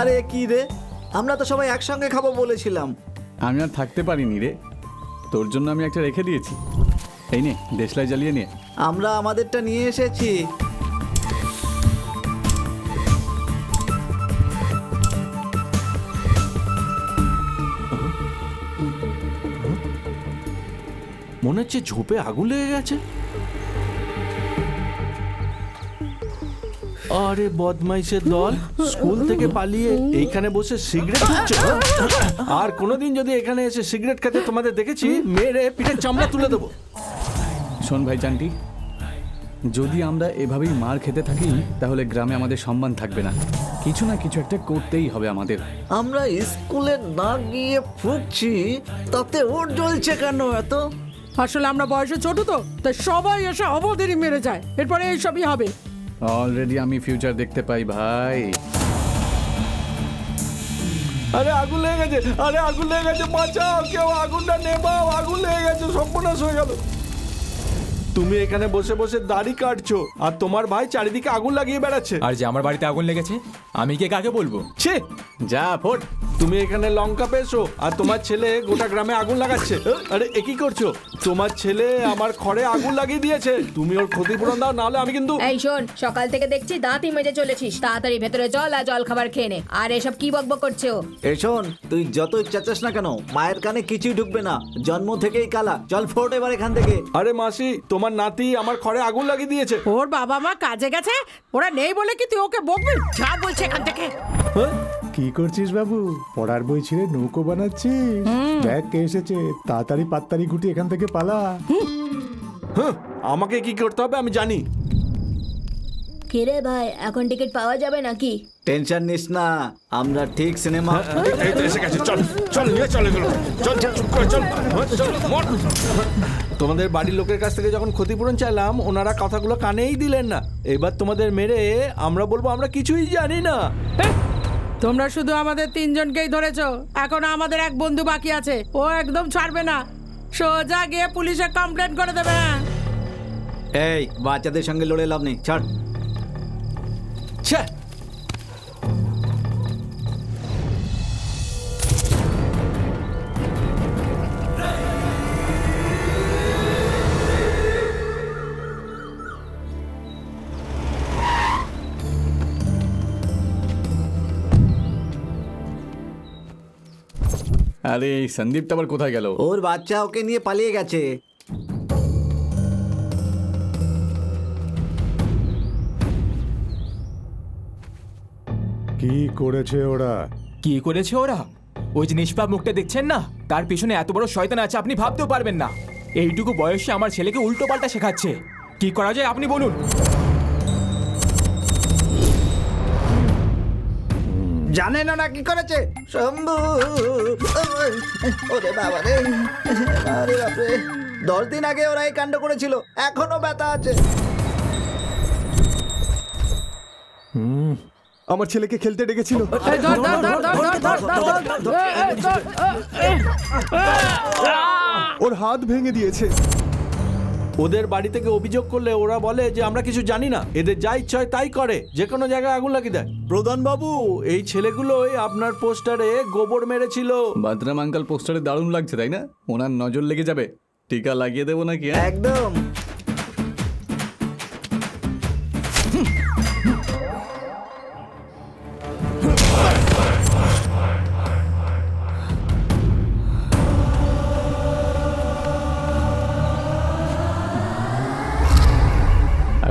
আরে কি রে, আমরা তো সবাই একসঙ্গে খাবো বলেছিলাম। আমি আর থাকতে পারিনি রে, তোর জন্য আমি একটা রেখে দিয়েছি। এই নে, দেশলাই জ্বালিয়ে নে। আমরা আমাদেরটা নিয়ে এসেছি। মনে হচ্ছে ঝোপে আগুন লেগে গেছে। আরে বদমাইশের দল, স্কুল থেকে পালিয়ে এইখানে বসে সিগারেট খাচ্ছে। আর কোনোদিন যদি এখানে এসে সিগারেট খেতে তোমাদের দেখেছি, মেরে পিঠের চামড়া তুলে দেবো। শোন ভাই চান্টি, যদি আমরা এভাবেই মার খেতে থাকি তাহলে গ্রামে আমাদের সম্মান থাকবে না। কিছু না কিছু একটা করতেই হবে আমাদের। আমরা স্কুলে না গিয়ে ফুটছি, তাতে ওর জ্বলছে কেন এত? আসলে আমরা বয়সে ছোট তো, তাই সবাই এসে অবদেরই মেরে যায়, এরপরে এইসবই হবে। অলরেডি আমি ফিউচার দেখতে পাই ভাই। আরে আগুন লেগে গেছে, আরে আগুন লেগে গেছে, বাঁচাও কেউ, আগুনটা নেভাও, আগুন লেগে গেছে, সর্বনাশ হয়ে গেল। তুমি এখানে বসে বসে দাড়ি কাটছো আর তোমার ভাই চারিদিকে আগুন লাগিয়ে বেড়াচ্ছে। আর যে আমার বাড়িতে আগুন লেগেছে, আমি কে কাকে বলবো? ছি, যা ফোট। তুমি এখানে লঙ্কা পেয়েছো আর তোমার ছেলে গোটা গ্রামে আগুন লাগাচ্ছে। আরে এ কি করছো? তোমার ছেলে আমার ঘরে আগুন লাগিয়ে দিয়েছে, তুমি ওর ক্ষতিপূরণ দাও, নাহলে আমি কিন্তু। এই শোন, সকাল থেকে দেখছি দাঁতই মেজে চলেছিস। তাড়াতাড়ি ভেতরে চল আর জল খাবার খেয়ে নে। আর এসব কি বকবক করছে ও? এই শোন, তুই যতই চেঁচাস না কেন, মায়ের কানে কিছুই ঢুকবে না। জন্ম থেকেই কালা। চল ফোট এবার এখান থেকে। আরে মাসি, তোমার নাতি আমার ঘরে আগুন লাগিয়ে দিয়েছে। ওর বাবা মা কাজে গেছে, ওরা নেই বলে কি তুই ওকে বকবি? যা বলছে এখান থেকে। কি করছিস বাবু? পড়ার বই ছিঁড়ে নৌকো বানাচ্ছিস? দেখ কে এসেছে, তাড়াতাড়ি পাত্তারি গুটি এখান থেকে পালা। হ্যাঁ, আমাকে কি করতে হবে আমি জানি। কিরে ভাই, এখন টিকিট পাওয়া যাবে নাকি? টেনশন নিস না, আমরা ঠিক সিনেমা। এই তো এসে গেছে, চল চল নিয়ে চলে গেল, চল চল চুপ করে চল, চল মর। তোমাদের বাড়ির লোকের কাছ থেকে যখন ক্ষতিপূরণ চাইলাম, ওনারা কথাগুলো কানেই দিলেন না। এবার তোমাদের মেরে আমরা বলবো আমরা কিছুই জানি না। তোমরা শুধু আমাদের তিনজনকেই ধরেছো, এখন আমাদের এক বন্ধু বাকি আছে, ও একদম ছাড়বে না। সোজা গিয়ে পুলিশে কমপ্লেন করে দেবে। এই বাচ্চাদের সঙ্গে লড়ে লাভ নেই, ছাড়। ছ্যা, আরে এই সন্দীপটা আবার কোথায় গেল? ওর বাচ্চা ওকে নিয়ে পালিয়ে গেছে। কি করেছে ওরা? কি করেছে ওরা? ওই যে নিষ্পাপ মুখটা দেখছেন না, তার পিছনে এত বড় শয়তান আছে আপনি ভাবতেও পারবেন না। এইটুকু বয়সে আমার ছেলেকে উল্টো পাল্টা শেখাচ্ছে। কি করা যায় আপনি বলুন। জানে না না কি করেছে? শম্ভু, ওরে বাবা রে, আরে বাপরে, 10 দিন আগে ওরা এই কাণ্ড করেছিল, এখনো ব্যথা আছে। আমার ছেলেকে খেলতে ডেকেছিল। এই ধর, ধর, ধর, ধর, ধর, ধর, ধর, ধর, এই ধর, ওর হাত ভেঙে দিয়েছে। ওদের বাড়ি থেকে অভিযোগ করলে ওরা বলে যে আমরা কিছু জানি না, এদের যা ইচ্ছা হয় তাই করে, যে কোনো জায়গায় আগুন লাগিয়ে দেয়। প্রধান বাবু, এই ছেলেগুলোই আপনার পোস্টারে গোবর মেরেছিল। বাদরাম আঙ্কাল পোস্টারে দারুণ লাগছে তাই না? ওনার নজর লেগে যাবে। টিকা লাগিয়ে দেবো নাকি? একদম।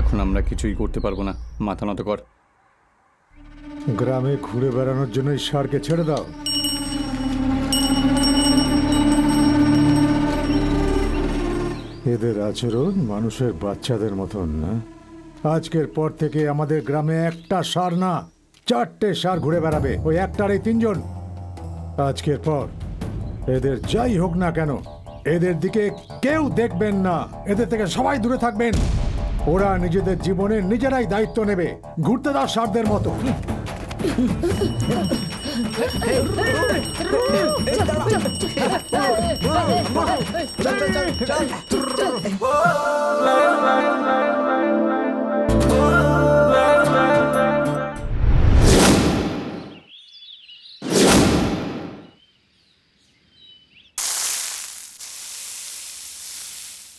এখন আমরা কিছুই করতে পারবো না, মাথা নত কর। গ্রামে ঘুরে বেড়ানোর জন্য ঈশ্বরকে ছেড়ে দাও। এদের আচরণ মানুষের বাচ্চাদের মতন না। আজকের পর থেকে আমাদের গ্রামে একটা সার না, 4টে সার ঘুরে বেড়াবে, ওই একটার এই 3 জন। আজকের পর এদের যাই হোক না কেন, এদের দিকে কেউ দেখবেন না, এদের থেকে সবাই দূরে থাকবেন। ওরা নিজেদের জীবনে নিজেরাই দায়িত্ব নেবে। ঘুরতে দাও সারদের মতো।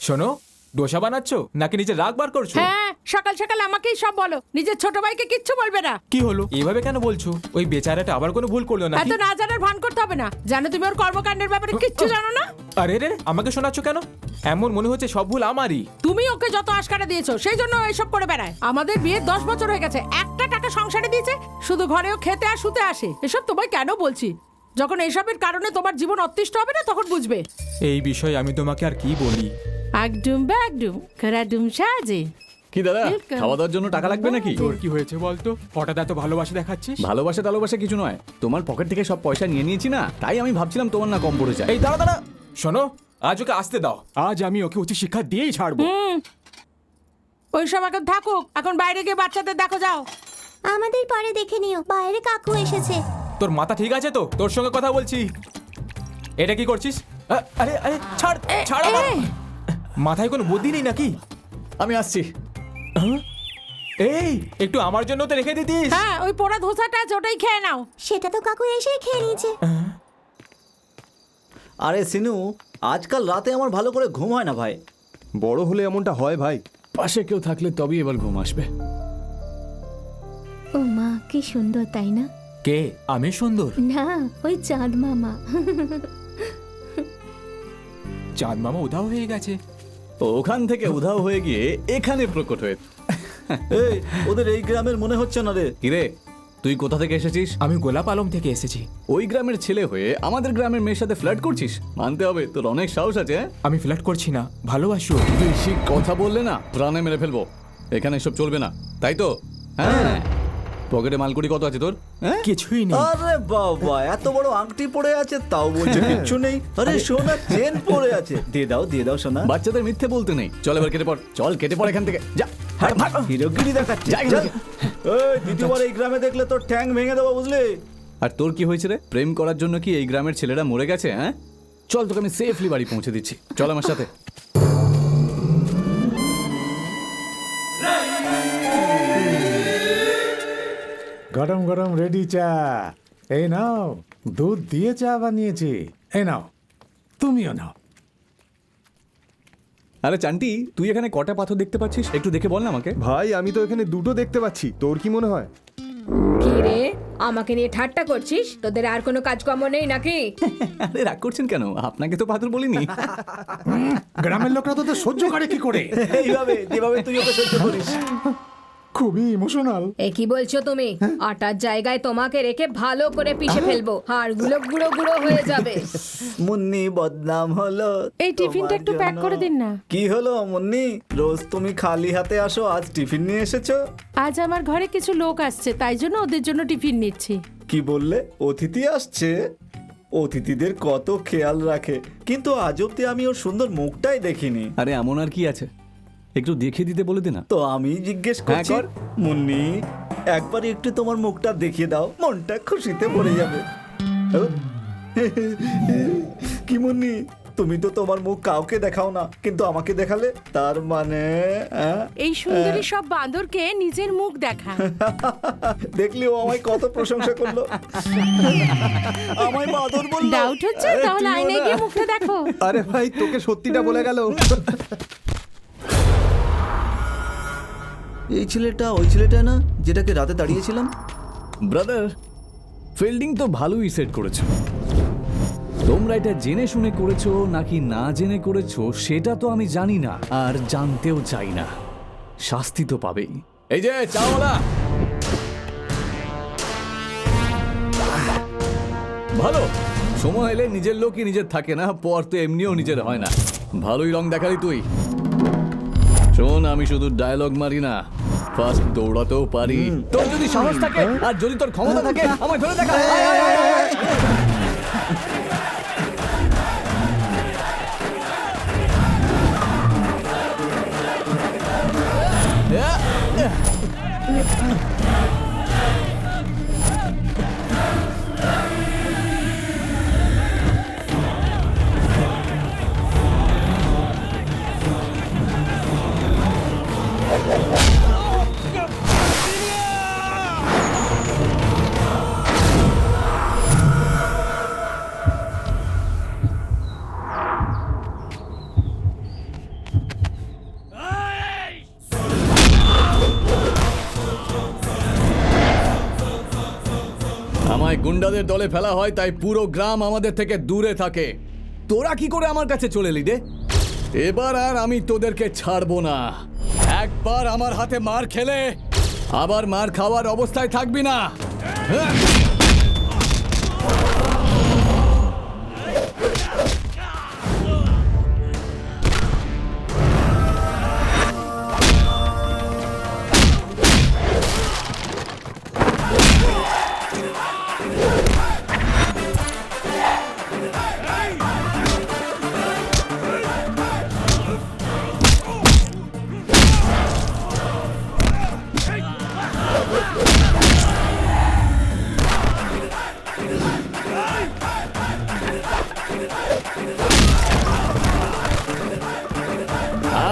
শোনো, ডোসা বানাচ্ছো নাকি নিজে রাগ বার করছো? হ্যাঁ, সকাল সকাল আমাকেই সব বলো, নিজের ছোট ভাইকে কিচ্ছু বলবে না। কি হলো এইভাবে কেন বলছো? ওই বেচারাটা আবার কোনো ভুল করলো না? এত না জানার ভান করতে হবে না। জানো তুমি ওর কর্মকাণ্ডের ব্যাপারে কিচ্ছু জানো না। আরে রে, আমাকে শোনাচ্ছ কেন? এমন মনে হচ্ছে সব ভুল আমারই। তুমি ওকে যত আশকারা দিয়েছো সেই জন্য ও এসব করে বেড়ায়। আমাদের বিয়ে 10 বছর হয়ে গেছে, একটা টাকা সংসারে দিয়েছে, শুধু ঘরেও খেতে আর শুতে আসে। এসব তোমায় কেন বলছি, যখন এসবের কারণে তোমার জীবন অতিষ্ঠ হবে না তখন বুঝবে। এই বিষয়ে আমি তোমাকে আর কি বলি? একদম ব্যাগডুম করাডুম সাজে। কি দাদা, Welcome. খাওয়া দাওয়ার জন্য টাকা লাগবে নাকি? তোর কি হয়েছে বলতো? হঠাৎ এত ভালোবাসা দেখাচ্ছিস? ভালোবাসা টালোবাসা কিছু নয়, তোমার পকেট থেকে সব পয়সা নিয়ে নিয়েছি না, তাই আমি ভাবছিলাম তোমার না কম পড়ে যায়। এই দাঁড়া দাঁড়া, শোনো, আজ ওকে আসতে দাও। আজ আমি ওকে উচিত শিক্ষা দিয়েই ছাড়বো। ওইসব এখন থাকুক, এখন বাইরে গিয়ে বাচ্চাদের দেখো যাও। আমাদের পরে দেখে নিও, বাইরে কাকু এসেছে। তোর মাথা ঠিক আছে তো? তোর সঙ্গে কথা বলছি। এটা কি করছিস? আরে আরে ছাড় ছাড় আমার। মাথায় কোনো বুদ্ধি নেই নাকি? আমি আসছি। এই একটু আমার জন্য তো রেখে দিতিস। হ্যাঁ, ওই পোড়া ধোসাটা আছে, ওটাই খেয়ে নাও। সেটা তো কাকু এসেই খেয়ে নিয়েছে। আরে সিনু, আজকাল রাতে আমার ভালো করে ঘুম হয় না ভাই। বড় হলে এমনটা হয় ভাই। পাশে কেউ থাকলে তবেই এবার ঘুম আসবে। ও মা, কি সুন্দর তাই না? কে? আমি সুন্দর? না, ওই চাঁদ মামা। চাঁদ মামা উধাও হয়ে গেছে। ওখান থেকে উধাও হয়ে গিয়ে এখানে প্রকট হয়ে। এই, ওদের এই গ্রামের মনে হচ্ছে না রে। কিরে, তুই কোথা থেকে এসেছিস? আমি গোলাপ আলম থেকে এসেছি। ওই গ্রামের ছেলে হয়ে আমাদের গ্রামের মেয়ের সাথে ফ্লার্ট করছিস? মানতে হবে তোর অনেক সাহস আছে। হ্যাঁ? আমি ফ্ল্যাট করছি না, ভালোবাসি ওকে। বেশি কথা বললে না প্রাণে মেরে ফেলবো। এখানে এসব চলবে না, তাই তো? হ্যাঁ। পকেটে মালকুড়ি কত আছে তোর? হ্যাঁ? কিছুই নেই। আরে বাবা, এত বড় আংটি পড়ে আছে তাও বলছে কিচ্ছু নেই। আরে সোনা চেন পড়ে আছে, দিয়ে দাও সোনা। বাচ্চাদের মিথ্যে বলতে নেই। চল এবার কেটে পড়, চল কেটে পড় এখান থেকে, যা। হিরোগিরি দেখাচ্ছে। যাই চল। হোক। এই, দ্বিতীয়বার এই গ্রামে দেখলে তোর ঠ্যাং ভেঙে দেবো, বুঝলি? আর তোর কি হয়েছে রে? প্রেম করার জন্য কি এই গ্রামের ছেলেরা মরে গেছে? হ্যাঁ, চল তোকে আমি সেফলি বাড়ি পৌঁছে দিচ্ছি, চল আমার সাথে। গরম গরম রেডি চা। এই নাও, দুধ দিয়ে চা বানিয়েছি। এই নাও, তুমিও নাও। আরে চান্টি, তুই এখানে কটা পাথর দেখতে পাচ্ছিস? একটু দেখে বল না আমাকে। ভাই আমি তো এখানে দুটো দেখতে পাচ্ছি, তোর কি মনে হয়? কি রে, আমাকে নিয়ে ঠাট্টা করছিস? তোদের আর কোনো কাজকর্ম নেই নাকি? আরে রাগ করছেন কেন? আপনাকে তো পাথর বলিনি। গ্রামের লোকরা তোদের সহ্য করে কি করে? এইভাবে যেভাবে তুই ওকে সহ্য করিস। খুবই ইমোশনাল। এ কি বলছো তুমি? আটার জায়গায় তোমাকে রেখে ভালো করে পিষে ফেলবো, হাড়গুলো গুঁড়ো গুঁড়ো হয়ে যাবে। মুন্নি বদনাম হলো। এই টিফিনটা তোমার একটু প্যাক জন্য। করে দিন না। কি হলো মুন্নি, রোজ তুমি খালি হাতে আসো, আজ টিফিন নিয়ে এসেছো? আজ আমার ঘরে কিছু লোক আসছে, তাই জন্য ওদের জন্য টিফিন নিচ্ছি। কি বললে? অতিথি আসছে? অতিথিদের কত খেয়াল রাখে, কিন্তু আজ অব্দি আমি ওর সুন্দর মুখটাই দেখিনি। আরে এমন আর কি আছে, একটু দেখে দিতে বলে দে না। তো আমি জিজ্ঞেস হ্যাঁ, করছি, কর। মুন্নি একবার একটু তোমার মুখটা দেখিয়ে দাও, মনটা খুশিতে ভরে যাবে। কি মুন্নি, তুমি তো তোমার মুখ কাউকে দেখাও না, কিন্তু আমাকে দেখালে, তার মানে এই সুন্দরী সব বাঁদরকে নিজের মুখ দেখা। দেখলি ও আমায় কত প্রশংসা করলো। আমায় বাদর বললো। ডাউট হচ্ছে? আরে তাহলে তুইও আয়নায় না। গিয়ে মুখটা দেখো। আরে ভাই তোকে সত্যিটা বলে গেল। এই ছেলেটা ওই ছেলেটা না যেটাকে রাতে দাঁড়িয়েছিলাম? ব্রাদার, ফিল্ডিং তো ভালোই সেট করেছো। তোমরা এটা জেনে শুনে করেছো নাকি না জেনে করেছো সেটা তো আমি জানি না, আর জানতেও চাই না। শাস্তি তো পাবেই। এই যে চাওয়ালা, ভালো সময় এলে নিজের লোকই নিজের থাকে না, পর তো এমনিও নিজের হয় না। ভালোই রং দেখালি তুই। শোন, আমি শুধু ডায়লগ মারি না, ফার্স্ট দৌড়াতেও পারি। তোর যদি সাহস থাকে আর যদি তোর ক্ষমতা থাকে, আমায় ধরে দেখা। আয়, আয়, আয়, আয়, আয়। আমায় গুন্ডাদের দলে ফেলা হয়, তাই পুরো গ্রাম আমাদের থেকে দূরে থাকে। তোরা কি করে আমার কাছে চলে এলি রে? এবার আর আমি তোদেরকে ছাড়বো না। একবার আমার হাতে মার খেলে আবার মার খাওয়ার অবস্থায় থাকবি না। হ্যাঁ?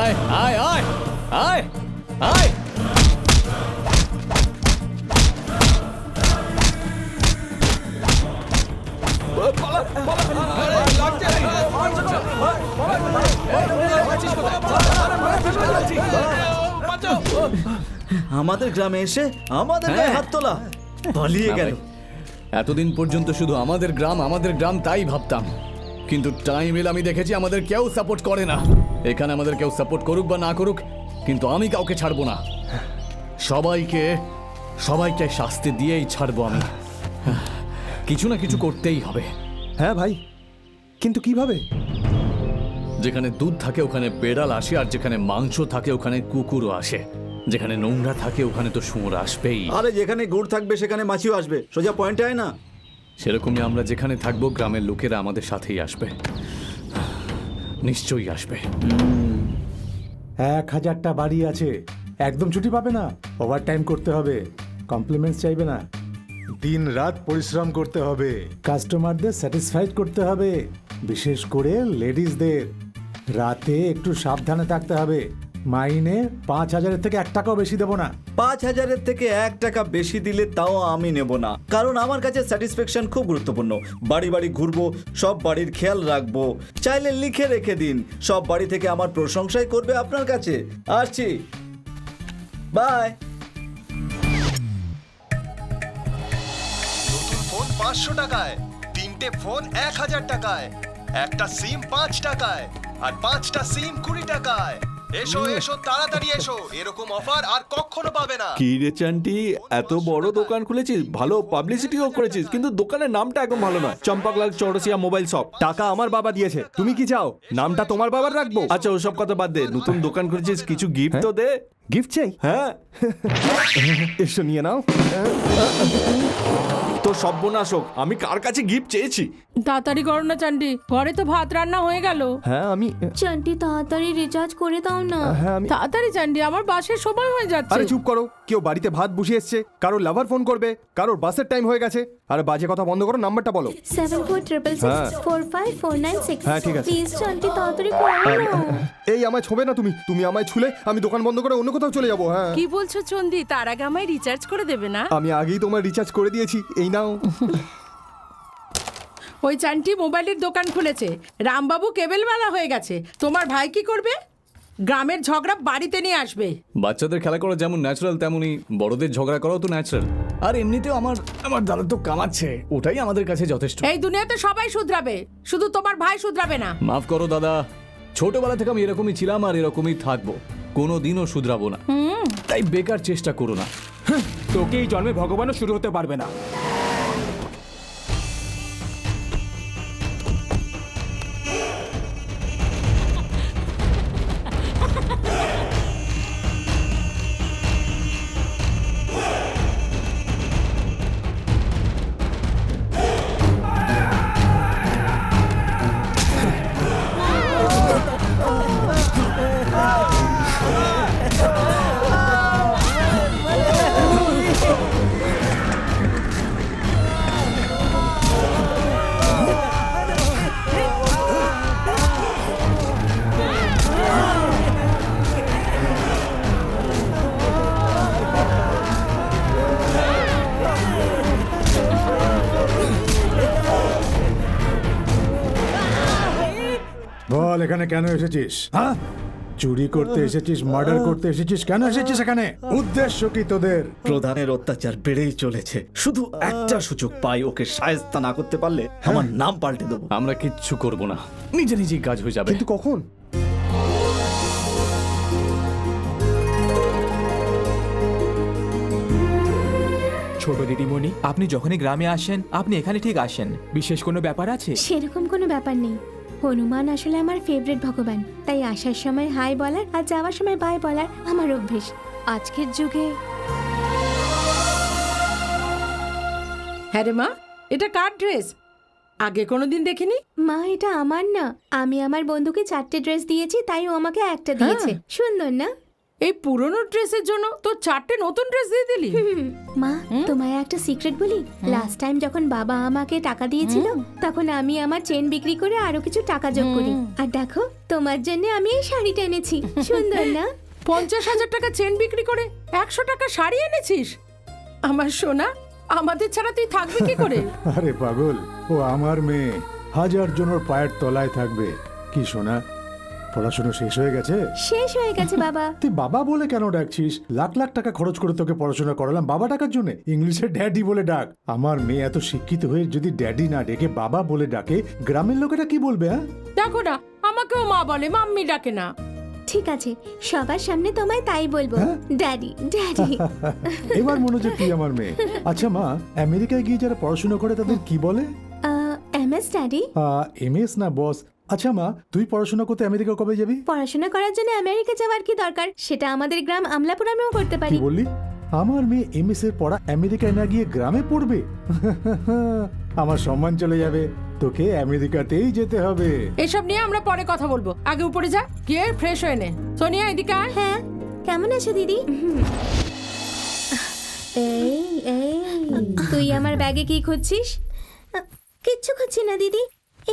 আয় আয় আয় আয় আয়। আমাদের গ্রামে এসে আমাদের গায়ে হাত তোলা, পালিয়ে গেল। এতদিন পর্যন্ত শুধু আমাদের গ্রাম তাই ভাবতাম, কিন্তু টাইম এলে আমি দেখেছি আমাদের কেউ সাপোর্ট করে না। এখানে আমাদের কেউ সাপোর্ট করুক বা না করুক, কিন্তু আমি কাউকে ছাড়বো না। সবাইকে শাস্তি দিয়েই ছাড়বো আমি। কিছু না কিছু করতেই হবে। হ্যাঁ ভাই, কিন্তু কিভাবে? যেখানে দুধ থাকে ওখানে বেড়াল আসে, আর যেখানে মাংস থাকে ওখানে কুকুরও আসে। যেখানে নোংরা থাকে ওখানে তো শুয়োর আসবেই। আরে যেখানে গুড় থাকবে সেখানে মাছিও আসবে, সোজা পয়েন্টে আয় না। সেরকমই আমরা যেখানে থাকবো গ্রামের লোকেরা আমাদের সাথেই আসবে, নিশ্চয়ই আসবে। 1000টা বাড়ি আছে, একদম ছুটি পাবে না। ওভার টাইম করতে হবে, কমপ্লিমেন্টস চাইবে না। দিন রাত পরিশ্রম করতে হবে, কাস্টমারদের স্যাটিসফাইড করতে হবে, বিশেষ করে লেডিসদের। রাতে একটু সাবধানে থাকতে হবে। মাইনে 5000-এর থেকে 1 টাকাও বেশি দেবো না। 5000-এর থেকে 1 টাকা বেশি দিলে তাও আমি নেব না, কারণ আমার কাছে স্যাটিসফ্যাকশন খুব গুরুত্বপূর্ণ। বাড়ি বাড়ি ঘুরবো, সব বাড়ির খেয়াল রাখবো। চাইলে লিখে রেখে দিন, সব বাড়ি থেকে আমার প্রশংসাই করবে আপনার কাছে। আসছি, বাই। নতুন ফোন 500 টাকায়, 3টে ফোন 1000 টাকায়, একটা সিম 5 টাকায়, আর 5টা সিম 20 টাকায়। এসো এসো, তাড়াতাড়ি এসো, এরকম অফার আর কখনো পাবে না। কি রে চান্টি, এত বড় দোকান খুলেছিস, ভালো পাবলিসিটিও করেছিস, কিন্তু দোকানের নামটা একদম ভালো নয়। চম্পাকলাল চৌরসিয়া মোবাইল শপ। টাকা আমার বাবা দিয়েছে, তুমি কি চাও নামটা তোমার বাবার রাখবো? আচ্ছা ওসব কথা বাদ দে, নতুন দোকান খুলেছিস, কিছু গিফট তো দে। গিফট চাই? হ্যাঁ এসো নিয়ে নাও। তো সর্বনাশ হোক, আমি কার কাছে গিফট চেয়েছি? তাড়াতাড়ি করো না চান্ডি, ঘরে তো ভাত রান্না হয়ে গেল। হ্যাঁ আমি চান্টি তাড়াতাড়ি রিচার্জ করে দাও না। হ্যাঁ আমি তাড়াতাড়ি চান্ডি, আমার বাসের সময় হয়ে যাচ্ছে। আরে চুপ করো, কেউ বাড়িতে ভাত বসিয়ে এসছে, কারোর লাভার ফোন করবে, কারোর বাসের টাইম হয়ে গেছে। আরে বাজে কথা বন্ধ করো, নাম্বারটা বলো। 7466454996। হ্যাঁ, ঠিক আছে। প্লিজ চান্টি তাড়াতাড়ি করো না। এই আমায় ছোবে না, তুমি আমায় ছুলে আমি দোকান বন্ধ করে অন্য কোথাও চলে যাবো। হ্যাঁ কি বলছো চন্দি, তার আগে আমায় রিচার্জ করে দেবে না? আমি আগেই তোমার রিচার্জ করে দিয়েছি, এই নাও। ওই চান্টি মোবাইলের দোকান খুলেছে, রামবাবু কেবেলওয়ালা হয়ে গেছে। তোমার ভাই কি করবে? গ্রামের ঝগড়া বাড়িতে নিয়ে আসবে। বাচ্চাদের খেলা করা যেমন ন্যাচারাল, তেমনি বড়দের ঝগড়া করাও তো ন্যাচারাল। আর এমনিতেও আমার দাদা তো কামাচ্ছে, ওটাই আমাদের কাছে যথেষ্ট। এই দুনিয়াতে সবাই শুধরাবে, শুধু তোমার ভাই শুধরাবে না। মাফ করো দাদা, ছোটবেলা থেকে আমি এরকমই ছিলাম আর এরকমই থাকবো, কোনোদিনও শুধরাবো না। তাই বেকার চেষ্টা করো না। তোকে এই জন্মে ভগবানও শুরু হতে পারবে না। এখানে কেন এসেছিস? হ্যাঁ, চুরি করতে এসেছিস, মার্ডার করতে এসেছিস, কেন এসেছিস এখানে? উদ্দেশ্য কি তোদের? প্রধানের অত্যাচার বেড়েই চলেছে, শুধু একটা সুযোগ পাই, ওকে শায়েস্তা না করতে পারলে আমার নাম পাল্টে দেবো। আমরা কিচ্ছু করব না, নিজে নিজেই কাজ হয়ে যাবে। কিন্তু কখন? ছোট দিদিমণি, আপনি যখনই গ্রামে আসেন আপনি এখানে ঠিক আসেন। বিশেষ কোনো ব্যাপার আছে? সেরকম কোনো ব্যাপার নেই। হনুমান আসলে আমার ফেভারিট ভগবান, তাই আসার সময় হাই বলার আর যাওয়ার সময় বাই বলার আমার অভ্যেস। আজকের যুগে হ্যাঁ রে মা, এটা কার ড্রেস? আগে কোনোদিন দেখিনি। মা, এটা আমার না, আমি আমার বন্ধুকে 4টে ড্রেস দিয়েছি, তাই ও আমাকে একটা দিয়েছে। সুন্দর না? এই পুরনো ড্রেসের জন্য তোর 4টে নতুন ড্রেস দিয়ে দিলি? মা, তোমায় একটা সিক্রেট বলি। লাস্ট টাইম যখন বাবা আমাকে টাকা দিয়েছিল, তখন আমি আমার চেন বিক্রি করে আরো কিছু টাকা যোগ করি। আর দেখো, তোমার জন্য আমি এই শাড়িটা এনেছি। সুন্দর না? 50,000 টাকা চেন বিক্রি করে 100 টাকা শাড়ি এনেছিস? আমার সোনা, আমাদের ছাড়া তুই থাকবি কি করে? আরে পাগল, ও আমার মেয়ে, 1000 জনের পায়ের তলায় থাকবে। কি সোনা, পড়াশোনা শেষ হয়ে গেছে? শেষ হয়ে গেছে বাবা। তুই বাবা বলে কেন ডাকছিস? লাখ লাখ টাকা খরচ করে তোকে পড়াশোনা করালাম বাবা ডাকার জন্য? ইংলিশে ড্যাডি বলে ডাক। আমার মেয়ে এত শিক্ষিত হয়ে যদি ড্যাডি না ডেকে বাবা বলে ডাকে, গ্রামের লোকেরা কি বলবে? হ্যাঁ, দেখো না, আমাকেও মা বলে, মাম্মি ডাকে না। ঠিক আছে, সবার সামনে তোমায় তাই বলবো, ড্যাডি ড্যাডি। এবার মনে হচ্ছে তুই আমার মেয়ে। আচ্ছা মা, আমেরিকায় গিয়ে যারা পড়াশোনা করে তাদের কি বলে? MS daddy. এমএস না বস। আচ্ছা মা, তুই পড়াশোনা করতে আমেরিকা কবে যাবি? পড়াশোনা করার জন্য আমেরিকা যাওয়ার কি দরকার? সেটা আমাদের গ্রাম আমলাপুরামেও করতে কি পারি। বললি? আমার মেয়ে এমএস এর পড়া আমেরিকায় না গিয়ে গ্রামে পড়বে? আমার সম্মান চলে যাবে। তোকে আমেরিকাতেই যেতে হবে। এসব নিয়ে আমরা পরে কথা বলবো, আগে উপরে যা, গিয়ে ফ্রেশ হয়ে নে। সোনিয়া, এদিকে আয়। হ্যাঁ, কেমন আছো দিদি? এই এই, তুই আমার ব্যাগে কি খুঁজছিস? কিচ্ছু খুঁজছি না দিদি,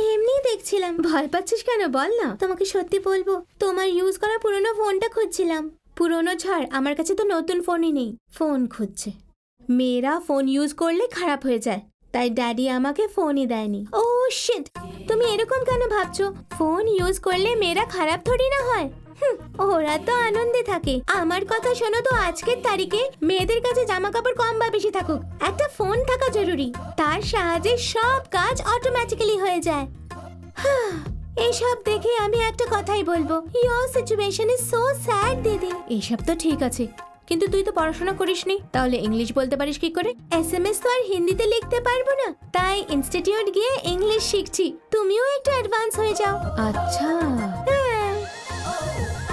এমনি দেখছিলাম। ভয় পাচ্ছিস কেন বল না? তোমাকে সত্যি বলবো, তোমার ইউজ করা পুরনো ফোনটা খুঁজছিলাম। পুরনো ছাড়, আমার কাছে তো নতুন ফোনই নেই। ফোন খুঁজছে। মেয়েরা ফোন ইউজ করলে খারাপ হয়ে যায়, তাই ড্যাডি আমাকে ফোনই দেয়নি। ও শিট, তুমি এরকম কেন ভাবছো? ফোন ইউজ করলে মেয়েরা খারাপ থোড়ি না হয়। ওরা তো আনন্দে থাকে। আমার কথা শোনো তো, আজকের তারিখে মেয়েদের কাছে জামা কাপড় কম বা বেশি থাকুক, একটা ফোন থাকা জরুরি। তার সাহায্যে সব কাজ অটোমেটিক্যালি হয়ে যায়। এইসব দেখে আমি একটা কথাই বলবো, your situation is so sad দিদি। এইসব তো ঠিক আছে, কিন্তু তুই তো পড়াশোনা করিসনি, তাহলে ইংলিশ বলতে পারিস কি করে? এসএমএস তো আর হিন্দিতে লিখতে পারবো না, তাই ইনস্টিটিউট গিয়ে ইংলিশ শিখছি। তুমিও একটু অ্যাডভান্স হয়ে যাও। আচ্ছা,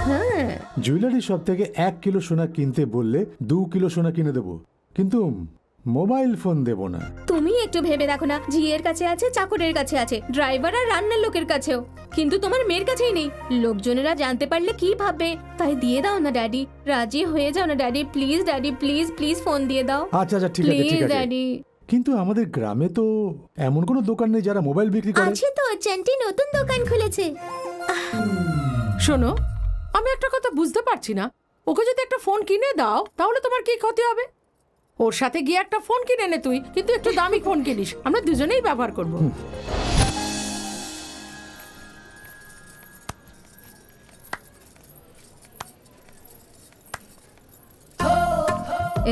হ্যাঁ। জুয়েলারি শপ থেকে 1 কিলো সোনা কিনতে বললে 2 কিলো সোনা কিনে দেবো, কিন্তু মোবাইল ফোন দেব না। তুমি একটু ভেবে দেখো না, ঝিয়ের কাছে আছে, চাকরের কাছে আছে, ড্রাইভার আর রান্নার লোকের কাছেও, কিন্তু তোমার মেয়ের কাছেই নেই। লোকজনেরা জানতে পারলে কি ভাববে? তাই দিয়ে দাও না ড্যাডি, রাজি হয়ে যাও না daddy, please daddy, please please phone দিয়ে দাও। আচ্ছা আচ্ছা, ঠিক আছে ঠিক প্লিজ আছে। ড্যাডি। কিন্তু আমাদের গ্রামে তো এমন কোনো দোকান নেই যারা মোবাইল বিক্রি করে। আছে তো, চেন্টি নতুন দোকান খুলেছে। শোনো, আমি একটা কথা বুঝতে পারছি না, ওকে যদি একটা ফোন কিনে দাও তাহলে তোমার কি ক্ষতি হবে? ওর সাথে গিয়ে একটা ফোন কিনে নে তুই, কিন্তু একটু দামি ফোন কিনিস, আমরা দুজনেই ব্যবহার করব।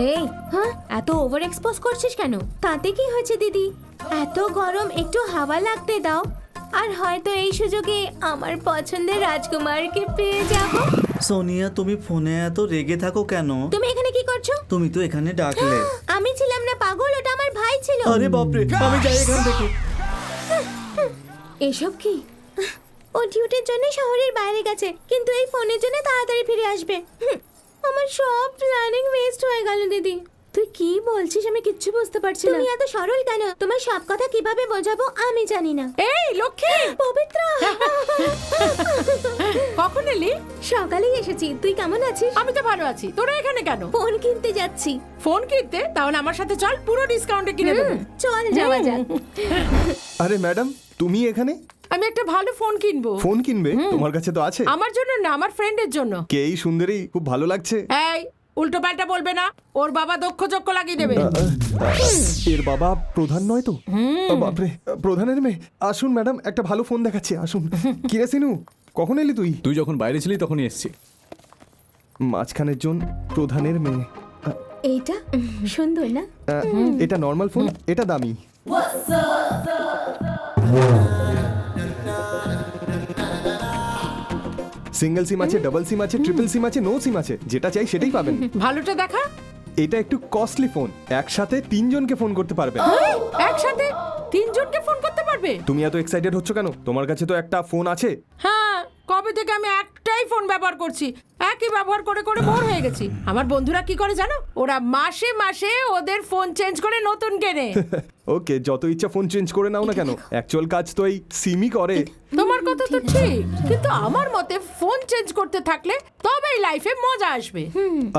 এই, হ্যাঁ, এত ওভার এক্সপোজ করছিস কেন? তাতে কি হয়েছে দিদি? এত গরম, একটু হাওয়া লাগতে দাও, আর হয়তো এই সুযোগে আমার পছন্দের রাজকুমারকে পেয়ে যাব। সোনিয়া, তুমি ফোনে এত রেগে থাকো কেন? তুমি এখানে কি করছো? তুমি তো এখানে ডাকলে। আমি ছিলাম না পাগল, ওটা আমার ভাই ছিল। আরে বাপরে, আমি যাই এখান থেকে। এসব কি? ও ডিউটির জন্য শহরের বাইরে গেছে, কিন্তু এই ফোনের জন্য তাড়াতাড়ি ফিরে আসবে। আমার সব প্ল্যানিং ওয়েস্ট হয়ে গেল দিদি। তুই কি বলছিস আমি কিচ্ছু বুঝতে পারছি না। তুমি এত সরল কেন? তোমার সব কথা কিভাবে বোঝাবো আমি জানি না। এই লক্ষ্মী, পবিত্র, কখন এলি? সকালেই এসেছি। তুই কেমন আছিস? আমি তো ভালো আছি, তোরা এখানে কেন? ফোন কিনতে যাচ্ছি। ফোন কিনতে? তাহলে আমার সাথে চল, পুরো ডিসকাউন্টে কিনে দেবো। চল যাওয়া যাক। আরে ম্যাডাম, তুমি এখানে? আমি একটা ভালো ফোন কিনবো। ফোন কিনবে? তোমার কাছে তো আছে। আমার জন্য না, আমার ফ্রেন্ডের জন্য। কে এই সুন্দরী? খুব ভালো লাগছে। এই, উল্টো পাল্টা বলবে না, ওর বাবা দক্ষ চক্ষ লাগিয়ে দেবে। এর বাবা প্রধান নয় তো? বাপরে, প্রধানের মেয়ে। আসুন ম্যাডাম, একটা ভালো ফোন দেখাচ্ছি, আসুন। কিরে সিনু, কখন এলি তুই? তুই যখন বাইরে ছিলি তখনই এসছি। মাঝখানের জন প্রধানের মেয়ে। এইটা সুন্দর না? এটা নর্মাল ফোন, এটা দামি। সিঙ্গেল সিম আছে, ডাবল সিম আছে, ট্রিপল সিম আছে, নো সিম আছে, যেটা চাই সেটাই পাবেন। ভালোটা দেখা। এটা একটু কস্টলি ফোন, একসাথে 3 জনকে ফোন করতে পারবেন। একসাথে 3 জনকে ফোন করতে পারবে? তুমি এত এক্সাইটেড হচ্ছ কেন? তোমার কাছে তো একটা ফোন আছে। হ্যাঁ, কবে থেকে আমি একটাই ফোন ব্যবহার করছি, একই ব্যবহার করে করে বোর হয়ে গেছি। আমার বন্ধুরা কি করে জানো? ওরা মাসে মাসে ওদের ফোন চেঞ্জ করে নতুন কেনে। ওকে, যত ইচ্ছা ফোন চেঞ্জ করে নাও না কেন, অ্যাকচুয়াল কাজ তো এই সিমই করে। তোমার কথা তো ঠিক, কিন্তু আমার মতে ফোন চেঞ্জ করতে থাকলে তবেই লাইফে মজা আসবে।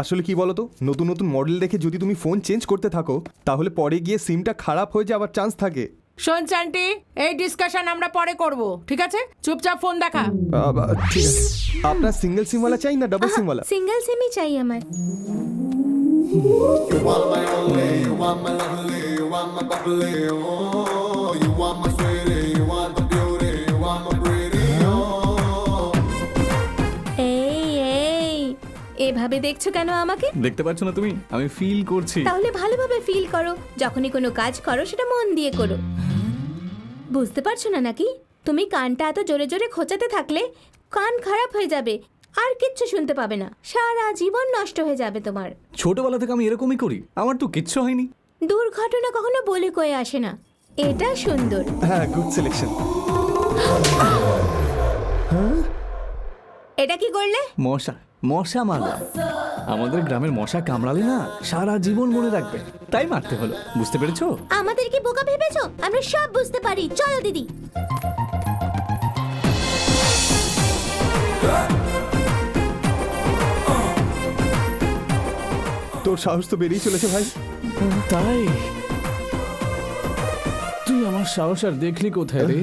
আসলে কি বলতো, নতুন নতুন মডেল দেখে যদি তুমি ফোন চেঞ্জ করতে থাকো তাহলে পরে গিয়ে সিমটা খারাপ হয়ে যাওয়ার চান্স থাকে। শোন চান্টি, এই ডিসকাশন আমরা পরে করব, ঠিক আছে? চুপচাপ ফোন দেখা। ঠিক আছে, আপনার সিঙ্গেল সিমওয়ালা চাই না ডাবল সিমওয়ালা? সিঙ্গেল সিমই চাই আমার। এই এভাবে দেখছো কেন আমাকে? দেখতে পাচ্ছ না তুমি? আমি ফিল করছি। তাহলে ভালোভাবে ফিল করো। যখনই কোনো কাজ করো সেটা মন দিয়ে করো। বুঝতে পারছো না নাকি? তুমি কানটা এত জোরে জোরে খোঁচাতে থাকলে কান খারাপ হয়ে যাবে, আর কিচ্ছু শুনতে পাবে না, সারা জীবন নষ্ট হয়ে যাবে তোমার। ছোটবেলা থেকে আমি এরকমই করি, আমার তো কিচ্ছু হয়নি। দুর্ঘটনা কখনো বলে কয়ে আসে না। এটা সুন্দর। হ্যাঁ, গুড সিলেকশন। এটা কি করলে? মশা, মশা মারলাম। আমাদের গ্রামের মশা কামড়ালে না সারা জীবন মনে রাখবে, তাই মারতে হলো। বুঝতে পেরেছো? আমাদের কি বোকা ভেবেছো? আমরা সব বুঝতে পারি। চলো দিদি। তোর সাহস তো বেরিয়ে চলেছে ভাই। তাই তুই আমার সাহস আর দেখলি কোথায় রে?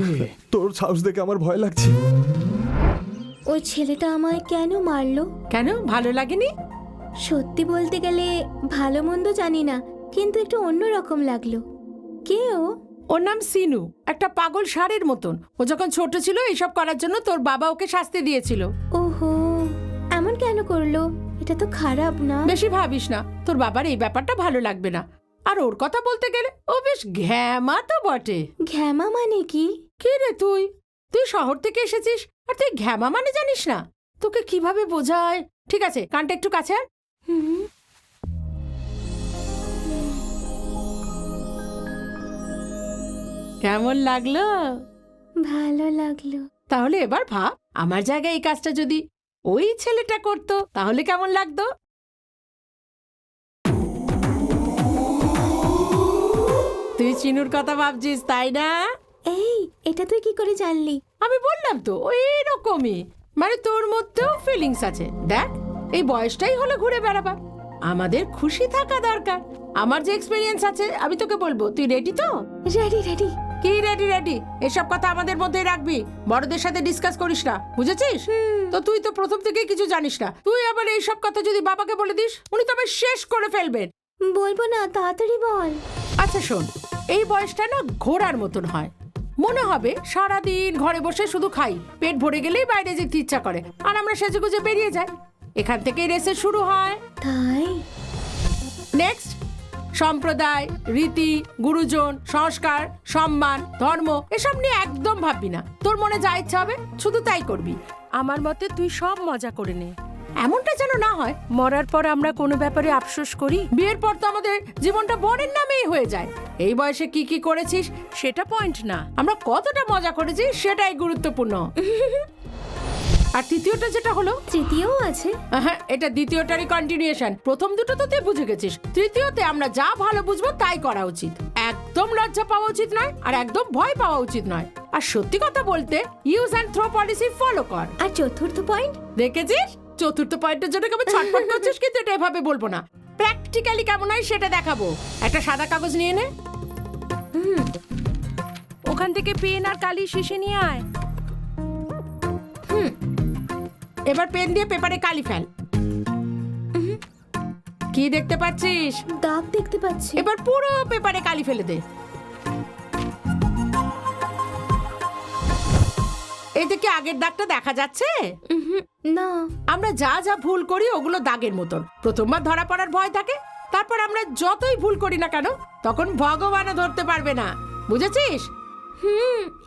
তোর সাহস দেখে আমার ভয় লাগছে। ওই ছেলেটা আমায় কেন মারলো? কেন, ভালো লাগেনি? সত্যি বলতে গেলে ভালো মন্দ জানি না, কিন্তু একটু অন্যরকম লাগলো। কে ও? ওর নাম সিনু, একটা পাগল ষাঁড়ের মতন। ও যখন ছোট ছিল এইসব করার জন্য তোর বাবা ওকে শাস্তি দিয়েছিল। ওহো, এমন কেন করলো? এটা তো খারাপ না? বেশি ভাবিস না, তোর বাবার এই ব্যাপারটা ভালো লাগবে না। আর ওর কথা বলতে গেলে ও বেশ ঘ্যামা তো বটে। ঘ্যামা মানে কি? কি রে তুই শহর থেকে এসেছিস আর তুই ঘ্যামা মানে জানিস না? তোকে কিভাবে বোঝায়? ঠিক আছে, কানটা একটু কাছে আন। কেমন লাগলো? ভালো লাগলো। তাহলে এবার ভাব, আমার জায়গায় এই কাজটা যদি ওই ছেলেটা করতো তাহলে কেমন লাগতো? তুই চিনুর কথা ভাবছিস, তাই না? এই, এটা তুই কি করে জানলি? আমি বললাম তো, ওই রকমই। মানে তোর মধ্যেও ফিলিংস আছে। দেখ, এই বয়সটাই হলো ঘুরে বেড়াবা। আমাদের খুশি থাকা দরকার। আমার যে এক্সপেরিয়েন্স আছে আমি তোকে বলবো। তুই রেডি তো? Ready ready. কি রেডি রেডি? এসব কথা আমাদের মধ্যেই রাখবি, বড়দের সাথে ডিসকাস করিস না, বুঝেছিস? তো তুই তো প্রথম থেকেই কিছু জানিস না। তুই আবার এইসব কথা যদি বাবাকে বলে দিস, উনি তবে শেষ করে ফেলবেন। বলবো না, তাড়াতাড়ি বল। আচ্ছা শোন, এই বয়সটা না ঘোড়ার মতন হয়। মনে হবে সারাদিন ঘরে বসে শুধু খাই, পেট ভরে গেলেই বাইরে যেতে ইচ্ছা করে, আর আমরা সেজেগুজে বেরিয়ে যাই। এখান থেকেই রেসের শুরু হয়। তাই? নেক্সট, সম্প্রদায়, রীতি, গুরুজন, সংস্কার, সম্মান, ধর্ম এসব নিয়ে একদম ভাববি না। তোর মনে যা ইচ্ছা হবে শুধু তাই করবি। আমার মতে তুই সব মজা করে নে। এমনটা যেন না হয় মরার পর আমরা কোনো ব্যাপারে আফসোস করি। বিয়ের পর তো আমাদের জীবনটা বোনের নামেই হয়ে যায়। এই বয়সে কি কি করেছিস সেটা পয়েন্ট না, আমরা কতটা মজা করেছি সেটাই গুরুত্বপূর্ণ। আর তৃতীয়টা যেটা হলো, তৃতীয়ও আছে? হ্যাঁ, এটা দ্বিতীয়টারই কন্টিনিউশন। প্রথম দুটো তো তুই বুঝে গেছিস, তৃতীয়তে আমরা যা ভালো বুঝবো তাই করা উচিত। একদম লজ্জা পাওয়া উচিত নয়, আর একদম ভয় পাওয়া উচিত নয়। আর সত্যি কথা বলতে use and throw policy follow কর। আর চতুর্থ পয়েন্ট? দেখেছিস, চতুর্থ পয়েন্টের জন্য কেমন ছটফট করছিস, কিন্তু এটা এভাবে বলবো না, প্র্যাকটিক্যালি কেমন হয় সেটা দেখাবো। একটা সাদা কাগজ নিয়ে নে, ওখান থেকে পেন আর কালি শিশে নিয়ে আয়। এবার পেন দিয়ে পেপারে কালি ফেল। কি দেখতে পাচ্ছিস? দাগ দেখতে পাচ্ছি। এবার পুরো পেপারে কালি ফেলে দে। এতে কি আগের দাগটা দেখা যাচ্ছে? না, আমরা যা যা ভুল করি ওগুলো দাগের মতন। প্রথমবার ধরা পড়ার ভয় থাকে, তারপর আমরা যতই ভুল করি না কেন তখন ভগবানও ধরতে পারবে না, বুঝেছিস?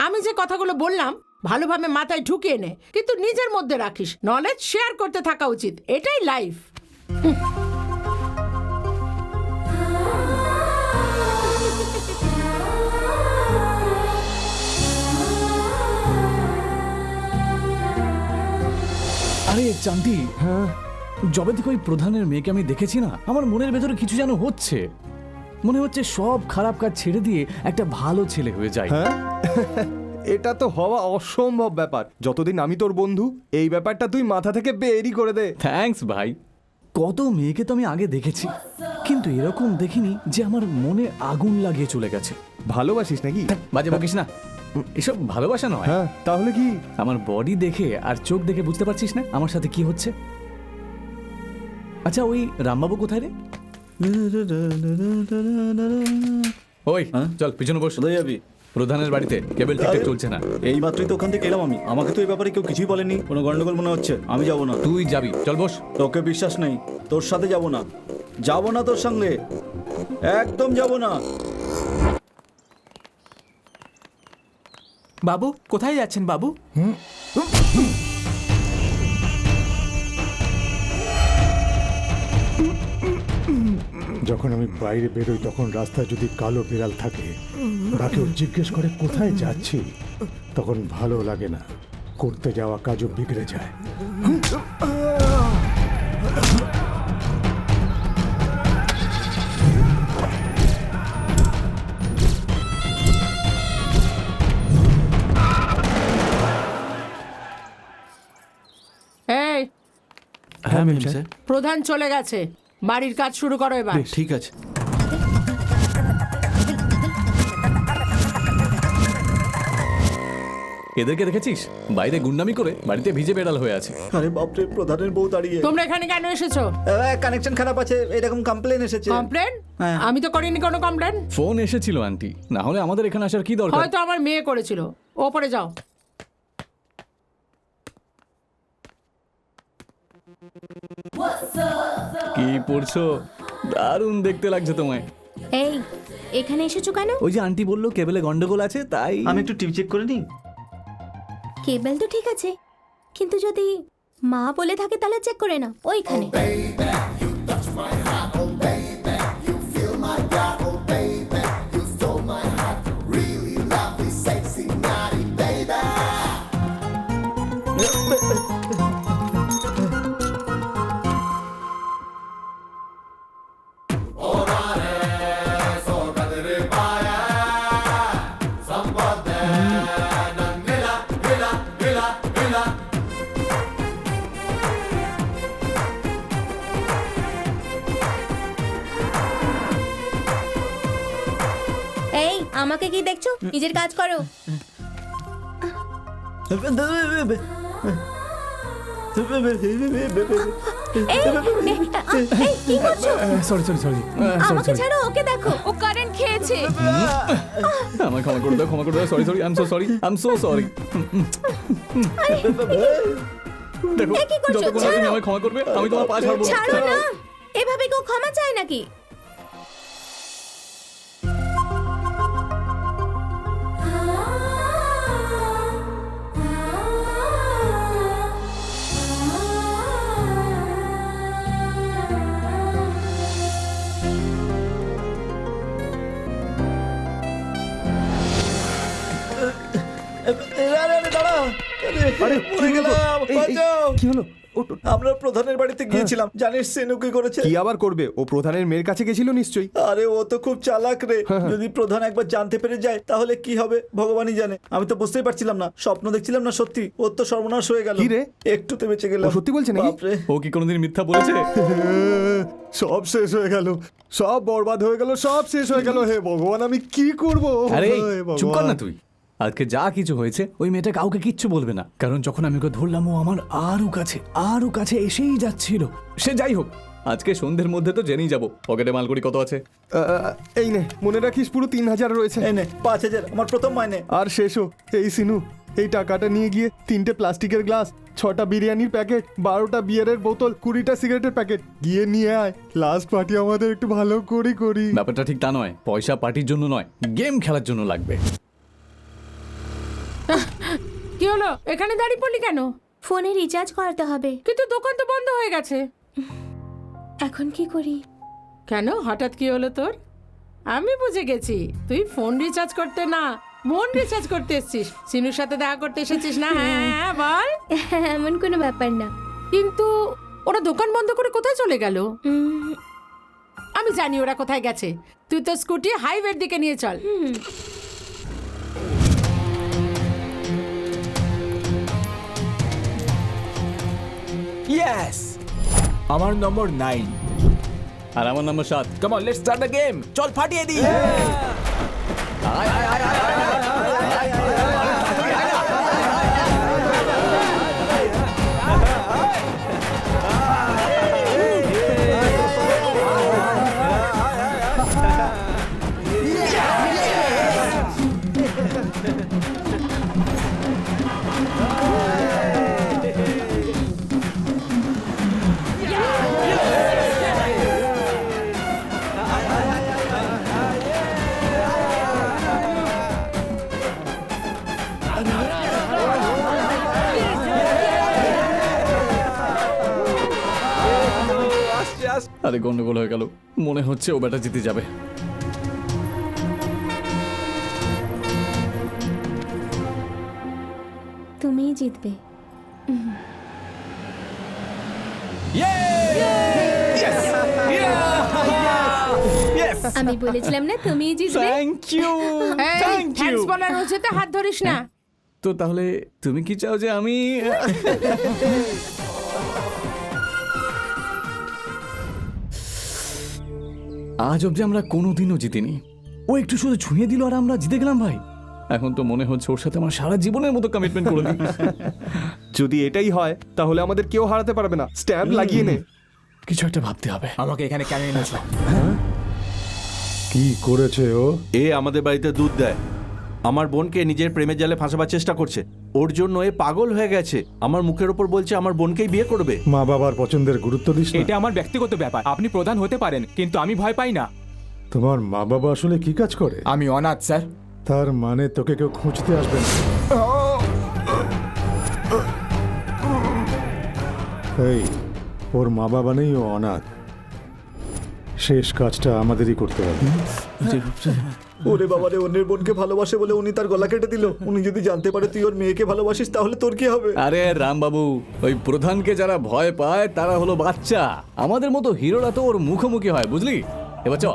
আমি যে কথাগুলো বললাম ভালোভাবে মাথায় ঢুকিয়ে নে, কিন্তু নিজের মধ্যে রাখিস। নলেজ শেয়ার করতে থাকা উচিত, এটাই লাইফ। আরে চান্দি, হ্যাঁ, যবে থেকে ওই প্রধানের মেয়েকে আমি দেখেছি না, আমার মনের ভেতরে কিছু যেন হচ্ছে। মনে হচ্ছে সব খারাপ কাজ ছেড়ে দিয়ে একটা ভালো ছেলে হয়ে যায়। হ্যাঁ এটা তো হওয়া অসম্ভব ব্যাপার। যতদিন আমি তোর বন্ধু, এই ব্যাপারটা তুই মাথা থেকে বেরই করে দে। থ্যাঙ্কস ভাই। কত মেয়েকে তো আমি আগে দেখেছি, কিন্তু এরকম দেখিনি যে আমার মনে আগুন লাগিয়ে চলে গেছে। ভালোবাসিস নাকি? বাজে বকিস না, এসব ভালোবাসা নয়। হ্যাঁ তাহলে কি? আমার বডি দেখে আর চোখ দেখে বুঝতে পারছিস না আমার সাথে কি হচ্ছে? আচ্ছা ওই রামবাবু কোথায় রে? ওই চল পিছনে বস। কোথায় যাবি? প্রধানের বাড়িতে, কেবল ঠিকঠাক চলছে না। এই মাত্রই তো ওখান থেকে এলাম আমি। আমাকে তো এই ব্যাপারে কেউ কিছুই বলেনি। কোনো গন্ডগোল মনে হচ্ছে। আমি যাব না। তুই যাবি, চল বস। তোকে বিশ্বাস নেই, তোর সাথে যাব না। যাব না তোর সঙ্গে, একদম যাব না। বাবু কোথায় যাচ্ছেন বাবু? যখন আমি বাইরে বেরোই তখন রাস্তায় যদি কালো বিড়াল থাকে বা কেউ জিজ্ঞেস করে কোথায় যাচ্ছি, তখন ভালো লাগে না, করতে যাওয়া কাজও বিগড়ে যায়। এই হ্যাঁ ম্যাম স্যার। প্রধান চলে গেছে, বাড়ির কাজ শুরু করো এবার। ঠিক আছে। এদেরকে দেখেছিস? বাইরে গুন্ডামি করে বাড়িতে ভিজে বেড়াল হয়ে আছে। আরে বাপরে, প্রধানের বউ দাঁড়িয়ে। তোমরা এখানে কেন এসেছো? কানেকশন খারাপ আছে, এরকম কমপ্লেন এসেছে। কমপ্লেন? হ্যাঁ। আমি তো করিনি কোনো কমপ্লেন। ফোন এসেছিল আন্টি, না হলে আমাদের এখানে আসার কি দরকার? হয়তো আমার মেয়ে করেছিল। ওপরে যাও। কি পড়ছো? দারুণ দেখতে লাগছে তোমায়। এই এখানে এসেছো কেন? ওই যে আন্টি বললো কেবলে গন্ডগোল আছে, তাই আমি একটু টিপ চেক করে নিই। কেবল তো ঠিক আছে, কিন্তু যদি মা বলে থাকে তাহলে চেক করে না ওইখানে। এই আমাকে কি দেখছো? নিজের কাজ করো। এই কি করছো? সরি সরি সরি আমাকে ছাড়ো, ওকে দেখো, ও কারেন্ট খেয়েছে। আমায় ক্ষমা করে দাও, ক্ষমা করে দাও। Sorry sorry, I am so sorry, I am so sorry. দেখো, এ কি করছো? যতক্ষণ না তুমি আমায় ক্ষমা করবে আমি তোমার পা ছাড়বো না। ছাড়ো না, এভাবে কেউ ক্ষমা চায় নাকি? কি হলো? আমরা প্রধানের বাড়িতে গিয়েছিলাম, জানিস সেনু কি করেছে? কি আবার করবে? ও প্রধানের মেয়ের কাছে গেছিল নিশ্চয়ই। আরে ও তো খুব চালাক রে। যদি প্রধান একবার জানতে পেরে যায় তাহলে কি হবে ভগবানই জানে। আমি তো বুঝতেই পারছিলাম না, স্বপ্ন দেখছিলাম না সত্যি। ওর তো সর্বনাশ হয়ে গেল। কি রে? একটুতে বেঁচে গেলাম। ও সত্যি বলছে নাকি? বাপরে। ও কি কোনোদিন মিথ্যা বলেছে? সব শেষ হয়ে গেল, সব বরবাদ হয়ে গেল, সব শেষ হয়ে গেল। হে ভগবান, আমি কি করব? আরে হে ভগবান। চুপ কর না তুই। আজকে যা কিছু হয়েছে ওই মেয়েটা কাউকে কিচ্ছু বলবে না, কারণ যখন আমি ওকে ধরলাম ও আমার আরো কাছে এসেই যাচ্ছিল। সে যাই হোক, আজকে সন্ধ্যের মধ্যে তো জেনেই যাবো পকেটে মালকড়ি কত আছে। এই নে, মনে রাখিস পুরো 3000 রয়েছে। এই নে 5000 আমার প্রথম মাইনে। আর শেষও এই সিনু, এই টাকাটা নিয়ে গিয়ে 3টে প্লাস্টিকের গ্লাস, 6টা বিরিয়ানির প্যাকেট, 12টা বিয়ারের বোতল, 20টা সিগারেটের প্যাকেট গিয়ে নিয়ে আয়। লাস্ট পার্টি আমাদের একটু ভালো করে করি। ব্যাপারটা ঠিক তা নয়, পয়সা পার্টির জন্য নয়, গেম খেলার জন্য লাগবে। কি হলো, এখানে দাঁড়িয়ে পড়লি কেন? ফোনে রিচার্জ করাতে হবে। কিন্তু দোকান তো বন্ধ হয়ে গেছে। এখন কি করি? কেন, হঠাৎ কি হলো তোর? আমি বুঝে গেছি, তুই ফোন রিচার্জ করতে না, মন রিচার্জ করতে এসেছিস। সিনুর সাথে দেখা করতে এসেছিস না? হ্যাঁ বল। এমন কোনো ব্যাপার না। কিন্তু ওরা দোকান বন্ধ করে কোথায় চলে গেল? উম, আমি জানি ওরা কোথায় গেছে। তুই তো স্কুটি হাইওয়ের দিকে নিয়ে চল। ইয়েস, আমার নম্বর 9। আর আমার নম্বর 7। Come on, let's start the game. চল ফাটিয়ে দি। আরে গন্ডগোল হয়ে গেল, মনে হচ্ছে ও ব্যাটা জিতে যাবে। তুমিই জিতবে। আমি বলেছিলাম না তুমিই জিতবে। Thank you, thank you. Thanks বলার রোজেতে হাত ধরিস না। তো তাহলে তুমি কি চাও যে আমি আজ অব্দি আমরা কোনোদিনও জিতিনি। ও একটু শুধু ছুঁয়ে দিল আর আমরা জিতে গেলাম ভাই। এখন তো মনে হচ্ছে ওর সাথে আমার সারা জীবনের মতো কমিটমেন্ট করে দিই। যদি এটাই হয় তাহলে আমাদের কেউ হারাতে পারবে না। স্ট্যাম্প লাগিয়ে নে। কিছু একটা ভাবতে হবে। আমাকে এখানে কেন এনেছো? কি করেছে ও? এ আমাদের বাড়িতে দুধ দেয়, আমার বোনকে নিজের প্রেমের জালে ফাঁসাবার চেষ্টা করছে। ওর জন্য এ পাগল হয়ে গেছে। আমার মুখের ওপর বলছে আমার বোনকেই বিয়ে করবে। মা বাবার পছন্দের গুরুত্ব দিস না। এটা আমার ব্যক্তিগত ব্যাপার। আপনি প্রধান হতে পারেন, কিন্তু আমি ভয় পাই না। তোমার মা বাবা আসলে কি কাজ করে? আমি অনাথ স্যার। তার মানে তোকে কেউ খুঁজতে আসবে না। এই, ওর মা বাবা নেই, ও অনাথ। শেষ কাজটা আমাদেরই করতে হবে। ওরে বাবা রে, অন্যের বোনকে ভালোবাসে বলে উনি তার গলা কেটে দিল। উনি যদি জানতে পারে তুই ওর মেয়েকে ভালোবাসিস তাহলে তোর কি হবে? আরে রামবাবু, ওই প্রধানকে যারা ভয় পায় তারা হলো বাচ্চা। আমাদের মতো হিরোরা তো ওর মুখোমুখি হয়, বুঝলি? এবার চ।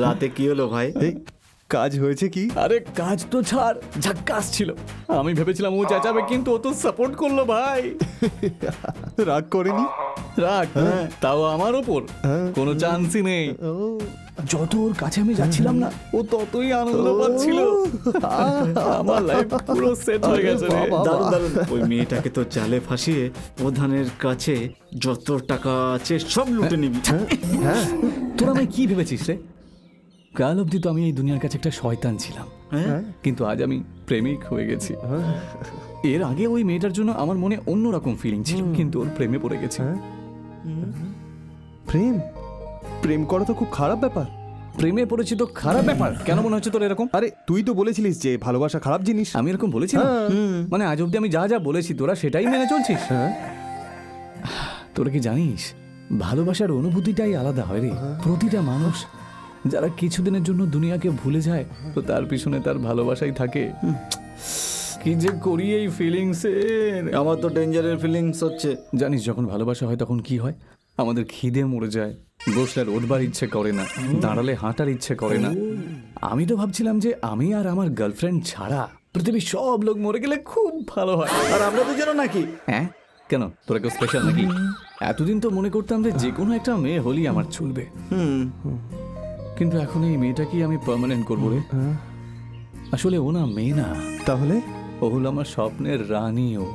রাতে কি হলো ভাই? এই কাজ হয়েছে কি? আরে কাজ তো ছাড়, ঝাক্কাস ছিল। আমি ভেবেছিলাম ও চেঁচাবে, কিন্তু ও তো সাপোর্ট করলো ভাই। রাগ করেনি? রাগ? তাও আমার ওপর? কোনো চান্সই নেই। যত ওর কাছে আমি যাচ্ছিলাম না, ও ততই আনন্দ পাচ্ছিল। আমার লাইফ পুরো সেট হয়ে গেছে রে। দারুণ দারুণ। ওই মেয়েটাকে তো জালে ফাঁসিয়ে প্রধানের কাছে যত টাকা আছে সব লুটে নিবি। তোরা আমি কি ভেবেছিস রে? কাল অব্দি তো আমি এই দুনিয়ার কাছে একটা শয়তান ছিলাম, কিন্তু আজ আমি প্রেমিক হয়ে গেছি। এর আগে ওই মেয়েটার জন্য আমার মনে অন্যরকম ফিলিং ছিল, কিন্তু ওর প্রেমে পড়ে গেছি। প্রেম প্রেম করা তো খুব খারাপ ব্যাপার। প্রেমে পড়েছি তো খারাপ ব্যাপার কেন মনে হচ্ছে তোর এরকম? আরে তুই তো বলেছিলিস যে ভালোবাসা খারাপ জিনিস। আমি এরকম বলেছিলাম? মানে আজ অব্দি আমি যা যা বলেছি তোরা সেটাই মেনে চলছিস? তোরা কি জানিস ভালোবাসার অনুভূতিটাই আলাদা হয় রে। প্রতিটা মানুষ যারা কিছুদিনের জন্য দুনিয়াকে ভুলে যায় তো তার পিছনে তার ভালোবাসাই থাকে। কি যে করি এই ফিলিংসের। আমার তো ডেঞ্জারের ফিলিংস হচ্ছে। জানিস যখন ভালোবাসা হয় তখন কি হয়? আমাদের খিদে মরে যায়, বসলে আর উঠবার ইচ্ছে করে না, দাঁড়ালে হাঁটার ইচ্ছে করে না। আমি তো ভাবছিলাম যে আমি আর আমার গার্লফ্রেন্ড ছাড়া পৃথিবীর সব লোক মরে গেলে খুব ভালো হয়। আর আমরা দুজনও নাকি? হ্যাঁ কেন, তোরা কেউ স্পেশাল নাকি? এতদিন তো মনে করতাম যে কোনো একটা মেয়ে হলেই আমার চলবে, কিন্তু এখন এই মেয়েটাকেই আমি পার্মানেন্ট করবো রে। আসলে ও না মেয়ে না, তাহলে ও হলো আমার স্বপ্নের রানীও।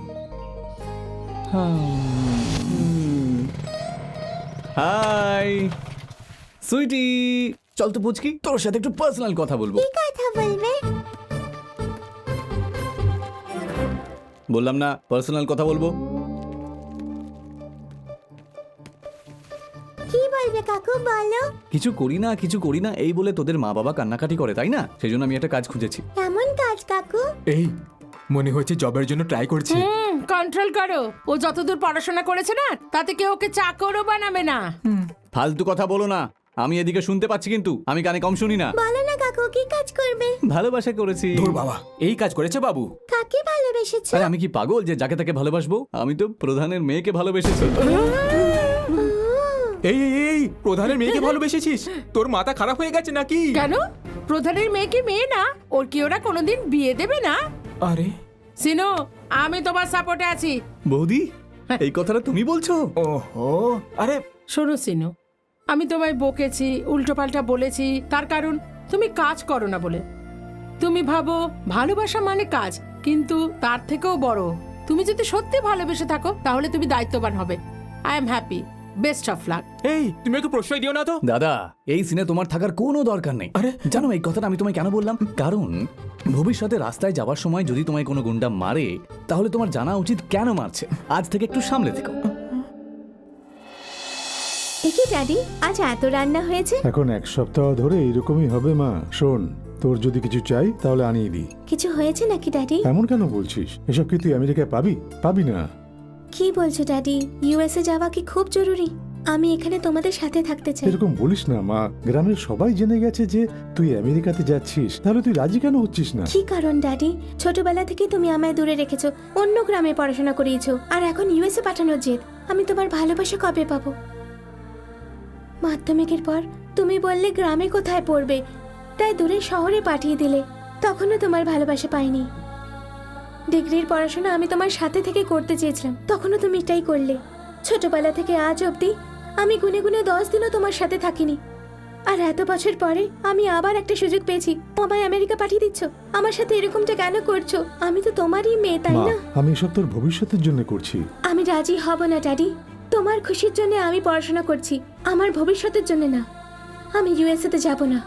হাই সুইটি, চল তো পুচকি, তোর সাথে একটু পার্সোনাল কথা বলবো। কথা বলবে? বললাম না পার্সোনাল কথা বলবো। কি বলবে কাকু, বলো। কিছু করি না এই বলে তোদের মা বাবা কান্নাকাটি করে, তাই না? সেই জন্য আমি একটা কাজ খুঁজেছি। কেমন কাজ কাকু? এই মনে হচ্ছে জবের জন্য ট্রাই করছে। কন্ট্রোল করো। ও যতদূর পড়াশোনা করেছে না তাতে কেউ ওকে চাকরও বানাবে না। ফালতু কথা বলো না, আমি এদিকে শুনতে পাচ্ছি কিন্তু আমি কানে কম শুনি না। বলো না কাকু, কি কাজ করবে? ভালোবাসা করেছি। ধুর বাবা, এই কাজ করেছে বাবু। কাকে ভালোবেসেছো? আরে আমি কি পাগল যে যাকে তাকে ভালোবাসবো? আমি তো প্রধানের মেয়েকে ভালোবেসেছি। এই এই এই প্রধানের মেয়েকে ভালোবেসেছিস? তোর মাথা খারাপ হয়ে গেছে নাকি? কেন? প্রধানের মেয়ে কি মেয়ে না? ওর কি ওরা কোনোদিন বিয়ে দেবে না? আরে সিনো, আমি তোমার সাপোর্টে আছি। বৌদি, এই কথাটা তুমি বলছো? ওহো, আরে শোনো সিনু, আমি তোমায় বকেছি, উল্টোপাল্টা বলেছি, তার কারণ তুমি কাজ করো না বলে। তুমি ভাবো ভালোবাসা মানে কাজ, কিন্তু তার থেকেও বড়, তুমি যদি সত্যি ভালোবেসে থাকো তাহলে তুমি দায়িত্ববান হবে। I am happy, best of luck. এই তুমি একটু প্রশ্রয় দিও না তো। দাদা, এই সিনে তোমার থাকার কোনো দরকার নেই। আরে জানো এই কথাটা আমি তোমায় কেন বললাম? কারণ ভবিষ্যতে রাস্তায় যাওয়ার সময় যদি তোমায় কোনো গুন্ডা মারে তাহলে তোমার জানা উচিত কেন মারছে। আজ থেকে একটু সামলে থেকো। কি ড্যাডি, আজ এত রান্না হয়েছে? এখন এক সপ্তাহ ধরে এইরকমই হবে মা। শোন, তোর যদি কিছু চাই তাহলে আনিয়ে দিই। কিছু হয়েছে নাকি ড্যাডি? এমন কেন বলছিস? এসব কি তুই আমেরিকায় পাবি? পাবি না। কি বলছো ড্যাডি? ইউএসএ যাওয়া কি খুব জরুরি? আমি এখানে তোমাদের সাথে থাকতে চাই। এরকম বলিস না মা, গ্রামের সবাই জেনে গেছে যে তুই আমেরিকাতে যাচ্ছিস, তাহলে তুই রাজি কেন হচ্ছিস না? কি কারণ ড্যাডি? ছোটবেলা থেকে তুমি আমায় দূরে রেখেছো, অন্য গ্রামে পড়াশোনা করিয়েছো, আর এখন ইউএসএ পাঠানোর জেদ। আমি তোমার ভালোবাসা কবে পাবো? মাধ্যমিকের পর তুমি বললে গ্রামে কোথায় পড়বে, তাই দূরে শহরে পাঠিয়ে দিলে। তখনও তোমার ভালোবাসা পাইনি। ডিগ্রির পড়াশোনা আমি তোমার সাথে থেকে করতে চেয়েছিলাম, তখনও তুমি এটাই করলে। ছোটবেলা থেকে আজ অবধি আমি গুনে গুনে 10 দিনও তোমার সাথে থাকিনি, আর এত বছর পরে আমি আবার একটা সুযোগ পেয়েছি, আমায় আমেরিকা পাঠিয়ে দিচ্ছ। আমার সাথে এরকমটা কেন করছো? আমি তো তোমারই মেয়ে, তাই মা, না? আমি এসব তোর ভবিষ্যতের জন্য করছি। আমি রাজি হব না ড্যাডি। তোমার খুশির জন্য আমি পড়াশোনা করছি, আমার ভবিষ্যতের জন্য না। আমি ইউএসএ তে যাব না।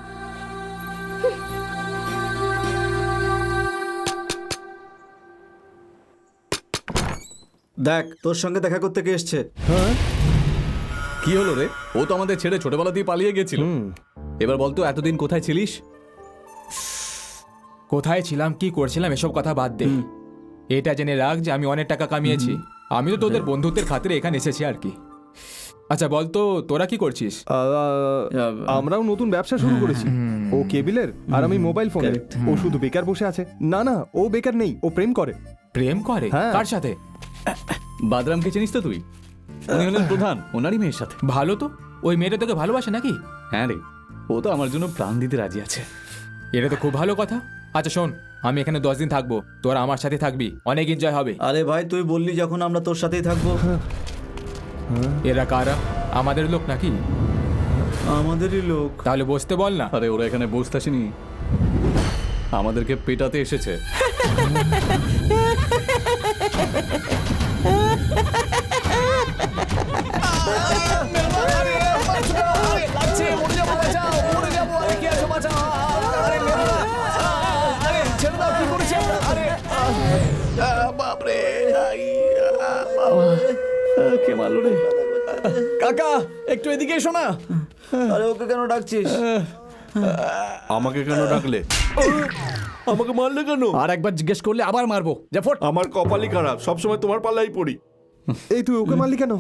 দেখ, তোর সঙ্গে দেখা করতে কে এসছে। কি হলো রে? ও তো আমাদের ছেড়ে ছোটবেলাতেই পালিয়ে গেছিল। এবার বলতো এতদিন কোথায় ছিলিস? কোথায় ছিলাম, কি করছিলাম এসব কথা বাদ দে। এটা জেনে রাখ যে আমি অনেক টাকা কামিয়েছি। আমি তো তোদের বন্ধুত্বের খাতিরে এখানে এসেছি আর কি। আচ্ছা বলতো তোরা কি করছিস? আমরাও নতুন ব্যবসা শুরু করেছি। ও কেবিলের আর আমি মোবাইল ফোনের। ও শুধু বেকার বসে আছে। না না, ও বেকার নেই, ও প্রেম করে। প্রেম করে? হ্যাঁ। কার সাথে? বাদরামকে চিনিস তো তুই? উনি হলেন প্রধান, ওনারই মেয়ের সাথে। ভালো তো, ওই মেয়েটা তোকে ভালোবাসে নাকি? হ্যাঁ রে, ও তো আমার জন্য প্রাণ দিতে রাজি আছে। এটা তো খুব ভালো কথা। আচ্ছা শোন, আমি এখানে 10 দিন থাকবো, তোরা আমার সাথে থাকবি, অনেক এনজয় হবে। আরে ভাই, তুই বললি যখন আমরা তোর সাথেই থাকবো। এরা কারা? আমাদের লোক নাকি? আমাদেরই লোক। তাহলে বসতে বল না। আরে ওরা এখানে বসতে আসেনি, আমাদেরকে পেটাতে এসেছে। কে মারলো রে? কাকা একটু এদিকে এসো না। আরে ওকে কেন ডাকছিস? আমাকে কেন ডাকলে? আমাকে মারলে কেন? আর একবার জিজ্ঞেস করলে আবার মারবো। যা ফট। আমার কপালই খারাপ, সবসময় তোমার পাল্লাই পড়ি। এই তুই ওকে মারলি কেন?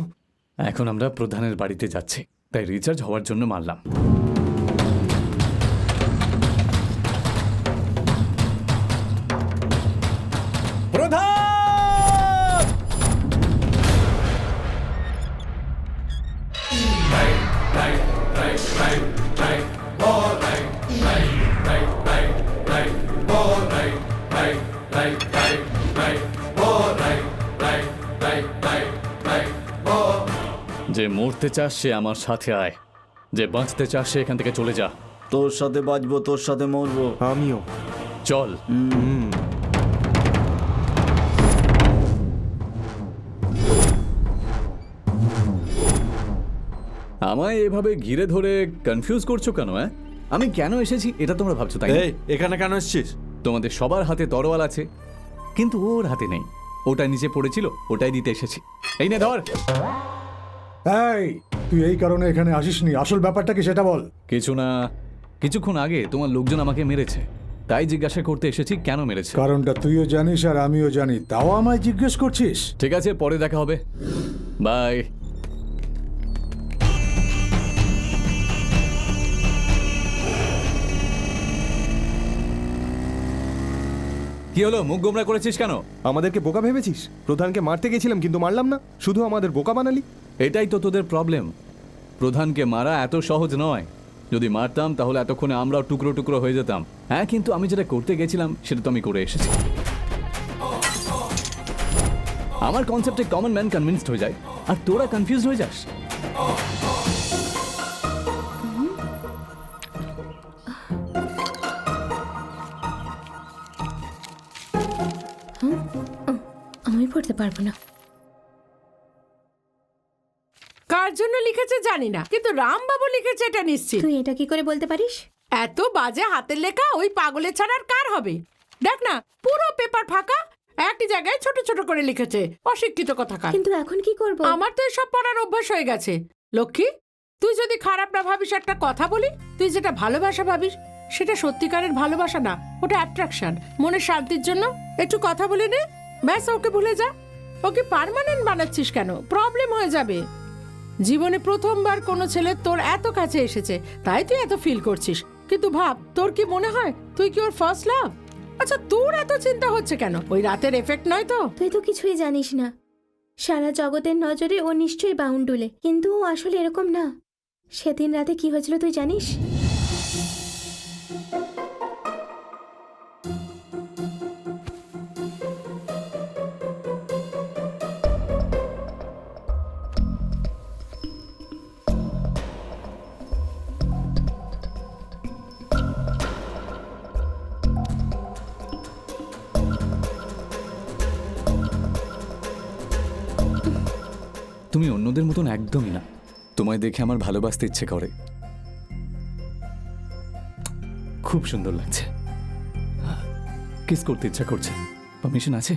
এখন আমরা প্রধানের বাড়িতে যাচ্ছি, তাই রিচার্জ হওয়ার জন্য মারলাম। প্রধান! যে মরতে চাস সে আমার সাথে আয়, যে বাঁচতে চাস সে এখান থেকে চলে যা। তোর সাথে বাঁচবো, তোর সাথে মরবো। আমিও। চল। আমায় এভাবে ঘিরে ধরে কনফিউজ করছো কেন? আমি কেন এসেছি এটা তোমরা ভাবছো, তাই না? এই এখানে কেন এসেছিস? তোমাদের সবার হাতে তরোয়াল আছে, কিন্তু ওর হাতে নেই। ওটা নিচে পড়েছিল, ওটাই দিতে এসেছি। এই নে ধর। এই তুই এই কারণে এখানে আসিসনি, আসল ব্যাপারটা কি সেটা বল। কিছু না, কিছুক্ষণ আগে তোমার লোকজন আমাকে মেরেছে, তাই জিজ্ঞাসা করতে এসেছি কেন মেরেছে। কারণটা তুইও জানিস আর আমিও জানি, তাও আমায় জিজ্ঞেস করছিস? ঠিক আছে, পরে দেখা হবে, বাই। কি হলো, মুখ গোমরা করেছিস কেন? আমাদেরকে বোকা ভেবেছিস? প্রধানকে মারতে গেছিলাম কিন্তু মারলাম না, শুধু আমাদের বোকা বানালি। এটাই তো তোদের প্রবলেম। প্রধানকে মারা এত সহজ নয়। যদি মারতাম তাহলে এতক্ষণে আমরাও টুকরো টুকরো হয়ে যেতাম। হ্যাঁ, কিন্তু আমি যেটা করতে গেছিলাম সেটা তো আমি করে এসেছি। আমার কনসেপ্টে কমন ম্যান কনভিন্সড হয়ে যায়, আর তোরা কনফিউজ হয়ে যাস। আমি পড়তে পারবো না। কার জন্য লিখেছে জানি না, কিন্তু রামবাবু লিখেছে এটা নিশ্চিত। তুই এটা কি করে বলতে পারিস? এত বাজে হাতের লেখা ওই পাগলের ছাড়া আর কার হবে? দেখ না, পুরো পেপার ফাঁকা, একই জায়গায় ছোট ছোট করে লিখেছে। অশিক্ষিত কথাকার। কিন্তু এখন কি করব? আমার তো এসব পড়ার অভ্যাস হয়ে গেছে। লক্ষ্মী, তুই যদি খারাপ না ভাবিস, একটা কথা বলি, তুই যেটা ভালোবাসা ভাবিস সেটা সত্যিকারের ভালোবাসা না, ওটা অ্যাট্রাকশন। মনের শান্তির জন্য একটু কথা বলে নে, ব্যাস, ওকে ভুলে যা। ওকে পার্মানেন্ট বানাচ্ছিস কেন? প্রবলেম হয়ে যাবে। জীবনে প্রথমবার কোনো ছেলে তোর এত কাছে এসেছে, তাই তুই এত ফিল করছিস। কিন্তু ভাব, তোর কি মনে হয় তুই কি ওর ফার্স্ট লাভ? আচ্ছা, তোর এত চিন্তা হচ্ছে কেন? ওই রাতের এফেক্ট নয় তো? তুই তো কিছুই জানিস না। সারা জগতের নজরে ও নিশ্চয়ই বাউন্ডুলে, কিন্তু ও আসলে এরকম না। সেদিন রাতে কি হয়েছিল তুই জানিস? তুমি অন্যদের মতন একদমই না। তোমায় দেখে আমার ভালোবাসতে ইচ্ছে করে। খুব সুন্দর লাগছে, কিস করতে ইচ্ছা করছে। পারমিশন আছে?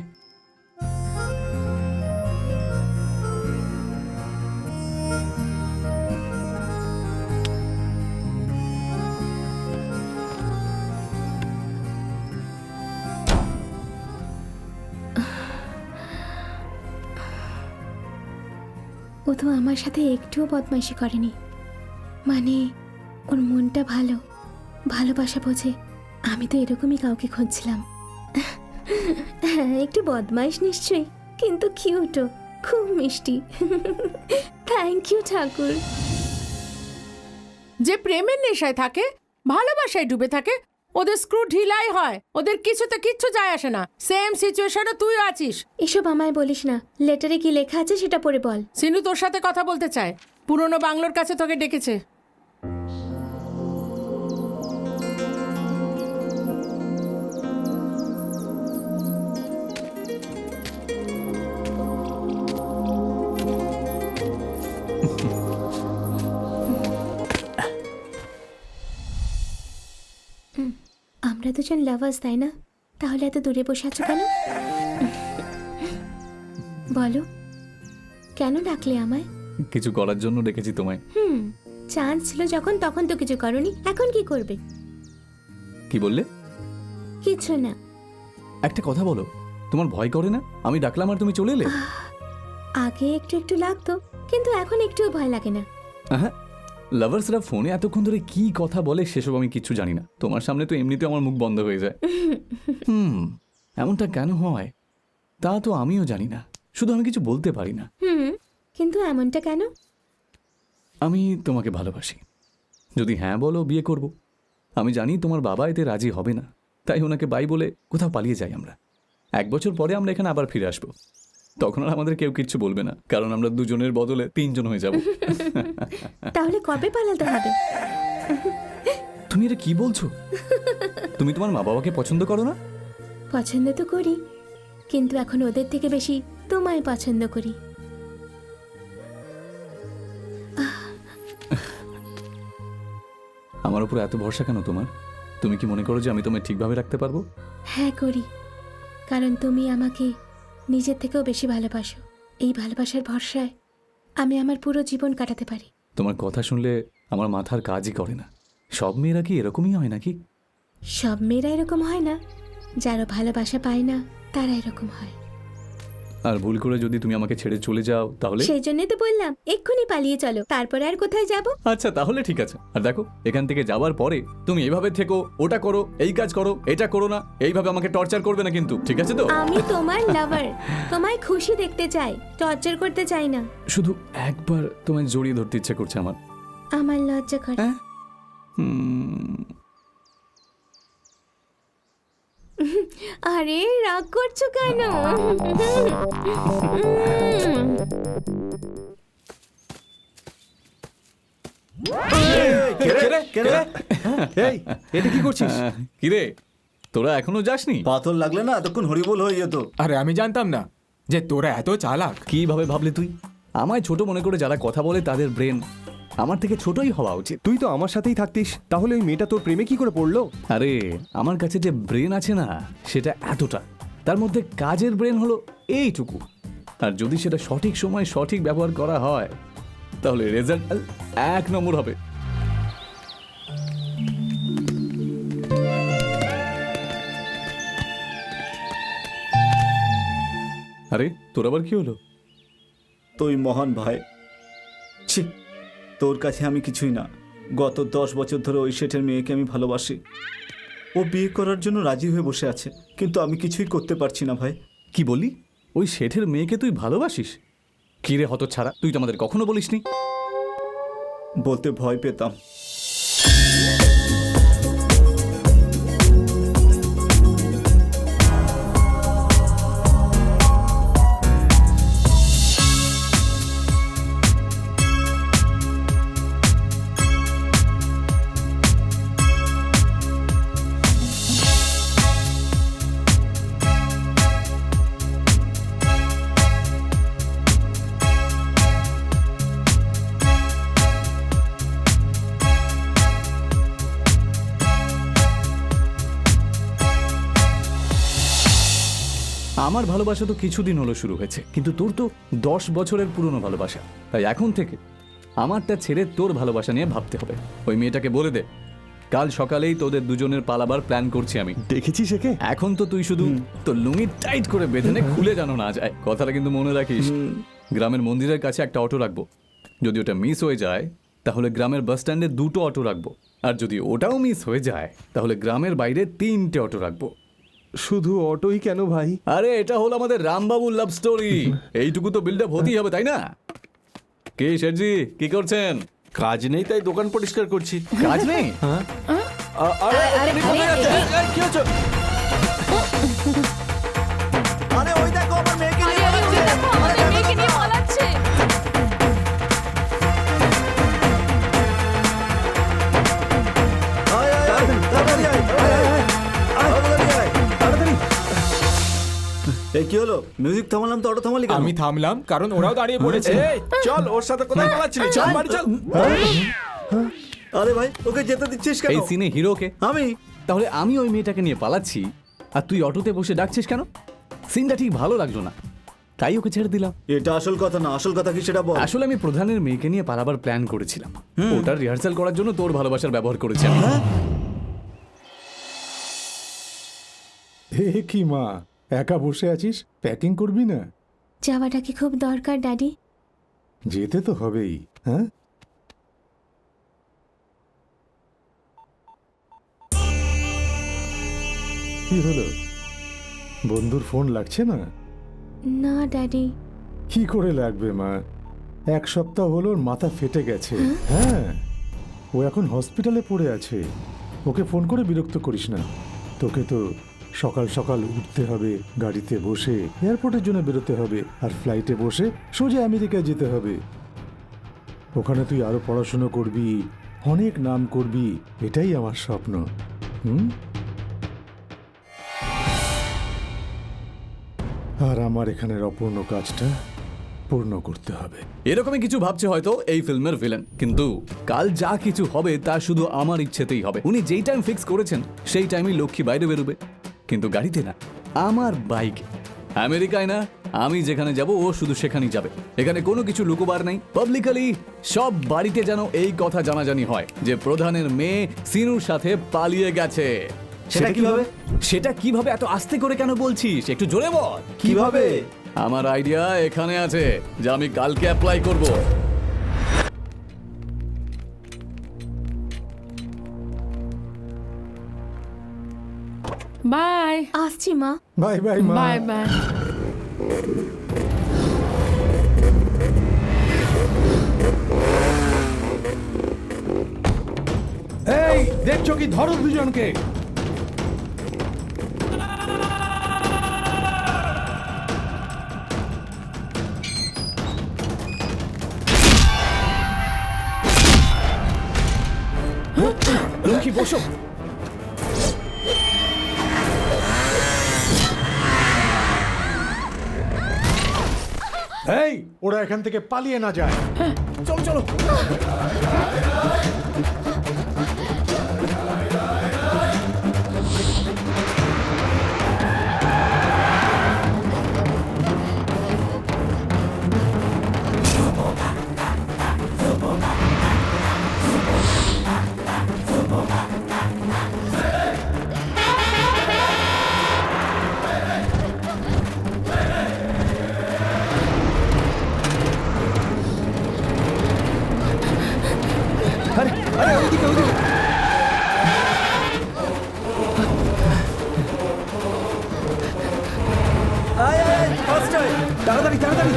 ও তো আমার সাথে একটুও বদমাইশি করেনি। মানে ওর মনটা ভালো, ভালোবাসা বোঝে। আমি তো এরকমই কাউকে খুঁজছিলাম। হ্যাঁ, একটু বদমাইশ নিশ্চয়ই, কিন্তু কিউটও, খুব মিষ্টি। থ্যাংক ইউ ঠাকুর। যে প্রেমের নেশায় থাকে, ভালোবাসায় ডুবে থাকে, ওদের স্ক্রু ঢিলাই হয়, ওদের কিছুতে কিচ্ছু যায় আসে না। সেম সিচুয়েশনে তুইও আছিস। এসব আমায় বলিস না, লেটারে কি লেখা আছে সেটা পড়ে বল। সিনু তোর সাথে কথা বলতে চায়, পুরনো বাংলোর কাছে তোকে ডেকেছে। আমরা দুজন লাভার্স, তাই না? তাহলে এত দূরে বসে আছো কেন? বলো, কেন ডাকলে আমায়? কিছু করার জন্য ডেকেছি তোমায়। চান্স ছিল যখন, তখন তো কিছু করনি, এখন কি করবে? কি বললে? কিছু না। একটা কথা বলো, তোমার ভয় করে না আমি ডাকলাম আর তুমি চলে এলে? আগে একটু একটু লাগতো, কিন্তু এখন একটুও ভয় লাগে না। হ্যাঁ, লাভার্সরা ফোনে এতক্ষণ ধরে কি কথা বলে সেসব আমি কিচ্ছু জানি না। তোমার সামনে তো এমনিতে আমার মুখ বন্ধ হয়ে যায়। এমনটা কেন হয় তা তো আমিও জানি না, শুধু আমি কিছু বলতে পারি না। কিন্তু এমনটা কেন? আমি তোমাকে ভালোবাসি। যদি হ্যাঁ বলো বিয়ে করব। আমি জানি তোমার বাবা এতে রাজি হবে না, তাই ওনাকে বাই বলে কোথাও পালিয়ে যাই আমরা। 1 বছর পরে আমরা এখানে আবার ফিরে আসবো। তখন আর আমাদের কেউ কিচ্ছু বলবে না, কারণ আমরা দুজনের বদলে 3 জন হয়ে যাব। তাহলে কবে পালাতে হবে? তুমি এটা কি বলছো? তুমি তোমার মা বাবাকে পছন্দ করো না? পছন্দ তো করি, কিন্তু এখন ওদের থেকে বেশি তোমায় পছন্দ করি। আমার উপর এত ভরসা কেন তোমার? তুমি কি মনে করো যে আমি তোমায় ঠিকভাবে রাখতে পারবো? হ্যাঁ করি, কারণ তুমি আমাকে নিজের থেকেও বেশি ভালোবাসো। এই ভালোবাসার ভরসায় আমি আমার পুরো জীবন কাটাতে পারি। তোমার কথা শুনলে আমার মাথার কাজই করে না। সব মেয়েরা কি এরকমই হয় নাকি? সব মেয়েরা এরকম হয় না, যারা ভালোবাসা পায় না তারা এরকম হয়। আর ভুল করে যদি তুমি আমাকে ছেড়ে চলে যাও তাহলে? সেই জন্যই তো বললাম এক্ষুনি পালিয়ে চলো, তারপরে আর কোথায় যাব? আচ্ছা তাহলে ঠিক আছে। আর দেখো, এখান থেকে যাওয়ার পরে তুমি এইভাবে থেকো, ওটা করো, এই কাজ করো, এটা করো না, এইভাবে আমাকে টর্চার করবে না কিন্তু, ঠিক আছে তো? আমি তোমার লাভার, তোমায় খুশি দেখতে চাই, টর্চার করতে চাই না। শুধু একবার তোমায় জড়িয়ে ধরতে ইচ্ছে করছে আমার। আমার লজ্জা করে। হ্যাঁ? আরে রাগ করছো কেন? এই এটা কি করছিস? কিরে, তোরা এখনো যাসনি? পাথর লাগলে না এতক্ষণ হরিবোল হয়ে যেত। আরে আমি জানতাম না যে তোরা এত চালাক। কিভাবে ভাবলি তুই? আমায় ছোট মনে করে যারা কথা বলে তাদের ব্রেন আমার থেকে ছোটই হওয়া উচিত। তুই তো আমার সাথেই থাকতিস, তাহলে ওই মেয়েটা তোর প্রেমে কি করে পড়লো? আরে আমার কাছে যে ব্রেন আছে না সেটা এতটা, তার মধ্যে কাজের ব্রেন হলো এইটুকু। আর যদি সেটা সঠিক সময় সঠিক ব্যবহার করা হয় তাহলে রেজাল্ট 1 নম্বর হবে। আরে তোর আবার কি হলো? তুই মহান ভাই। ছি, তোর কাছে আমি কিছুই না। গত 10 বছর ধরে ওই শেঠের মেয়েকে আমি ভালোবাসি। ও বিয়ে করার জন্য রাজি হয়ে বসে আছে, কিন্তু আমি কিছুই করতে পারছি না ভাই। কি বলি? ওই শেঠের মেয়েকে তুই ভালোবাসিস? কি রে হতচ্ছাড়া, তুই তো আমাদের কখনো বলিসনি। বলতে ভয় পেতাম। আমার ভালোবাসা তো কিছুদিন হলো শুরু হয়েছে, কিন্তু তোর তো 10 বছরের পুরনো ভালোবাসা। তাই এখন থেকে আমারটা ছেড়ে তোর ভালোবাসা নিয়ে ভাবতে হবে। ওই মেয়েটাকে বলে দে কাল সকালেই তোদের দুজনের পালাবার প্ল্যান করছি আমি। দেখেছিস একে? এখন তো তুই শুধু তোর লুঙ্গি টাইট করে বেঁধে নে, খুলে যেন না যায়। কথাটা কিন্তু মনে রাখিস। গ্রামের মন্দিরের কাছে একটা অটো রাখবো। যদি ওটা মিস হয়ে যায় তাহলে গ্রামের বাস স্ট্যান্ডে 2টো অটো রাখবো। আর যদি ওটাও মিস হয়ে যায় তাহলে গ্রামের বাইরে 3টে অটো রাখবো। শুধু অটোই কেন ভাই? আরে এটা হলো আমাদের রামবাবুর লাভ স্টোরি। এইটুকু তো বিল্ড আপ হতেই হবে, তাই না? কে শেঠজি, কি করছেন? কাজ নেই তাই দোকান পরিষ্কার করছি। কাজ নেই? কি হচ্ছে? আরে ওই দেখো আমার মেয়েকে নিয়ে পালাচ্ছে। আয়, আয়, আয়, তাড়াতাড়ি আয়, আয়, আয়, আয়, তাড়াতাড়ি আয়, তাড়াতাড়ি। এই কি হলো? মিউজিক থামালাম তো অটো থামালি কেন? আমি থামলাম কারণ ওরাও দাঁড়িয়ে পড়েছে। এই চল, ওর সাথে কোথায় পালাচ্ছিলি? চল বাড়ি চল। আরে ভাই, ওকে যেতে দিচ্ছিস কেন? এই সিনে হিরোকে আমি তাহলে আমি ওই মেয়েটাকে নিয়ে পালাচ্ছি আর তুই অটোতে বসে ডাকছিস কেন? সিনটা ঠিক ভালো লাগলো না। তাই ওকে ছেড়ে দিলাম। এটা আসল কথা না, আসল কথা কি সেটা বল। আসলে আমি প্রধানের মেয়েকে নিয়ে পালাবার প্ল্যান করেছিলাম, ওটার রিহার্সাল করার জন্য তোর ভালোবাসার ব্যবহার করেছি আমি। হে কি মা, একা বসে আছিস? প্যাকিং করবি না? যাওয়াটা কি খুব দরকার ড্যাডি? যেতে তো হবেই। হ্যাঁ, কি হলো? বন্ধুর ফোন লাগছে না? না ড্যাডি। কি করে লাগবে মা? 1 সপ্তাহ হলো ওর মাথা ফেটে গেছে। হ্যাঁ, ও এখন হসপিটালে পড়ে আছে। ওকে ফোন করে বিরক্ত করিস না। তোকে তো সকাল সকাল উঠতে হবে, গাড়িতে বসে এয়ারপোর্টের জন্য বেরোতে হবে, আর ফ্লাইটে বসে সোজা আমেরিকায় যেতে হবে। ওখানে তুই আরো পড়াশুনো করবি, অনেক নাম করবি, এটাই আমার স্বপ্ন। আর আমার এখানের অপূর্ণ কাজটা পূর্ণ করতে হবে। এরকমই কিছু ভাবছে হয়তো এই ফিল্মের ভিলেন, কিন্তু কাল যা কিছু হবে তা শুধু আমার ইচ্ছেতেই হবে। উনি যেই টাইম ফিক্স করেছেন সেই টাইমই লক্ষ্মী বাইরে বেরোবে, কিন্তু গাড়িতে না, আমার বাইকে। আমেরিকায় না, আমি যেখানে যাব ও শুধু সেখানেই যাবে। এখানে কোনো কিছু লুকোবার নাই। পাবলিকলি সব বাড়িতে যেন এই কথা জানাজানি হয় যে প্রধানের মেয়ে সিনুর সাথে পালিয়ে গেছে। সেটা কিভাবে? সেটা কিভাবে এত আস্তে করে কেন বলছিস? একটু জোরে বল। কিভাবে? আমার আইডিয়া এখানে আছে, যা আমি কালকে অ্যাপ্লাই করব। বাই আসছি মা। বাই বাই মা। Bye bye. এই দেখছো কি? ধরো দুজনকে। লক্ষ্মী বসো। এই, ওরা এখান থেকে পালিয়ে না যায়। চলো চলো। তাড়াতাড়ি তাড়াতাড়ি।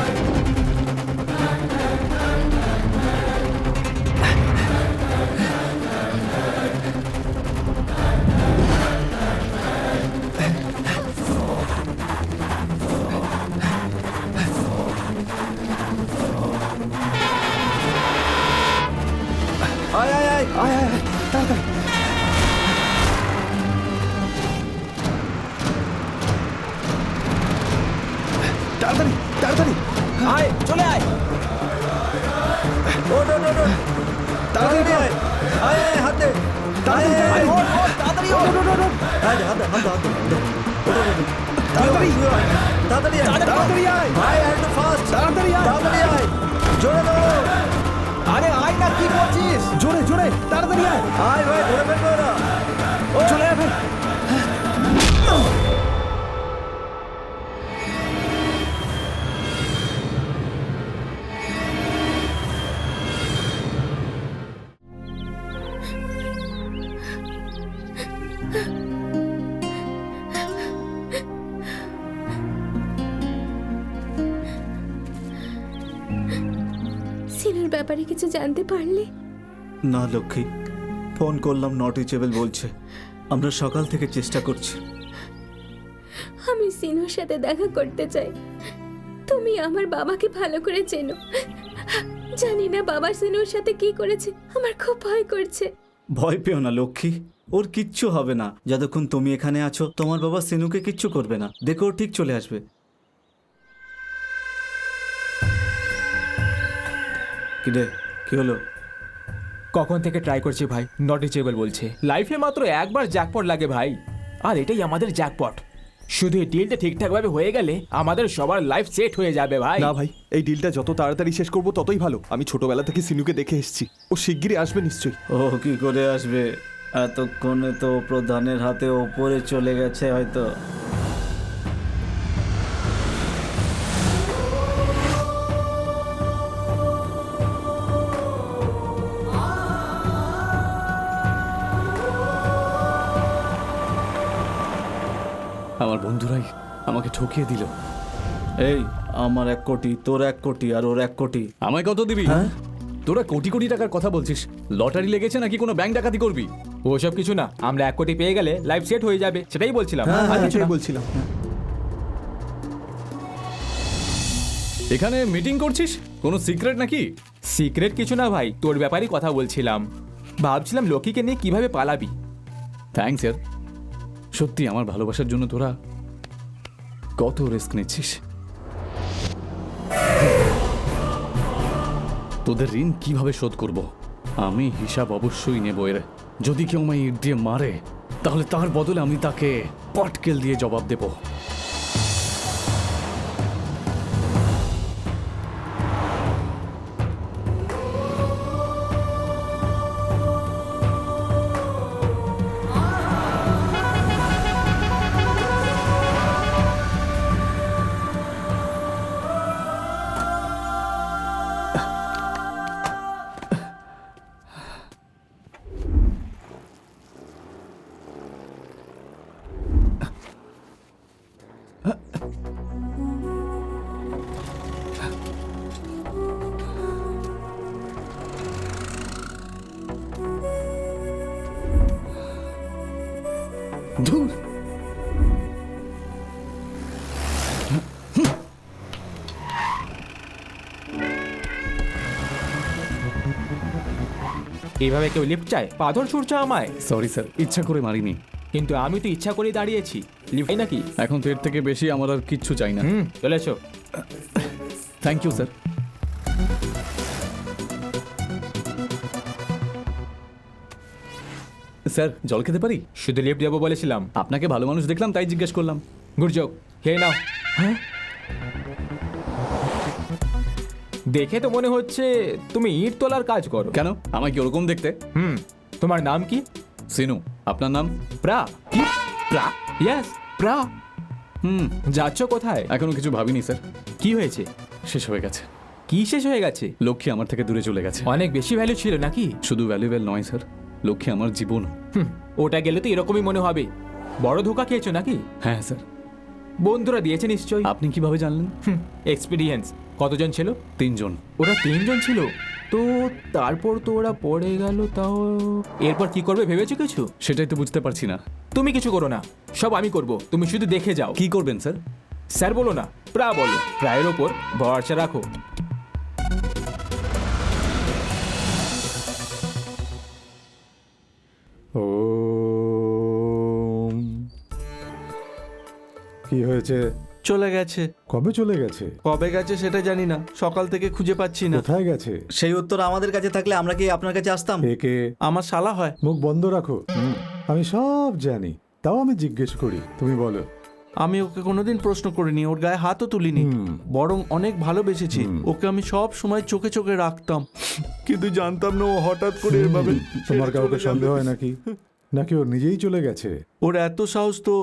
আয় আয় আয় আয় আয় আয়, তাড়াতাড়ি। তাড়াতাড়ি তাড়াতাড়ি। আয় চলে আয়। ওঠ ওঠ ওঠ ওঠ। তাড়াতাড়ি আয় আয় আয় হাতে তাড়াতাড়ি আয়, আয়, তাড়াতাড়ি। আয়। তাড়াতাড়ি ওঠ, ওঠ, ওঠ, ওঠ। আয়, হাতে হাতে হাতে তাড়াতাড়ি তাড়াতাড়ি আয় তাড়াতাড়ি আয়। আয় আর একটু ফাস্ট তাড়াতাড়ি আয়। তাড়াতাড়ি আয় জোরে দৌড়ো আরে আয় না, কি করছিস? জোরে জোরে তাড়াতাড়ি আয়। আয় ভাই ধরে ফেলবো ওরা চলে আয় ভাই। সিনুর ব্যাপারে কিছু জানতে পারলে? না লক্ষ্মী, ফোন করলাম নট রিচেবল বলছে। আমরা সকাল থেকে চেষ্টা করছি। আমি সিনুর সাথে দেখা করতে চাই। তুমি আমার বাবাকে ভালো করে চেনো। জানি না বাবা সিনুর সাথে কি করেছে, আমার খুব ভয় করছে। ভয় পেও না লক্ষ্মী, ওর কিচ্ছু হবে না। যতক্ষণ তুমি এখানে আছো তোমার বাবা সিনুকে কিচ্ছু করবে না। দেখো ও ঠিক চলে আসবে। কি রে, কি হলো? কখন থেকে ট্রাই করছি ভাই, নট রিচেবল বলছে। লাইফে মাত্র একবার জ্যাকপট লাগে ভাই, আর এটাই আমাদের জ্যাকপট। শুধু এই ডিলটা ঠিকঠাক ভাবে হয়ে গেলে আমাদের সবার লাইফ সেট হয়ে যাবে ভাই। না ভাই, এই ডিলটা যত তাড়াতাড়ি শেষ করবো ততই ভালো। আমি ছোটবেলা থেকে সিনুকে দেখে এসেছি, ও শিগগিরই আসবে নিশ্চয়ই। ও কি করে আসবে, এতক্ষণে তো প্রধানের হাতে ওপরে চলে গেছে হয়তো। আমার বন্ধুরাই আমাকে ঠকিয়ে দিল। এই আমার 1 কোটি, তোর 1 কোটি, আর ওর 1 কোটি। আমায় কত দিবি? তোরা কোটি কোটি টাকার কথা বলছিস, লটারি লেগেছে নাকি কোনো ব্যাংক ডাকাতি করবি? ওসব কিছু না, আমরা 1 কোটি পেয়ে গেলে লাইফ সেট হয়ে যাবে, সেটাই বলছিলাম। আর কিছুই বলছিলাম। এখানে মিটিং করছিস, কোনো সিক্রেট নাকি? সিক্রেট কিছু না ভাই, তোর ব্যাপারেই কথা বলছিলাম। ভাবছিলাম লকিকে নিয়ে কিভাবে পালাবি। থ্যাঙ্কস স্যার, সত্যি আমার ভালোবাসার জন্য তোরা কত রিস্ক নিচ্ছিস। তোদের ঋণ কিভাবে শোধ করব আমি হিসাব অবশ্যই নেব এর। যদি কেউ আমায় ইট দিয়ে মারে তাহলে তার বদলে আমি তাকে পটকেল দিয়ে জবাব দেব। ধুর, এইভাবে কেউ লিফট চায়? পাথর ছুড়ছে আমায়। সরি স্যার, ইচ্ছা করে মারিনি। কিন্তু আমি তো ইচ্ছা করে দাঁড়িয়েছি, লিফট নাকি? এখন তো এর থেকে বেশি আমার আর কিচ্ছু চাই না। চলে এসো। Thank you sir. স্যার, জল খেতে পারি? শুধু লিফট যাবো বলেছিলাম। আপনাকে ভালো মানুষ দেখলাম তাই জিজ্ঞেস করলাম। গুরজোক, খেয়ে নাও। দেখে তো মনে হচ্ছে তুমি ইট তোলার কাজ করো। কেন, আমায় কি ওরকম দেখতে? তোমার নাম কি? সিনু। আপনার নাম? প্রা। কি? প্রা? ইয়েস, প্রা। যাচ্ছ কোথায়? এখনো কিছু ভাবিনি স্যার। কি হয়েছে? শেষ হয়ে গেছে। কি শেষ হয়ে গেছে? লক্ষ্মী আমার থেকে দূরে চলে গেছে। অনেক বেশি ভ্যালু ছিল নাকি? শুধু ভ্যালুয়েবল নয় স্যার, লক্ষ্মী আমার জীবন। ওটা গেলে তো এরকমই মনে হবে। বড় ধোকা খেয়েছো নাকি? হ্যাঁ স্যার। বন্ধুরা দিয়েছে নিশ্চয়ই। আপনি কিভাবে জানলেন? এক্সপিরিয়েন্স। কতজন ছিল? 3 জন। ওরা 3 জন ছিল তো? তারপর তো ওরা পড়ে গেল, তাও এরপর কি করবে ভেবেছো কিছু? সেটাই তো বুঝতে পারছি না। তুমি কিছু করো না, সব আমি করব, তুমি শুধু দেখে যাও। কি করবেন স্যার? স্যার বলো না, প্রা বলো। প্রায়ের ওপর ভরসা রাখো। ওম। কি হয়েছে? চলে গেছে। কবে চলে গেছে? কবে গেছে সেটা জানি না, সকাল থেকে খুঁজে পাচ্ছি না। কোথায় গেছে? সেই উত্তর আমাদের কাছে থাকলে আমরা কি আপনার কাছে আসতাম? একে আমার শালা হয়। মুখ বন্ধ রাখো। আমি সব জানি, তাও আমি জিজ্ঞেস করি, তুমি বলো। আমি ওকে কোনোদিন প্রশ্ন করিনি, ওর গায়ে হাতও তুলিনি, বরং অনেক ভালোবেসেছি ওকে। আমি সব সময় চোখে চোখে রাখতাম, কিন্তু জানতাম না ও হঠাৎ করে এভাবে। তোমার কাউকে সন্দেহ হয় নাকি? নাকি ও নিজেই চলে গেছে? ওর এত সাহস তো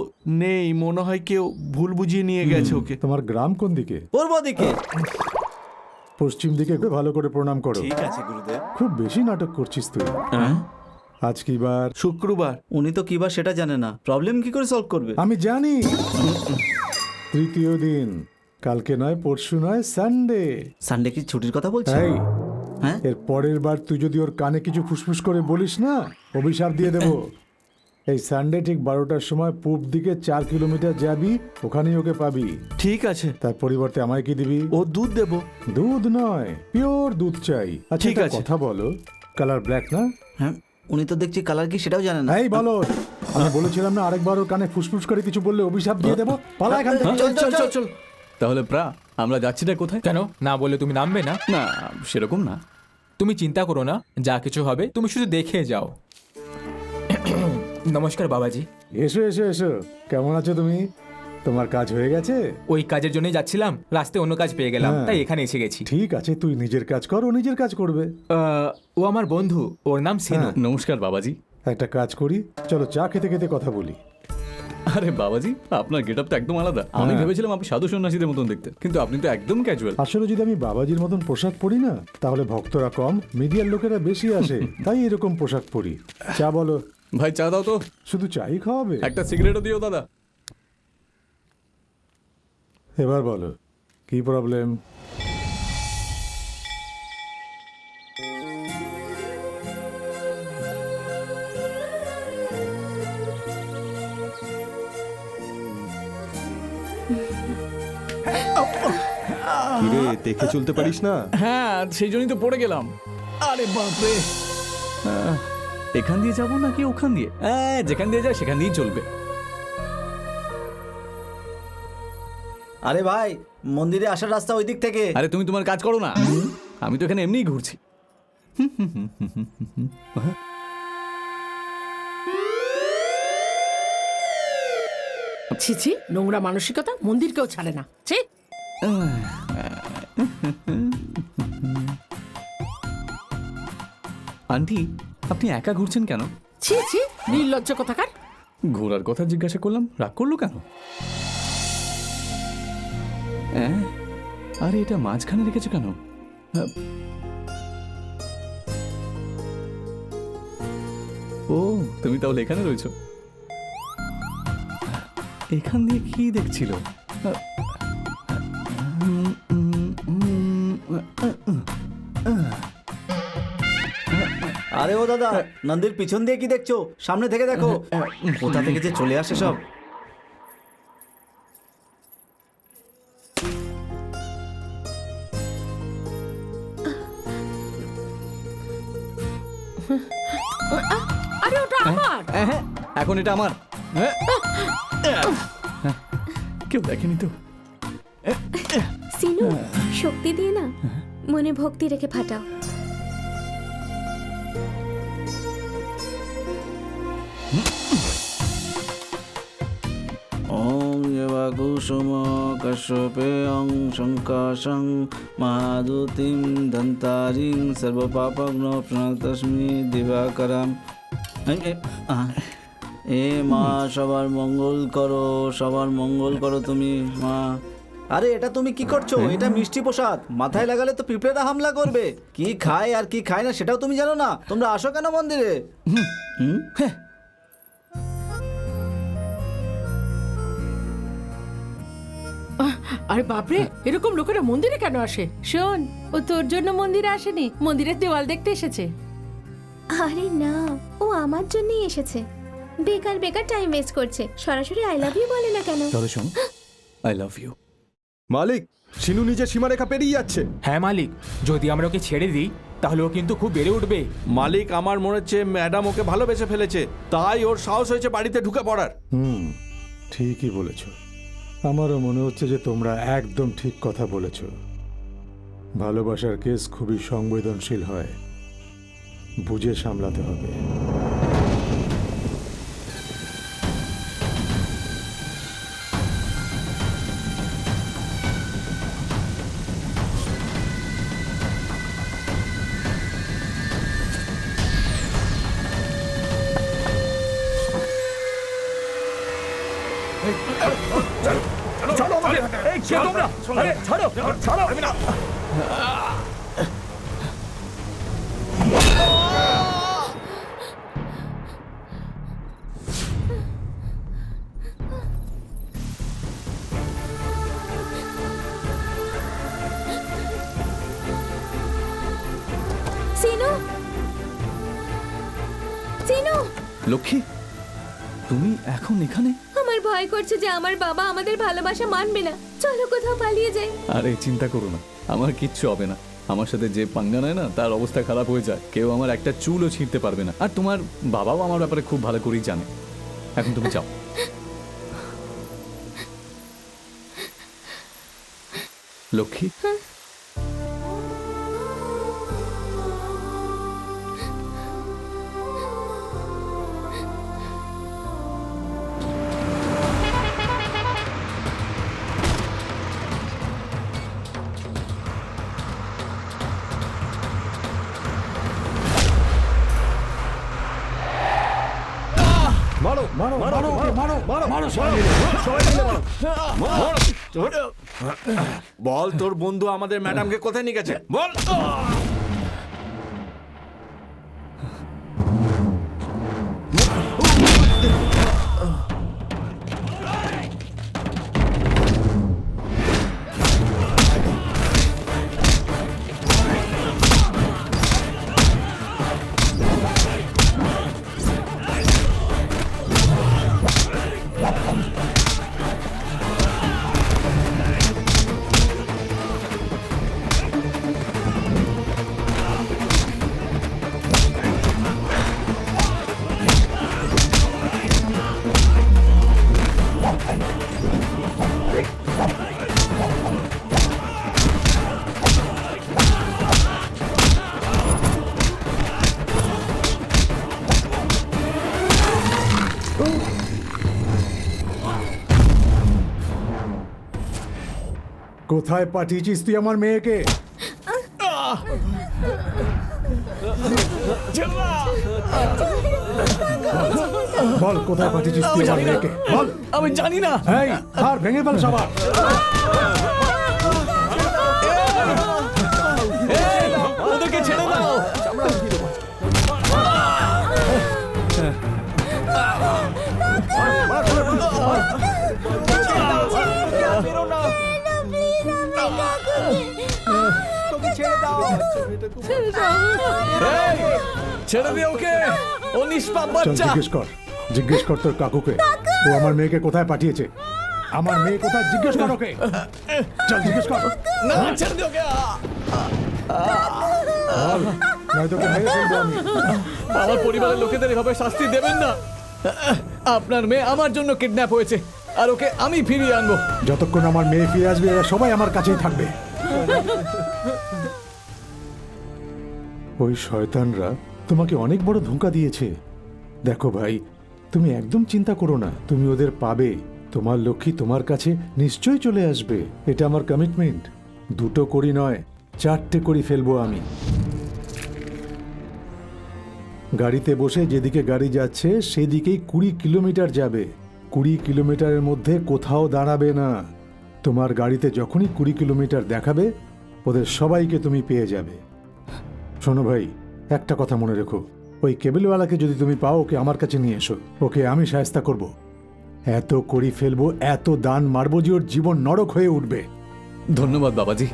নেই, মনে হয় কেউ ভুল বুঝিয়ে নিয়ে গেছে ওকে। তোমার গ্রাম কোন দিকে? পূর্ব দিকে। পশ্চিম দিকে ভালো করে প্রণাম করো। ঠিক আছে গুরুদেব। খুব বেশি নাটক করছিস তুই। আজ কি বার? শুক্রবার। উনি তো কিবার সেটা জানে না, প্রবলেম কি করে সলভ করবে? আমি জানি। তৃতীয় দিন, কালকে নয়, পরশু নয়, সানডে। সানডে কি ছুটির কথা বলছেন? এই, হ্যাঁ, এর পরের বার তুই যদি ওর কানে কিছু ফুসফুস করে বলিস না, অভিশাপ দিয়ে দেব। এই সানডে ঠিক 12টার সময় পূব দিকে 4 কিলোমিটার যাবি, ওখানেই ওকে পাবি। ঠিক আছে। তার পরিবর্তে আমায় কি দিবি? ও দুধ দেবো। দুধ নয়, পিওর দুধ চাই। আচ্ছা, ঠিক একটা আছে। কথা বলো, কালার ব্ল্যাক না? হ্যাঁ, উনি তো দেখছি কালার কি সেটাও জানেন না। এই বলো, আমি বলেছিলাম না আরেকবার ওর কানে ফুসফুস করে কিছু বললে অভিশাপ দিয়ে দেবো? পালা এখান থেকে। চল চল চল চল। তাহলে প্রা, আমরা যাচ্ছিটা কোথায়? কেন না বলে তুমি নামবে না? না, সেরকম না। তুমি চিন্তা করো না, যা কিছু হবে তুমি শুধু দেখে যাও। নমস্কার বাবাজি। এসো এসো এসো, কেমন আছো তুমি? তোমার কাজ হয়ে গেছে? ওই কাজের জন্যই যাচ্ছিলাম, রাস্তায় অন্য কাজ পেয়ে গেলাম, হ্যাঁ। তাই এখানে এসে গেছি। ঠিক আছে, তুই নিজের কাজ কর, ও নিজের কাজ করবে। ও আমার বন্ধু, ওর নাম সিনু। নমস্কার বাবাজি। একটা কাজ করি, চলো চা খেতে খেতে কথা বলি। আরে বাবাজি, আপনার গেট আপ তো একদম আলাদা। আমি ভেবেছিলাম আপনি সাধু সন্ন্যাসীদের মতন দেখতে, কিন্তু আপনি তো একদম ক্যাজুয়াল। আসলে যদি আমি বাবাজির মতন পোশাক পরি না, তাহলে ভক্তরা কম, মিডিয়ার লোকেরা বেশি আসে, তাই এরকম পোশাক পরি। চা বলো। ভাই চা দাও তো। শুধু চাই খাওয়াবে? একটা সিগারেটও দিও দাদা। এবার বলো, কি প্রবলেম? কিরে, দেখে চলতে পারিস না? হ্যাঁ, সেই জন্যই তো পড়ে গেলাম। আরে বাপরে, এখান দিয়ে যাবো নাকি ওখান দিয়ে? যেখান দিয়ে যায় সেখান দিয়েই চলবে। আরে ভাই, মন্দিরে আসার রাস্তা ওই দিক থেকে। আরে তুমি তোমার কাজ করো না, আমি তো এখানে এমনিই ঘুরছি। ছি ছি, নোংরা মানসিকতা, মন্দিরকেও ছাড়ে না। ছি। আন্টি, আপনি একা ঘুরছেন কেন? ছি ছি, নির্লজ্জ কোথাকার। ঘোরার কথা জিজ্ঞাসা করলাম, রাগ করলো কেন? আরে এটা মাঝখানে রেখেছো কেন? ও, তুমি তাহলে এখানে রয়েছো। এখান দিয়ে কি দেখছিল? আরে ও দাদা, নন্দির পিছন দিয়ে কি দেখছো? সামনে থেকে দেখো, কোথা থেকে যে চলে আসে সব। আরে ওটা আমার। এখন এটা আমার। কেউ দেখেনি তো? সিনু, শক্তি দিয়ে না, মনে ভক্তি রেখে ফাটাও। ওম কুসুম কশ্যপে অং শঙ্কাশং মহাদুতিম দন্তারিং সর্বপাপগ্ন প্রণতস্মি দিবাকরাম। এ মা, সবার মঙ্গল করো, সবার মঙ্গল করো তুমি মা। আরে এটা তুমি কি করছো? এটা মিষ্টি প্রসাদ, মাথায় লাগালে তো পিঁপড়েরা হামলা করবে। কি খায় আর কি খায় না সেটাও তুমি জানো না? তোমরা আসো কেন মন্দিরে? আরে বাপরে, এরকম লোকেরা মন্দিরে কেন আসে? শোন, ও তোর জন্য মন্দিরে আসেনি, মন্দিরের দেওয়াল দেখতে এসেছে। আরে না, ও আমার জন্যই এসেছে। বেকার বেকার টাইম ওয়েস্ট করছে, সরাসরি আই লাভ ইউ বলে না কেন? তাহলে শোন, আই লাভ ইউ। মালিক, শিনু নিজের সীমারেখা পেরিয়ে যাচ্ছে। হ্যাঁ মালিক, যদি আমরা ওকে ছেড়ে দিই তাহলে ও কিন্তু খুব বেড়ে উঠবে। মালিক, আমার মনে হচ্ছে ম্যাডাম ওকে ভালোবেসে ফেলেছে, তাই ওর সাহস হয়েছে বাড়িতে ঢুকে পড়ার। ঠিকই বলেছ। আমারও মনে হচ্ছে যে তোমরা একদম ঠিক কথা বলেছ। ভালোবাসার কেস খুবই সংবেদনশীল হয়, বুঝে সামলাতে হবে। সিনু, সিনু, লক্ষ্মী, তুমি এখন এখানে? আমার ভয় করছে যে আমার বাবা আমাদের ভালোবাসা মানবে না। চলো কোথাও পালিয়ে যাই। আরে চিন্তা করো না, আমার কিচ্ছু হবে না। আমার সাথে যে পাঙ্গা নেয় না, তার অবস্থা খারাপ হয়ে যায়। কেউ আমার একটা চুলও ছিঁড়তে পারবে না। আর তোমার বাবাও আমার ব্যাপারে খুব ভালো করেই জানে। এখন তুমি যাও। লক্ষ্মী, মারো মারো মারো ওকে, মারো মারো মারো বল তোর বন্ধু আমাদের ম্যাডামকে কোথায় নিয়ে গেছে বল। কোথায় পাঠিয়েছিস তুই আমার মেয়েকে? বল কোথায় পাঠিয়েছিস তুই আমার মেয়েকে? বল। আমি জানি না। এই আর ভেঙে ফেল সবার। ওদেরকে ছেড়ে দাও। ছেড়ে দে ওকে, ও নিষ্পাপ চল বাচ্চা। জিজ্ঞেস কর তোর কাকুকে ও আমার মেয়েকে কোথায় পাঠিয়েছে। আমার মেয়ে কোথায় জিজ্ঞেস কর ওকে। চল জিজ্ঞেস কর। না ছেড়ে দে ওকে। বল, নয়তো ওকে মেরে ফেলবো আমি। আমার পরিবারের লোকেদের এভাবে শাস্তি দেবেন না। আপনার মেয়ে আমার জন্য কিডন্যাপ হয়েছে আর ওকে আমি ফিরিয়ে আনবো। যতক্ষণ আমার মেয়ে ফিরে আসবে এরা সবাই আমার কাছেই থাকবে। ওই শয়তানরা তোমাকে অনেক বড় ধোঁকা দিয়েছে। দেখো ভাই, তুমি একদম চিন্তা করো না, তুমি ওদের পাবে। তোমার লক্ষ্মী তোমার কাছে নিশ্চয়ই চলে আসবে। এটা আমার কমিটমেন্ট। 2টো করি নয়, 4টে করি ফেলবো আমি। গাড়িতে বসে যেদিকে গাড়ি যাচ্ছে সেদিকেই 20 কিলোমিটার যাবে। 20 কিলোমিটারের মধ্যে কোথাও দাঁড়াবে না। তোমার গাড়িতে যখনই 20 কিলোমিটার দেখাবে ওদের সবাইকে তুমি পেয়ে যাবে। শোনো ভাই, একটা কথা মনে রেখো, ওই কেবলওয়ালাকে যদি তুমি পাও ওকে আমার কাছে নিয়ে এসো। ওকে আমি শায়েস্তা করব। এত করি ফেলবো, এত দান মারবো যে ওর জীবন নরক হয়ে উঠবে। ধন্যবাদ বাবাজি।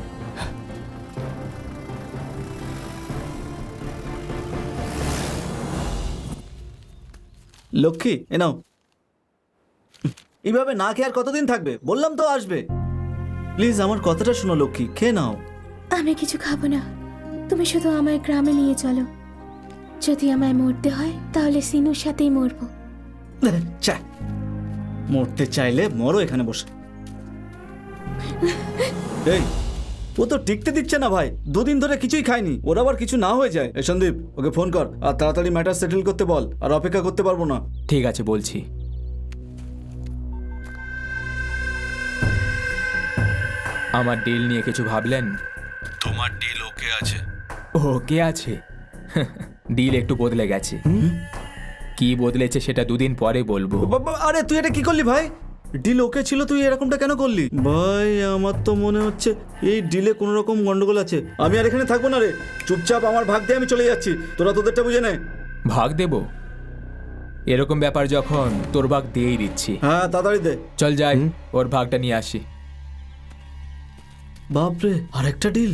লক্ষ্মী এ নাও। এইভাবে না খেয়ে আর কতদিন থাকবে? বললাম তো আসবে। প্লিজ আমার কথাটা শোনো লক্ষ্মী, খেয়ে নাও। আমি কিছু খাবো না, তুমি শুধু আমায় গ্রামে নিয়ে চলো। যদি আমায় মরতে হয় তাহলে সিনুর সাথেই মরবো। চা, মরতে চাইলে মরো এখানে বসে। এই ও তো টিকতে দিচ্ছে না ভাই, 2 দিন ধরে কিছুই খায়নি। ওর আবার কিছু না হয়ে যায়। এই সন্দীপ, ওকে ফোন কর আর তাড়াতাড়ি ম্যাটার সেটেল করতে বল। আর অপেক্ষা করতে পারবো না। ঠিক আছে বলছি। আমার ডিল নিয়ে কিছু ভাবলেন? তোমার ডিল ওকে আছে। ওকে আছে? ডিল একটু বদলে গেছে। কি বদলেছে সেটা 2 দিন পরে বলবো। আরে তুই এটা কি করলি ভাই? ডিল ওকে ছিল, তুই এরকমটা কেন করলি? ভাই আমার তো মনে হচ্ছে এই ডিলে কোনো রকম গন্ডগোল আছে। আমি আর এখানে থাকবো না রে, চুপচাপ আমার ভাগ দিয়ে আমি চলে যাচ্ছি। তোরা তোদেরটা বুঝে নে। ভাগ দেব? এরকম ব্যাপার যখন, তোর ভাগ দিয়েই দিচ্ছি। হ্যাঁ তাড়াতাড়ি দে। চল যাই, ওর ভাগটা নিয়ে আসি। বাপরে, আরেকটা ডিল।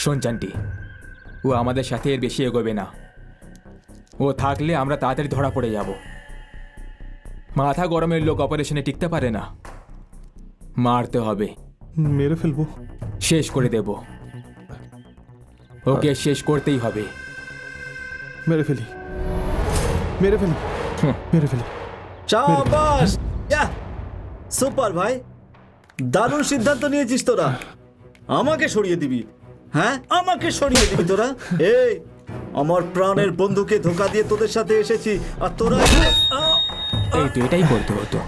শোন চান্টি, ও আমাদের সাথে এর বেশি এগোবে না। ও থাকলে আমরা তাড়াতাড়ি ধরা পড়ে যাব। মাথা গরমের লোক অপারেশনে টিকতে পারে না। মারতে হবে, মেরে ফেলবো। শেষ করে দেব। ওকে শেষ করতেই হবে। মেরে ফেলি, মেরে ফেলি, মেরে ফেলি। শাবাশ, সুপার ভাই, দারুণ সিদ্ধান্ত নিয়েছিস তোরা। আমাকে সরিয়ে দিবি? হ্যাঁ আমাকে সরিয়ে দিবি তোরা? এই আমার প্রাণের বন্ধুকে ধোকা দিয়ে তোদের সাথে এসেছি আর তোরা এই তো এটাই করতে হতো।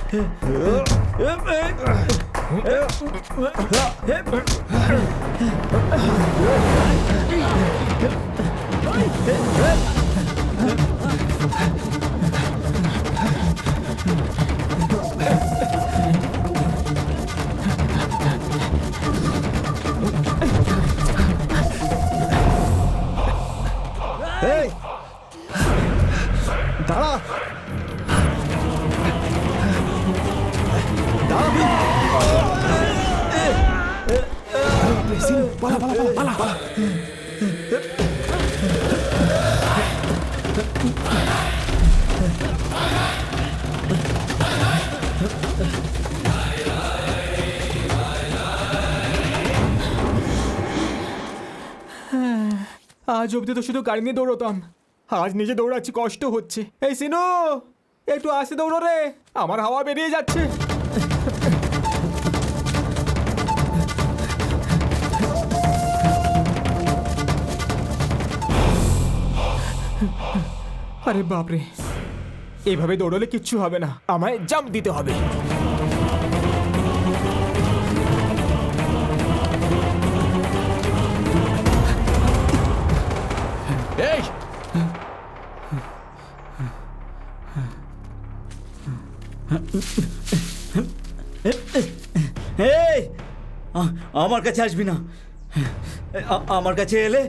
এই দাঁড়া আজ অব্দি তো শুধু গাড়ি নিয়ে দৌড়তাম, আজ নিজে দৌড়াচ্ছি, কষ্ট হচ্ছে। এই সিনু, একটু আসতে দৌড়ো রে, আমার হাওয়া বেরিয়ে যাচ্ছে। আরে বাপরে, এইভাবে দৌড়লে কিচ্ছু হবে না, আমায় জাম্প দিতে হবে। এই এই আমার কাছে আসবি না। আমার কাছে এলে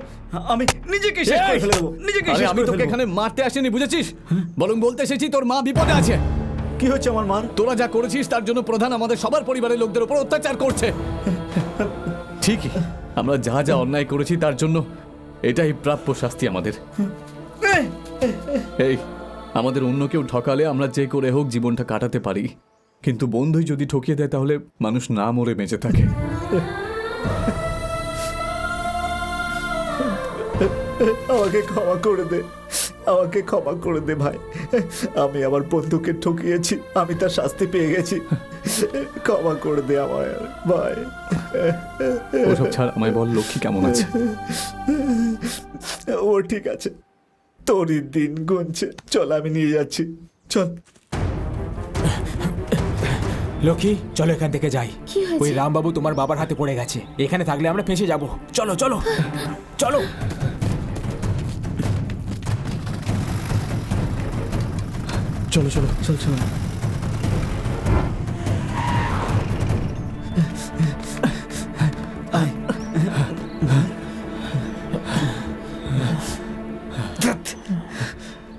আমি নিজেকে শেষ করে ফেলে দেবো, নিজেকে আরে শেষ আমি করে তোকে ফেলবো। এখানে মারতে আসিনি, বুঝেছিস? বরং বলতে এসেছি তোর মা বিপদে আছে। কি হচ্ছে আমার মার? তোরা যা করেছিস তার জন্য প্রধান আমাদের সবার পরিবারের লোকদের উপর অত্যাচার করছে। ঠিকই, আমরা যা যা অন্যায় করেছি তার জন্য এটাই প্রাপ্য শাস্তি আমাদের। এই আমাদের অন্য কেউ ঠকালে আমরা যে করে হোক জীবনটা কাটাতে পারি, কিন্তু বন্ধুই যদি ঠকিয়ে দেয় তাহলে মানুষ না মরে বেঁচে থাকে। আমাকে ক্ষমা করে দে, আমাকে ক্ষমা করে দে ভাই। আমি আমার বন্ধুকে ঠকিয়েছি, আমি তার শাস্তি পেয়ে গেছি। ক্ষমা করে দে আমায় ভাই। ওসব ছাড়, আমায় বল লক্ষ্মী কেমন আছে? ও ঠিক আছে, তোরই দিন গুনছে। চল আমি নিয়ে যাচ্ছি, চল। লক্ষ্মী, চলো এখান থেকে যাই। কি হয়েছে? ওই রামবাবু তোমার বাবার হাতে পড়ে গেছে, এখানে থাকলে আমরা ফেঁসে যাব। চলো চলো চলো। চলো চলো চল চলো।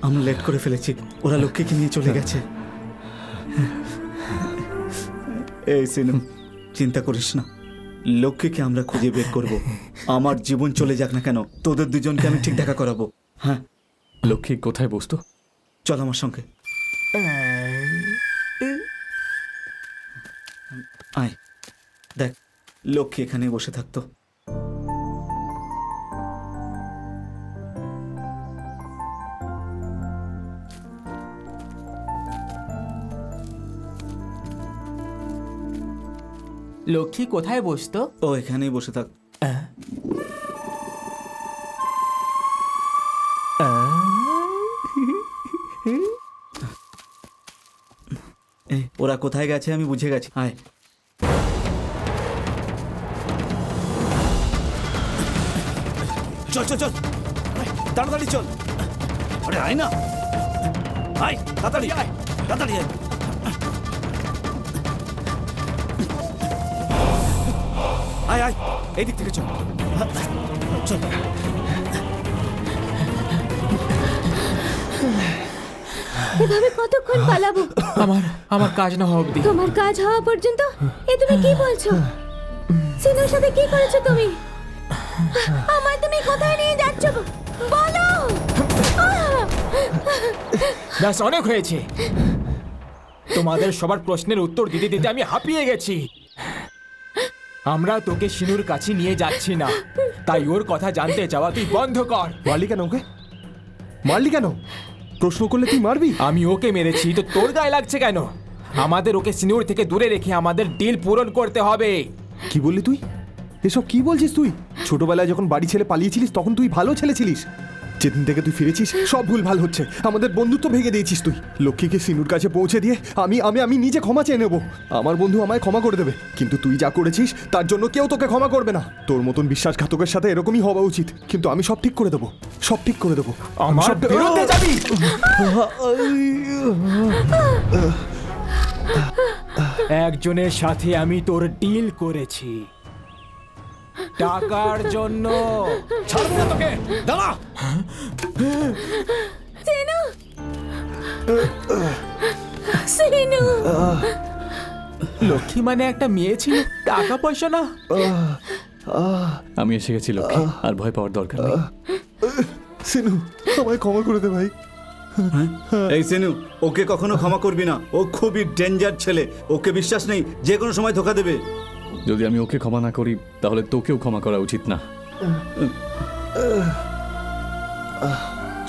আমরা লেট করে ফেলেছি, ওরা লক্ষ্মীকে নিয়ে চলে গেছে। এই সিনু, চিন্তা করিস না, লক্ষ্মীকে আমরা খুঁজে বের করব। আমার জীবন চলে যাক না কেন, তোদের দুজনকে আমি ঠিক দেখা করাবো। হ্যাঁ, লক্ষ্মী কোথায় বসতো? চল আমার সঙ্গে আয়। দেখ, লক্ষ্মী এখানে বসে থাকতো। লক্ষ্মী কোথায় বসতো? ও এখানেই বসে থাক। ওরা কোথায় গেছে আমি বুঝে গেছি, আয়। চল চল চল, তাড়াতাড়ি চল। আরে আয় না, আয় তাড়াতাড়ি, আয় তাড়াতাড়ি আয়। আয় আয়, এই দিক থেকে চল চল। এভাবে কতক্ষণ পালাবো? আমার কাজ না হওয়া অবধি। তোমার কাজ হওয়া পর্যন্ত? এ তুমি কি বলছো? সিনুর সাথে কি করেছো তুমি? আমায় তুমি কোথায় নিয়ে যাচ্ছ বলো। ব্যাস, অনেক হয়েছে। তোমাদের সবার প্রশ্নের উত্তর দিতে দিতে আমি হাঁপিয়ে গেছি। আমরা তোকে সিনুর কাছে নিয়ে যাচ্ছি না, তাই ওর কথা জানতে যাওয়া তুই বন্ধ কর। মারলি কেন ওকে? মারলি কেন? প্রশ্ন করলে তুই মারবি? আমি ওকে মেরেছি তো তোর গায়ে লাগছে কেন? আমাদের ওকে সিনুর থেকে দূরে রেখে আমাদের ডিল পূরণ করতে হবে। কি বললি তুই? এসব কি বলছিস তুই? ছোটবেলায় যখন বাড়ি ছেড়ে পালিয়েছিলিস তখন তুই ভালো ছেলে ছিলিস, যেদিন থেকে তুই ফিরেছিস সব ভুল ভাল হচ্ছে। আমাদের বন্ধুত্ব ভেঙে দিয়েছিস তুই। লক্ষ্মীকে সিনুর কাছে পৌঁছে দিয়ে আমি আমি আমি নিজে ক্ষমা চেয়ে নেব। আমার বন্ধু আমায় ক্ষমা করে দেবে, কিন্তু তুই যা করেছিস তার জন্য কেউ তোকে ক্ষমা করবে না। তোর মতন বিশ্বাসঘাতকের সাথে এরকমই হওয়া উচিত। কিন্তু আমি সব ঠিক করে দেবো, সব ঠিক করে দেবো। আমার সব- বিরুদ্ধে যাবি? একজনের সাথে আমি তোর ডিল করেছি টাকার জন্য। ছাড়বো না তোকে, দাঁড়া। সিনু, লক্ষ্মী মানে একটা মেয়ে ছিল, টাকা পয়সা না। আমি এসে গেছি লক্ষ্মী, আর ভয় পাওয়ার দরকার নেই। সিনু, আমায় ক্ষমা করে দে ভাই। এই সিনু, ওকে কখনো ক্ষমা করবি না। ও খুবই ডেঞ্জার ছেলে, ওকে বিশ্বাস নেই, যে কোনো সময় ধোকা দেবে। যদি আমি ওকে ক্ষমা না করি তাহলে তোকেও ক্ষমা করা উচিত না।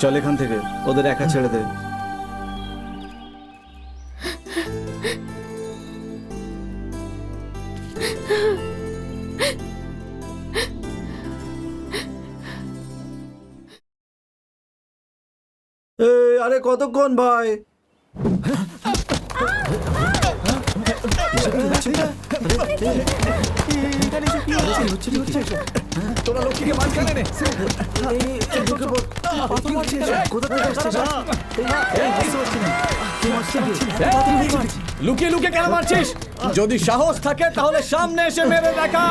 চল এখান থেকে, ওদের একা ছেড়ে দে। এই, আরে কতক্ষণ ভাই? তোরা লক্ষ্মীকে মাঝখানে নে। লুকিয়ে লুকিয়ে কেন মারছিস? যদি সাহস থাকে তাহলে সামনে এসে মেরে দেখা।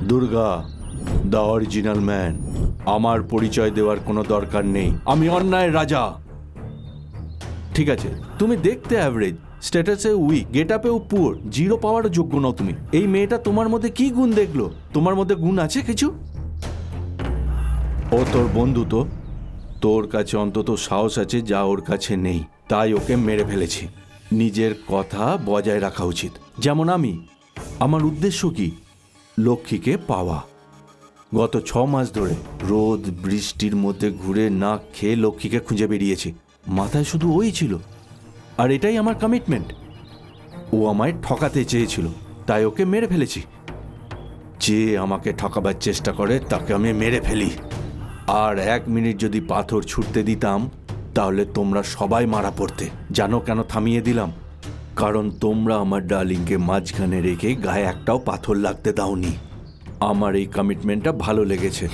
Durga, the original man. আমার পরিচয় দেওয়ার কোনো দরকার নেই। আমি অন্যায়ের রাজা। ঠিক আছে, তুমি দেখতে অ্যাভারেজ, স্ট্যাটাসে উইক, গেট আপেও পুয়ার, জিরো পাওয়ারও যোগ্য নও তুমি। এই মেয়েটা তোমার মধ্যে কি গুণ দেখলো? তোমার মধ্যে গুণ আছে কিছু? ও তোর বন্ধু তো, তোর কাছে অন্তত সাহস আছে যা ওর কাছে নেই, তাই ওকে মেরে ফেলেছি। নিজের কথা বজায় রাখা উচিত। যেমন আমি, আমার উদ্দেশ্য কি? লক্ষ্মীকে পাওয়া। গত 6 মাস ধরে রোদ বৃষ্টির মধ্যে ঘুরে না খেয়ে লক্ষ্মীকে খুঁজে বেরিয়েছি। মাথায় শুধু ওই ছিল, আর এটাই আমার কমিটমেন্ট। ও আমায় ঠকাতে চেয়েছিল, তাই ওকে মেরে ফেলেছি। যে আমাকে ঠকাবার চেষ্টা করে তাকে আমি মেরে ফেলি। আর 1 মিনিট যদি পাথর ছুটতে দিতাম তাহলে তোমরা সবাই মারা পড়তে। জানো কেন থামিয়ে দিলাম? কারণ তোমরা আমার ডার্লিংকে মাঝখানে রেখে গায়ে একটাও পাথর লাগতে দাওনি। আমার এই কমিটমেন্টটা ভালো লেগেছে।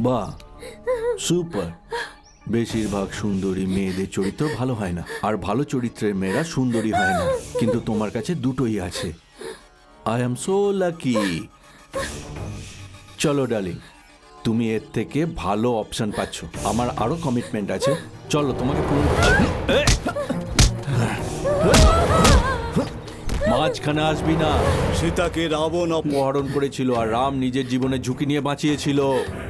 বাহ, সুপার। বেশিরভাগ সুন্দরী মেয়েদের চরিত্র ভালো হয় না, আর ভালো চরিত্রের মেয়েরা সুন্দরী হয় না। কিন্তু তোমার কাছে দুটোই আছে। I am so lucky. চলো ডার্লিং, তুমি এর থেকে ভালো অপশন পাচ্ছ। আমার আরো কমিটমেন্ট আছে, চলো তোমাকে মাঝখানে আসবি না। সীতাকে রাবণ অপহরণ করেছিল আর রাম নিজের জীবনে ঝুঁকি নিয়ে বাঁচিয়েছিল।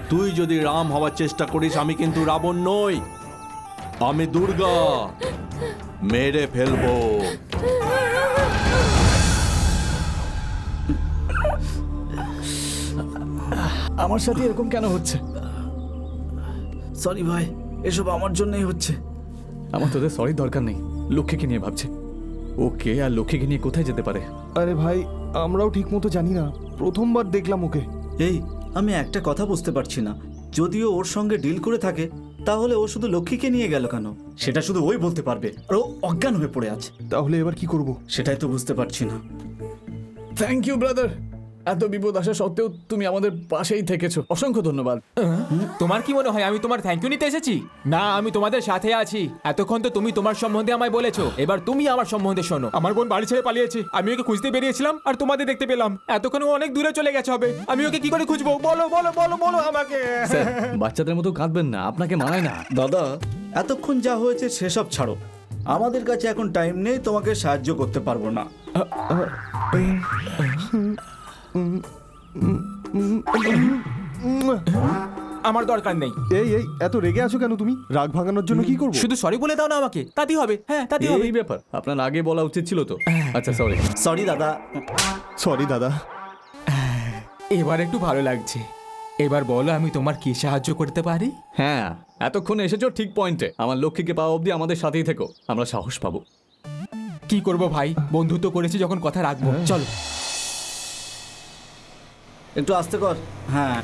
তুই যদি রাম হওয়ার চেষ্টা করিস, আমি কিন্তু রাবণ নই, আমি দুর্গা। মেরে ফেলবো। আমার সাথে এরকম কেন হচ্ছে? সরি ভাই, এসব আমার জন্যই হচ্ছে। আমার তোদের সরি দরকার নেই। লক্ষ্মীকে নিয়ে ভাবছে। ওকে আর লক্ষ্মীকে নিয়ে কোথায় যেতে পারে? আরে ভাই, আমরাও ঠিক মতো জানি না, প্রথমবার দেখলাম ওকে। এই, আমি একটা কথা বুঝতে পারছি না, যদিও ওর সঙ্গে ডিল করে থাকে তাহলে ও শুধু লক্ষ্মীকে নিয়ে গেল কেন? সেটা শুধু ওই বলতে পারবে, আর ও অজ্ঞান হয়ে পড়ে আছে। তাহলে এবার কি করব? সেটাই তো বুঝতে পারছি না। থ্যাংক ইউ ব্রাদার, এত বিপদ আসা সত্ত্বেও তুমি আমাদের পাশেই থেকেছো, অসংখ্য ধন্যবাদ। তোমার কি মনে হয় আমি তোমার থ্যাংক ইউ নিতে এসেছি? না, আমি তোমাদের সাথে আছি। এতক্ষণ তো তুমি তোমার সম্বন্ধে আমায় বলেছো, এবার তুমি আমার সম্বন্ধে শোনো। আমার বোন বাড়ি ছেড়ে পালিয়েছে, আমি ওকে খুঁজতে বেরিয়েছিলাম আর তোমাদের দেখতে পেলাম। এতক্ষণ ও অনেক দূরে চলে গেছে হবে, আমি ওকে কি করে খুঁজবো? বলো বলো বলো বলো আমাকে। স্যার, বাচ্চাদের মতো কাঁদবেন না, আপনাকে মানায় না। দাদা, এতক্ষণ যা হয়েছে সেসব ছাড়ো। আমাদের কাছে এখন টাইম নেই, তোমাকে সাহায্য করতে পারবো না। আমার দরকার নেই। এই এই এত রেগে আছো কেন তুমি? রাগ ভাঙানোর জন্য কি করবো? শুধু সরি বলে দাও না আমাকে, তাতেই হবে। হ্যাঁ, তাতেই হবে। এই ব্যাপার আপনার আগে বলা উচিত ছিল তো। আচ্ছা সরি। সরি দাদা। সরি দাদা। এবার একটু ভালো লাগছে। এবার বলো আমি তোমার কি সাহায্য করতে পারি? হ্যাঁ, এতক্ষণ এসেছো ঠিক পয়েন্টে। আমার লক্ষ্মীকে পাওয়া অবধি আমাদের সাথেই থেকো, আমরা সাহস পাবো। কি করব ভাই, বন্ধুত্ব করেছি যখন কথা রাখবো। চলো। একটু আস্তে কর। হ্যাঁ,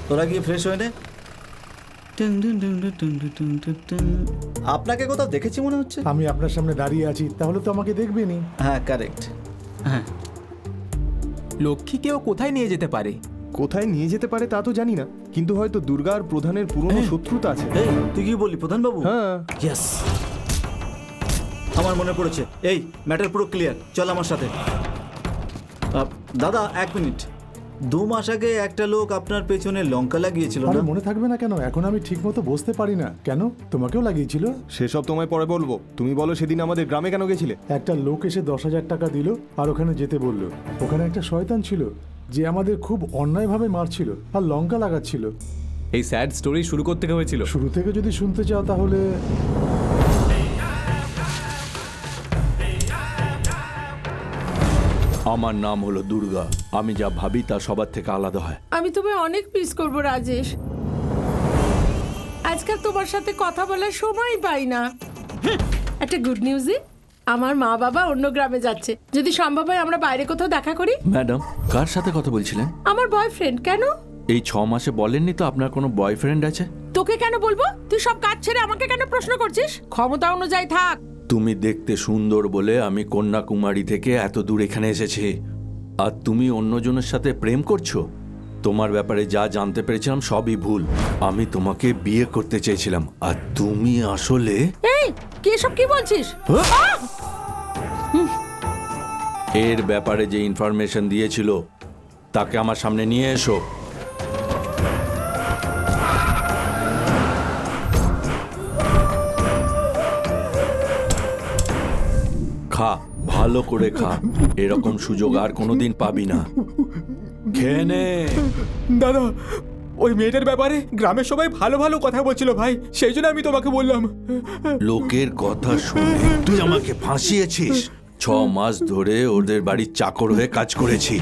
তোরা গিয়ে ফ্রেশ হয়ে নে। আপনাকে কোথাও দেখেছি মনে হচ্ছে। আমি আপনার সামনে দাঁড়িয়ে আছি, তাহলে তো আমাকে দেখবেনই। হ্যাঁ, কারেক্ট। হ্যাঁ, লক্ষ্মীকেও কোথায় নিয়ে যেতে পারে? কোথায় নিয়ে যেতে পারে তা তো জানি না, কিন্তু হয়তো দুর্গা আর প্রধানের পুরনো শত্রুতা আছে। এই তুই কি বললি প্রধান বাবু? হ্যাঁ। ইয়েস, আমার মনে পড়েছে। এই ম্যাটার পুরো ক্লিয়ার, চল আমার সাথে। দাদা 1 মিনিট। 2 মাস আগে একটা লোক আপনার পেছনে লঙ্কা লাগিয়েছিল আরে না? মনে থাকবে না কেন? এখন আমি ঠিক মতো বসতে পারি না। কেন, তোমাকেও লাগিয়েছিল? সেসব তোমায় পরে বলবো। তুমি বলো সেদিন আমাদের গ্রামে কেন গেছিলে? একটা লোক এসে 10,000 টাকা দিল আর ওখানে যেতে বলল। ওখানে একটা শয়তান ছিল যে আমাদের খুব অন্যায়ভাবে মারছিল আর লঙ্কা লাগাচ্ছিল। এই স্যাড স্টোরি শুরু করতে হয়েছিল। শুরু থেকে যদি শুনতে চাও তাহলে আমার নাম হলো দুর্গা। আমি যা ভাবি তা সবার থেকে আলাদা হয়। আমি তোমায় অনেক মিস করবো রাজেশ। আজকাল তোমার সাথে কথা বলার সময় পাই না। একটা গুড নিউজই, আমার মা বাবা অন্য গ্রামে যাচ্ছে। যদি সম্ভব হয় আমরা বাইরে কোথাও দেখা করি। ম্যাডাম, কার সাথে কথা বলছিলেন? আমার বয়ফ্রেন্ড। কেন? এই 6 মাসে বলেননি তো আপনার কোনো বয়ফ্রেন্ড আছে? তোকে কেন বলবো? তুই সব কাজ ছেড়ে আমাকে কেন প্রশ্ন করছিস? ক্ষমতা অনুযায়ী থাক। তুমি দেখতে সুন্দর বলে আমি কন্যাকুমারী থেকে এত দূর এখানে এসেছি, আর তুমি অন্যজনের সাথে প্রেম করছো? তোমার ব্যাপারে যা জানতে পেরেছিলাম সবই ভুল। আমি তোমাকে বিয়ে করতে চেয়েছিলাম, আর তুমি আসলে... এই কি এসব কি বলছিস? আহ! এর ব্যাপারে যে ইনফরমেশন দিয়েছিল তাকে আমার সামনে নিয়ে এসো। খা, ভালো করে খা, এরকম সুযোগ আর কোনোদিন পাবি না। খেয়ে নে। দাদা, ওই মেয়েটার ব্যাপারে গ্রামের সবাই ভালো ভালো কথা বলছিল ভাই, সেই জন্য আমি তোমাকে বললাম। লোকের কথা শুনে তুই আমাকে ফাঁসিয়েছিস। 6 মাস ধরে ওদের বাড়ির চাকর হয়ে কাজ করেছি,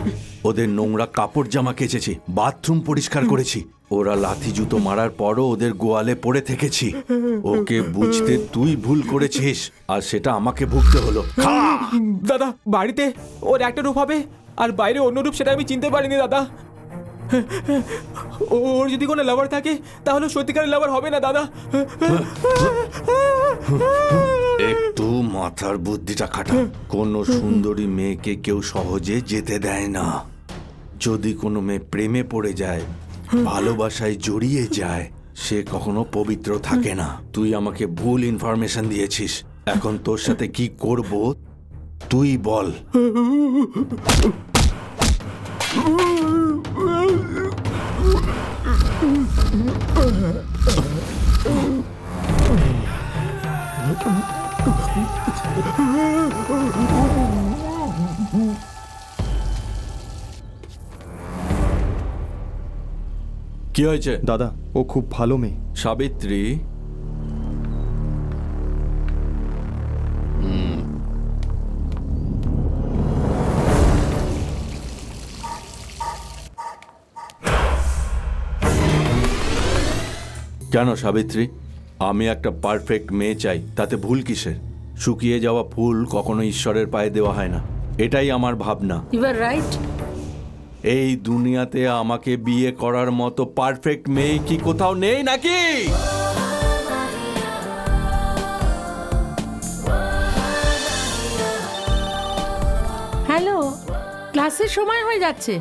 ওদের নোংরা কাপড় জামা কেচেছি, বাথরুম পরিষ্কার করেছি। ওরা লাথি জুতো মারার পরও ওদের গোয়ালে পড়ে থেকেছি। ওকে বুঝতে তুই ভুল করেছিস, আর সেটা আমাকে ভুগতে হলো। খা। দাদা, বাড়িতে ওর একটা রূপ হবে আর বাইরে অন্য রূপ, সেটা আমি চিনতে পারিনি দাদা। ওর যদি কোনো লাভার থাকে তাহলে সত্যিকারের লাভার হবে না দাদা। একটু মাথার বুদ্ধিটা খাটা। কোনো সুন্দরী মেয়েকে কেউ সহজে যেতে দেয় না। যদি কোনো মেয়ে প্রেমে পড়ে যায়, ভালোবাসায় জড়িয়ে যায়, সে কখনো পবিত্র থাকে না। তুই আমাকে ভুল ইনফরমেশন দিয়েছিস, এখন তোর সাথে কি করব তুই বল। কি হয়েছে? দাদা, ও খুব ভালো মেয়ে। সাবিত্রী, কেন সাবিত্রী? আমি একটা পারফেক্ট মেয়ে চাই, তাতে ভুল কিসের? শুকিয়ে যাওয়া ফুল কখনো ঈশ্বরের পায়ে দেওয়া হয় না, এটাই আমার ভাবনা। You are right. এই দুনিয়াতে আমাকে বিয়ে করার মতো পারফেক্ট মেয়ে কি কোথাও নেই নাকি? হ্যালো, ক্লাসের সময় হয়ে যাচ্ছে।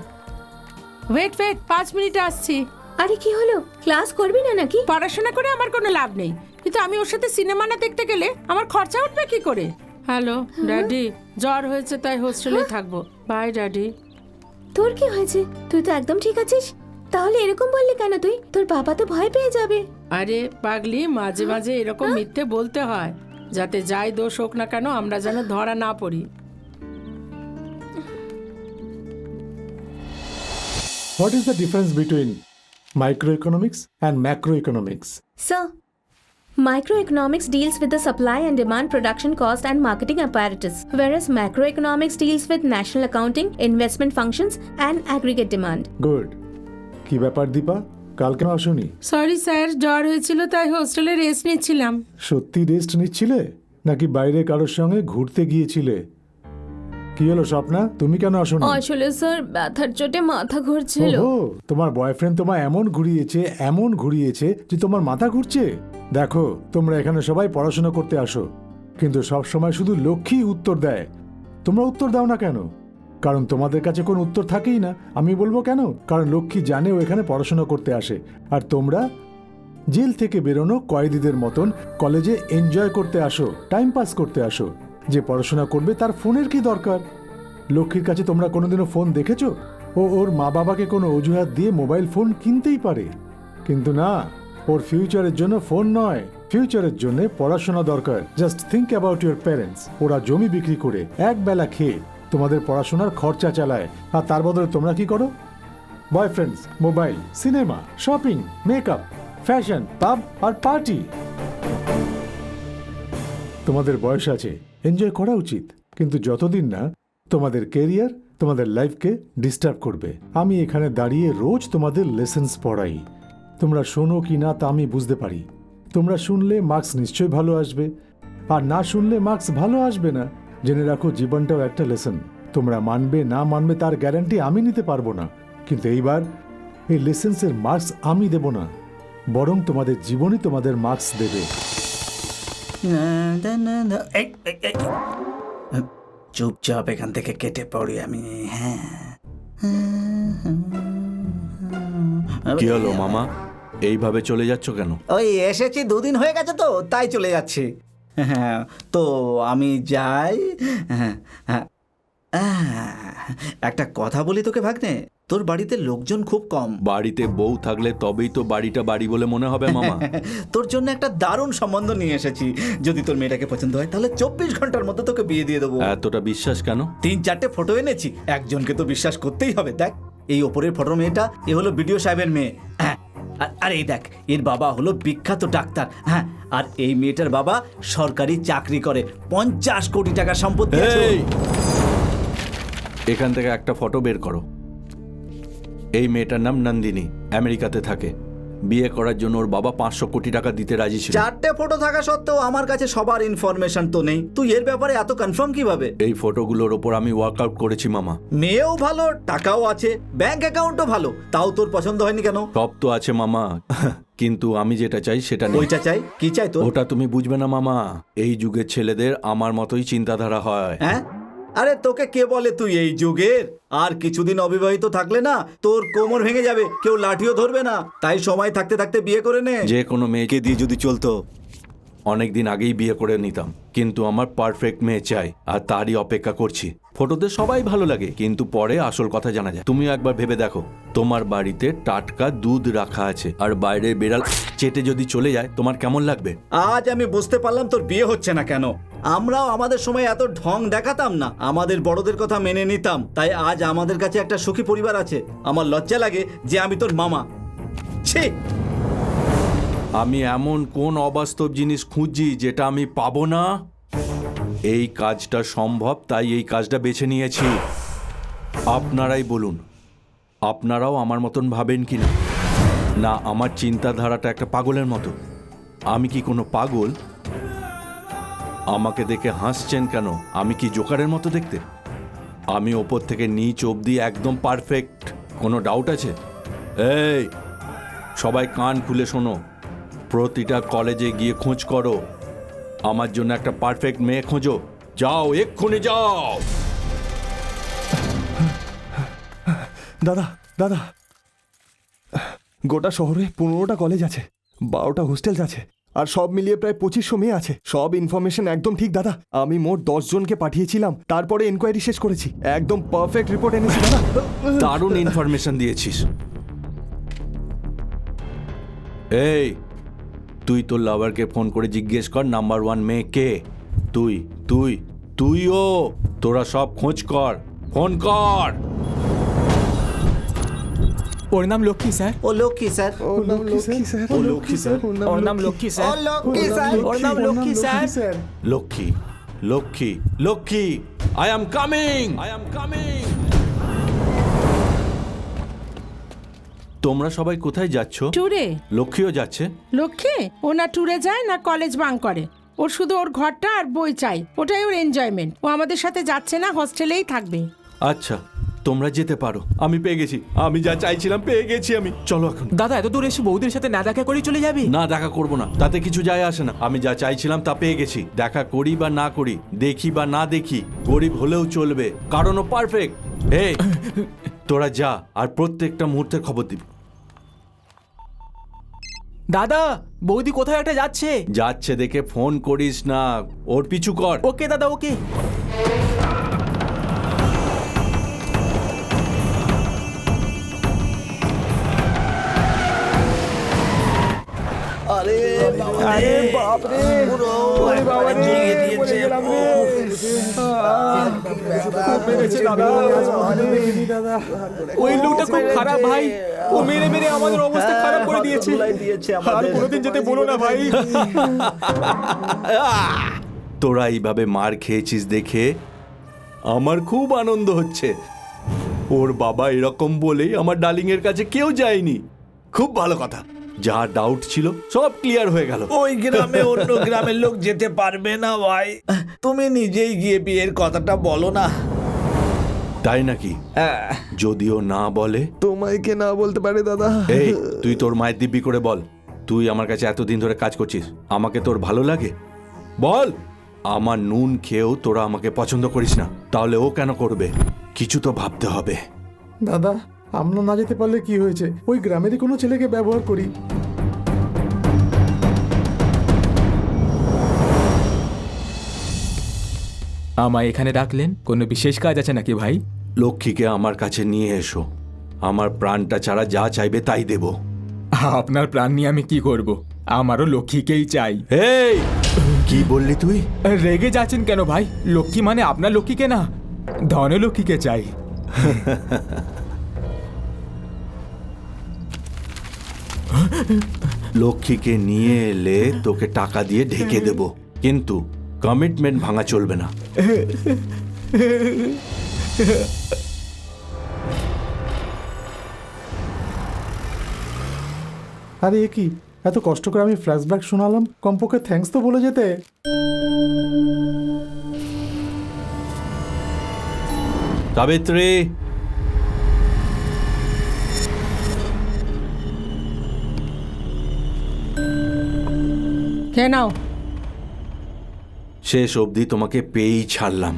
ওয়েট 5 মিনিটে আসছি। আরে কি হলো, ক্লাস করবি না নাকি? পড়াশোনা করে আমার কোনো লাভ নেই, কিন্তু আমি ওর সাথে সিনেমা না দেখতে গেলে আমার খরচা উঠবে কি করে? হ্যালো ড্যাডি, জ্বর হয়েছে তাই হোস্টেলে থাকবো। Bye daddy. তোর কি হয়েছে? তুই তো একদম ঠিক আছিস। তাহলে এরকম বললি কেন তুই? তোর বাবা তো ভয় পেয়ে যাবে। আরে পাগলি, মাঝে মাঝে এরকম মিথ্যে বলতে হয়, যাতে যাই দোষ হোক না কেন আমরা যেন ধরা না পড়ি। What is the difference between microeconomics and macroeconomics? Sir, microeconomics deals with the supply and demand, production cost and marketing apparatus, whereas macroeconomics deals with national accounting, investment functions and aggregate demand. Good. কি ব্যাপার দীপা, কাল কেন আসোনি? Sorry sir, জ্বর হয়েছিল তাই হোস্টেলে rest নিচ্ছিলাম। সত্যি রেস্ট নিচ্ছিলে নাকি বাইরে কারোর সঙ্গে ঘুরতে গিয়েছিলে? কি হলো স্বপ্না, তুমি কেন আসোনি? আসলে স্যার ব্যথার চোটে মাথা ঘুরছিল। ওহো, তোমার বয়ফ্রেন্ড তোমায় এমন ঘুরিয়েছে যে তোমার মাথা ঘুরছে। দেখো, তোমরা এখানে সবাই পড়াশোনা করতে আসো, কিন্তু সব সময় শুধু লক্ষ্মী উত্তর দেয়। তোমরা উত্তর দাও না কেন? কারণ তোমাদের কাছে কোনো উত্তর থাকেই না। আমি বলবো কেন? কারণ লক্ষ্মী জানে ও এখানে পড়াশোনা করতে আসে, আর তোমরা জেল থেকে বেরোনো কয়েদিদের মতন কলেজে এনজয় করতে আসো, টাইম পাস করতে আসো। যে পড়াশোনা করবে তার ফোনের কি দরকার? লক্ষ্মীর কাছে তোমরা কোনোদিনও ফোন দেখেছো? ও ওর মা বাবাকে কোনো অজুহাত দিয়ে মোবাইল ফোন কিনতেই পারে, কিন্তু না, ওর ফিউচারের জন্য ফোন নয়, ফিউচারের জন্য পড়াশোনা দরকার। Just think about your parents. ওরা জমি বিক্রি করে এক বেলা খেয়ে তোমাদের পড়াশোনার খরচা চালায়, আর তার বদলে তোমরা কি করো? Boyfriends, mobile, cinema, shopping, makeup, fashion, পাব আর পার্টি। তোমাদের বয়স আছে, এনজয় করা উচিত, কিন্তু যতদিন না তোমাদের কেরিয়ার তোমাদের লাইফকে ডিস্টার্ব করবে। আমি এখানে দাঁড়িয়ে রোজ তোমাদের লেসেন্স পড়াই, তোমরা শোনো কি না তা আমি বুঝতে পারি। তোমরা শুনলে মার্কস নিশ্চয়ই ভালো আসবে, আর না শুনলে মার্কস ভালো আসবে না। জেনে রাখো, জীবনটাও একটা লেসন। তোমরা মানবে না মানবে তার গ্যারান্টি আমি নিতে পারবো না, কিন্তু এইবার এই লেসেন্সের মার্কস আমি দেব না, বরং তোমাদের জীবনই তোমাদের মার্কস দেবে। চুপচাপ এখান থেকে কেটে পড়ি আমি। হ্যাঁ, কি হলো মামা, এইভাবে চলে যাচ্ছ কেন? ওই এসেছি 2 দিন হয়ে গেছে তো, তাই চলে যাচ্ছি। হ্যাঁ, তো আমি যাই। হ্যাঁ হ্যাঁ, একটা কথা বলি তোকে ভাগ্নে, তোর বাড়িতে লোকজন খুব কম। বাড়িতে বউ থাকলে তবেই তো বাড়িটা বাড়ি বলে মনে হবে মামা। তোর জন্য একটা দারুণ সম্বন্ধ নিয়ে এসেছি। যদি তোর মেয়েটাকে পছন্দ হয় তাহলে 24 ঘন্টার মধ্যে তোকে বিয়ে দিয়ে দেবো। এতটা বিশ্বাস কেন? 3-4টে ফটো এনেছি, একজনকে তো বিশ্বাস করতেই হবে। দেখ, এই ওপরের ফটো মেয়েটা, এ হলো বিডিও সাহেবের মেয়ে। হ্যাঁ, আর এই দেখ, এর বাবা হলো বিখ্যাত ডাক্তার। হ্যাঁ, আর এই মেয়েটার বাবা সরকারি চাকরি করে, 50 কোটি টাকা সম্পত্তি আছে। এই, এখান থেকে একটা ফটো বের করো। এই মেয়েটার নাম নন্দিনী, আমেরিকাতে থাকে। বিয়ে করার জন্য ওর বাবা 500 কোটি টাকা দিতে রাজি ছিল। 4টে ফটো থাকা সত্ত্বেও আমার কাছে সবার ইনফরমেশন তো নেই। তুই এর ব্যাপারে এত কনফার্ম কিভাবে? এই ফটোগুলোর ওপর আমি ওয়ার্কআউট করেছি মামা। মেয়েও ভালো, টাকাও আছে, ব্যাংক অ্যাকাউন্টও ভালো, তাও তোর পছন্দ হয়নি কেন? সব তো আছে মামা, কিন্তু আমি যেটা চাই সেটা নেই। ওইটা চাই? কি চাই তোর? ওটা তুমি বুঝবে না মামা। এই যুগের ছেলেদের আমার মতোই চিন্তাধারা হয়। হ্যাঁ, আরে তোকে কে বলে তুই এই যুগের? আর কিছুদিন অবিবাহিত থাকলে না তোর কোমর ভেঙে যাবে, কেউ লাঠিও ধরবে না। তাই সময় থাকতে থাকতে বিয়ে করে নে। যে কোনো মেয়েকে দিয়ে যদি চলতো অনেকদিন আগেই বিয়ে করে নিতাম, কিন্তু আমার পারফেক্ট মেয়ে চাই, আর তারই অপেক্ষা করছি। ফটোতে সবাই ভালো লাগে, কিন্তু পরে আসল কথা জানা যায়। তুমিও একবার ভেবে দেখো, তোমার বাড়িতে টাটকা দুধ রাখা আছে, আর বাইরে বেড়াল চেটে যদি চলে যায়, তোমার কেমন লাগবে? আজ আমি বুঝতে পারলাম তোর বিয়ে হচ্ছে না কেন। আমরাও আমাদের সময় এত ঢং দেখাতাম না, আমাদের বড়দের কথা মেনে নিতাম। তাই আজ আমাদের কাছে একটা সুখী পরিবার আছে। আমার লজ্জা লাগে যে আমি তোর মামা। ছি! আমি এমন কোন অবাস্তব জিনিস খুঁজছি যেটা আমি পাবো না? এই কাজটা সম্ভব, তাই এই কাজটা বেছে নিয়েছি। আপনারাই বলুন, আপনারাও আমার মতন ভাবেন কি না? না আমার চিন্তাধারাটা একটা পাগলের মতো? আমি কি কোনো পাগল? আমাকে দেখে হাসছেন কেন? আমি কি জোকারের মতো দেখতে? আমি ওপর থেকে নিচ অবধি একদম পারফেক্ট, কোনো ডাউট আছে? এই সবাই কান খুলে শোনো, প্রতিটা কলেজে গিয়ে খোঁজ করো, আমার জন্য একটা পারফেক্ট মেয়ে খোঁজো। যাও, এক্ষুনি যাও। দাদা দাদা গোটা শহরে 15টা কলেজ আছে, 12টা হোস্টেলস আছে, আর সব মিলিয়ে প্রায় 2500 মেয়ে আছে। সব ইনফরমেশন একদম ঠিক দাদা। আমি মোট 10 জনকে পাঠিয়েছিলাম, তারপরে এনকোয়ারি শেষ করেছি। একদম পারফেক্ট রিপোর্ট এনেছি দাদা। দারুণ ইনফরমেশন দিয়েছিস। এই, তুই তোর লাভারকে ফোন করে জিজ্ঞেস কর নাম্বার 1 মেয়ে কে। তুইও তোরা সব খোঁজ কর, ফোন কর। ওর নাম লক্ষ্মী স্যার। ও লক্ষ্মী স্যার। ওর নাম লক্ষ্মী স্যার। ও লক্ষ্মী স্যার। ওর নাম লক্ষ্মী স্যার। ওর নাম Lakshmi sir. Lakshmi, Lakshmi, Lakshmi, I am coming. তোমরা সবাই কোথায় যাচ্ছ? ট্যুরে। লক্ষ্মীও যাচ্ছে? লক্ষ্মী ও না ট্যুরে যায় না কলেজ বাং করে। ওর শুধু ওর ঘরটা আর বই চাই, ওটাই ওর এনজয়মেন্ট। ও আমাদের সাথে যাচ্ছে না, হস্টেলেই থাকবে। আচ্ছা, তোমরা যেতে পারো। আমি পেয়ে গেছি, আমি যা চাইছিলাম পেয়ে গেছি আমি। চলো এখন। দাদা এত দূর এসে বৌদির সাথে না দেখা করেই চলে যাবি? না, দেখা করব না, তাতে কিছু যায় আসে না। আমি যা চাইছিলাম তা পেয়ে গেছি। দেখা করি বা না করি, দেখি বা না দেখি, গরিব হলেও চলবে, কারণ ও পারফেক্ট। এই, তোরা যা, আর প্রত্যেকটা মুহূর্তের খবর দিবি। দাদা বৌদি কোথায় একটা যাচ্ছে। যাচ্ছে দেখে ফোন করিস না, ওর পিছু কর। ওকে দাদা, ওকে। আরে বাপ রে, ওরে বাবা রে, পড়ে গেলাম রে। ওই লোকটা খুব খারাপ ভাই, ও মেরে মেরে আমাদের অবস্থা খারাপ করে দিয়েছে। আর কোনোদিন যেতে বলো না ভাই। তোরা এইভাবে মার খেয়েছিস দেখে আমার খুব আনন্দ হচ্ছে। ওর বাবা এরকম বলেই আমার ডার্লিং এর কাছে কেউ যায়নি। খুব ভালো কথা, যা ডাউট ছিল সব ক্লিয়ার হয়ে গেল। ওই গ্রামে অন্য গ্রামের লোক যেতে পারবে না ভাই। তুমি নিজেই গিয়ে বিয়ের কথাটা বলো না। তাই নাকি? যদিও না বলে? তোমায় কে না বলতে পারে দাদা? এই, তুই তোর মায়ের দিব্যি করে বল, তুই আমার কাছে এতদিন ধরে কাজ করছিস, আমাকে তোর ভালো লাগে? বল। আমার নুন খেয়েও তোরা আমাকে পছন্দ করিস না, তাহলে ও কেন করবে? কিছু তো ভাবতে হবে। দাদা, আমরা না যেতে পারলে কি হয়েছে? ওই গ্রামেরই কোনো ছেলেকে ব্যবহার করি। আমায় এখানে ডাকলেন, কোনো বিশেষ কাজ আছে নাকি ভাই? লক্ষ্মীকে আমার কাছে নিয়ে এসো, আমার প্রাণটা ছাড়া যা চাইবে তাই দেব। আপনার প্রাণ নিয়ে আমি কি করব? আমারও লক্ষ্মীকেই চাই। এই, কি বললি তুই? রেগে যাচ্ছেন কেন ভাই? লক্ষ্মী মানে আপনার লক্ষ্মীকে না, ধনলক্ষ্মীকে চাই। লক্ষ্মীকে নিয়ে এলে তোকে টাকা দিয়ে ঢেকে দেব, কিন্তু কমিটমেন্ট ভাঙা চলবে না। আরে এ কি, এত কষ্ট করে আমি ফ্ল্যাশব্যাক শোনালাম, কমপক্ষে থ্যাঙ্কস তো বলে যেতে। সাবিত্রী, খেয়ে নাও। শেষ অবধি তোমাকে পেয়েই ছাড়লাম।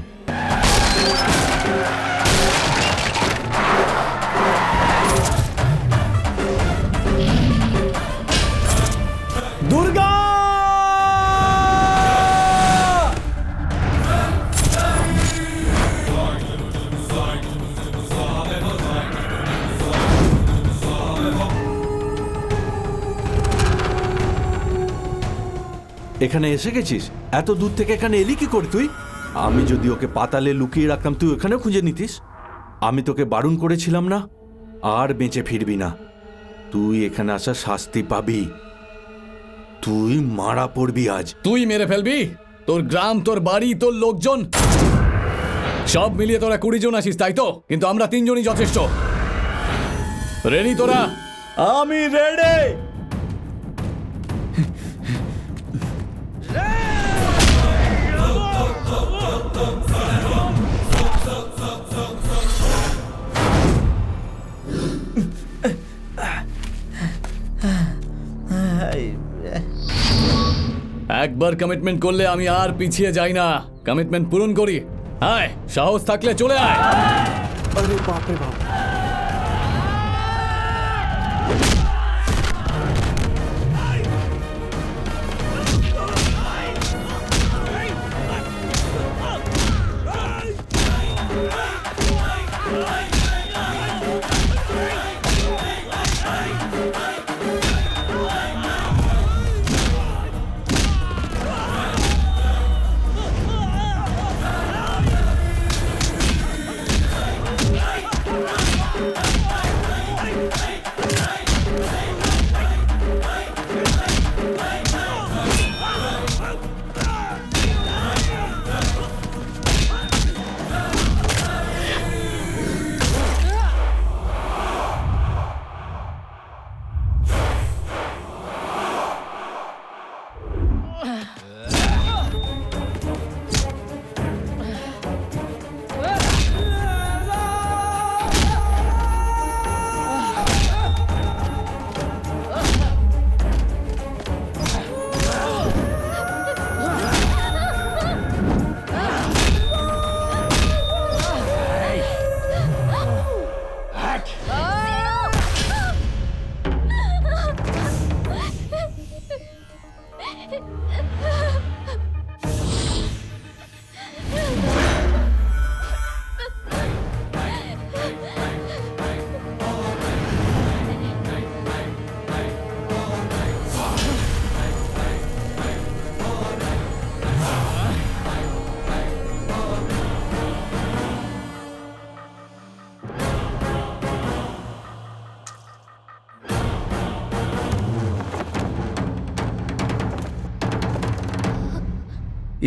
দুর্গা! এখানে এসে গেছিস? এত দূর থেকে এখানে এলি কি করে তুই? আমি যদি ওকে পাতালে লুকিয়ে রাখতাম তুই ওখানেও খুঁজে নিতিস। আমি তোকে বারণ করেছিলাম না? আর বেঁচে ফিরবি না, তুই এখানে আসা শাস্তি পাবি। তুই মারা পড়বি আজ। তুই মেরে ফেলবি? তোর গ্রাম, তোর বাড়ি, তোর লোকজন সব মিলিয়ে তোরা 20 জন আসিস, তাই তো? কিন্তু আমরা 3 জনই যথেষ্ট। রেডি তোরা? আমি রেডি। একবার কমিটমেন্ট করলে আমি আর পিছিয়ে যাই না, কমিটমেন্ট পূরণ করি। আয়, সাহস থাকলে চলে আয়। আরে বাপরে বাপ।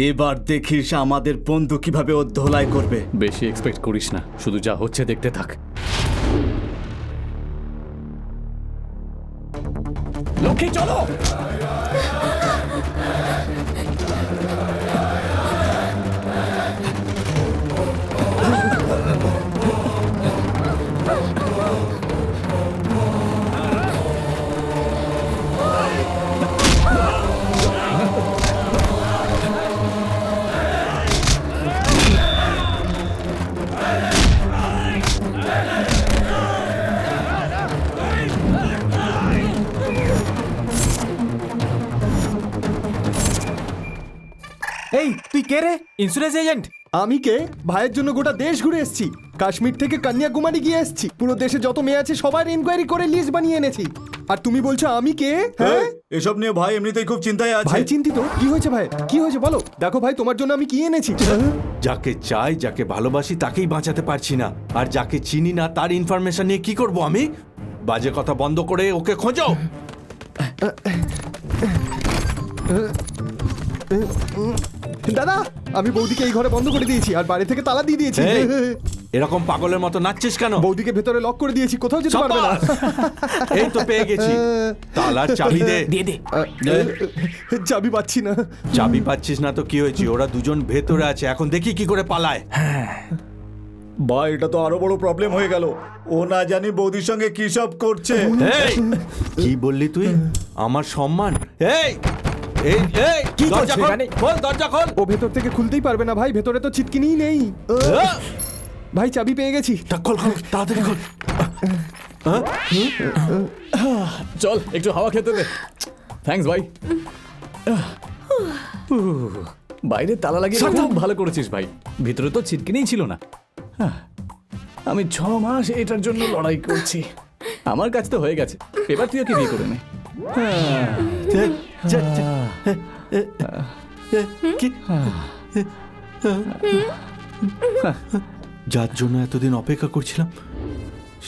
এবার দেখিস আমাদের বন্ধু কিভাবে ও ধোলাই করবে। বেশি এক্সপেক্ট করিস না, শুধু যা হচ্ছে দেখতে থাক। লক্ষ্মী চলো। এই তুই কে রে? Insurance agent. আমি কে? ভাইয়ের জন্য গোটা দেশ ঘুরে এসেছি। কাশ্মীর থেকে কন্যাকুমারী গিয়ে এসেছি। পুরো দেশে যত মেয়ে আছে সবার ইনকোয়ারি করে লিস্ট বানিয়ে এনেছি। আর তুমি বলছো আমি কে? হ্যাঁ, এসব নিয়ে ভাই এমনিতেই খুব চিন্তায় আছে। ভাই চিন্তিত? কি হয়েছে ভাই? কি হয়েছে বলো। দেখো ভাই, তোমার জন্য আমি কি এনেছি। যাকে চাই, যাকে ভালোবাসি তাকেই বাঁচাতে পারছি না, আর যাকে চিনি না তার ইনফরমেশন নিয়ে কি করব আমি? বাজে কথা বন্ধ করে ওকে খোঁজো। দাদা, আমি বৌদিকে এই ঘরে বন্ধ করে দিয়েছি আর বাড়ি থেকে তালা দিয়ে দিয়েছি। এই, এরকম পাগলের মতো নাচছিস কেন? বৌদিকে ভেতরে লক করে দিয়েছি, কোথাও যেতে পারবে না। এই তো পেয়ে গেছি, তালার চাবি দে। দিয়ে দে। চাবি পাচ্ছি না। চাবি পাচ্ছিস না তো কি হয়েছে? ওরা দুজন ভেতরে আছে, এখন দেখি কি করে পালায়। ভাই এটা তো আরো বড় প্রবলেম হয়ে গেল। ও না জানি বৌদির সঙ্গে কি সব করছে। এই, কি বললি তুই? আমার সম্মান? এই এই এই কি দরজা করছে খোল, এখানে? খোল দরজা খোল। ও ভেতর থেকে খুলতেই পারবে না ভাই, ভেতরে তো ছিটকিনিই নেই। ভাই চাবি পেয়ে গেছি। তা খোল খোল, তাড়াতাড়ি খোল। চল একটু হাওয়া খেতে দে। থ্যাঙ্কস ভাই। বাইরে তালা লাগিয়ে খুব ভালো করেছিস ভাই, ভিতরে তো ছিটকিনেই ছিল না। আমি 6 মাস এটার জন্য লড়াই করছি। আমার কাছে তো হয়ে গেছে, এবার তুই ওকে বিয়ে করে নে। যার জন্য এতদিন অপেক্ষা করছিলাম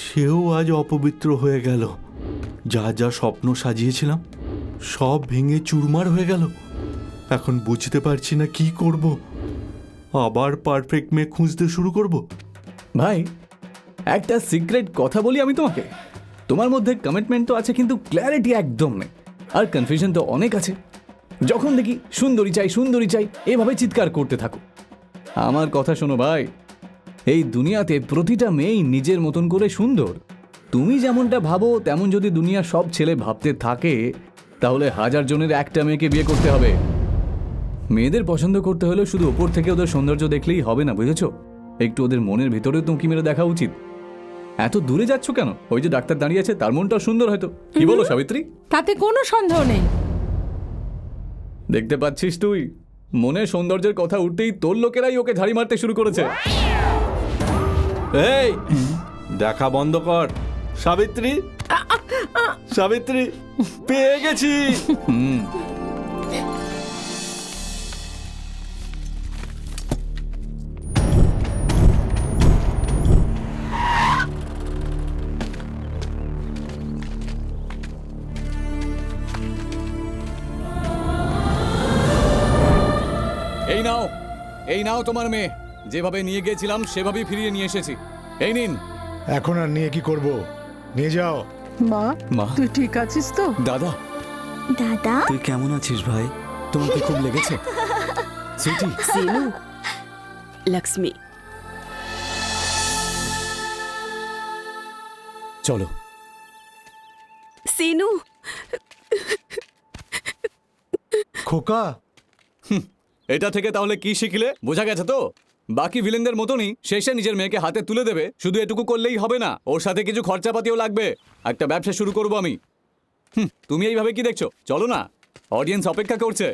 সেও আজ অপবিত্র হয়ে গেল। যা যা স্বপ্ন সাজিয়েছিলাম সব ভেঙে চুরমার হয়ে গেল। এখন বুঝতে পারছি না কি করব। আবার পারফেক্ট মেয়ে খুঁজতে শুরু করব। ভাই একটা সিক্রেট কথা বলি আমি তোমাকে। তোমার মধ্যে কমিটমেন্ট তো আছে কিন্তু ক্ল্যারিটি একদম নেই, আর কনফিউশন তো অনেক আছে। যখন দেখি সুন্দরী চাই সুন্দরী চাই এভাবে চিৎকার করতে থাকো। আমার কথা শোনো ভাই, এই দুনিয়াতে প্রতিটা মেয়েই নিজের মতন করে সুন্দর। তুমি যেমনটা ভাবো তেমন যদি দুনিয়া সব ছেলে ভাবতে থাকে তাহলে 1000 জনের একটা মেয়েকে বিয়ে করতে হবে। মেয়েদের পছন্দ করতে হলে শুধু ওপর থেকে ওদের সৌন্দর্য দেখলেই হবে না, বুঝেছো? একটু ওদের মনের ভিতরেও তুমি মেরে দেখা উচিত। এত দূরে যাচ্ছ কেন? ওই যে ডাক্তার দাঁড়িয়ে আছে, তার মনটাও সুন্দর হয়তো। কি বলো সাবিত্রী? তাতে কোনো সন্দেহ নেই। দেখতে পাচ্ছিস তুই, মনে সৌন্দর্যের কথা উঠতেই তোর লোকেরাই ওকে ঝাড়ি মারতে শুরু করেছে। এই দেখা বন্ধ কর। সাবিত্রী, সাবিত্রী পেয়ে গেছি। এই নাও তোমার মেয়ে। যেভাবে নিয়ে গিয়েছিলাম সেভাবেই ফিরিয়ে নিয়ে এসেছি। এই নিন। এখন আর নিয়ে কি করব? নিয়ে যাও। মা, মা, তুই ঠিক আছিস তো? দাদা, দাদা, তুই কেমন আছিস ভাই? তোমাকে খুব লেগেছে? সুইটি, सीनू, लक्ष्मी, চলো। सीनू, খোকা, এটা থেকে তাহলে কি শিখলে? বোঝা গেছে তো? বাকি ভিলেনদের মতনই শেষে নিজের মেয়েকে হাতে তুলে দেবে। শুধু এটুকু করলেই হবে না, ওর সাথে কিছু খরচাপাতিও লাগবে। একটা ব্যবসা শুরু করব আমি। তুমি এইভাবে কি দেখছো? চলো না, অডিয়েন্স অপেক্ষা করছে।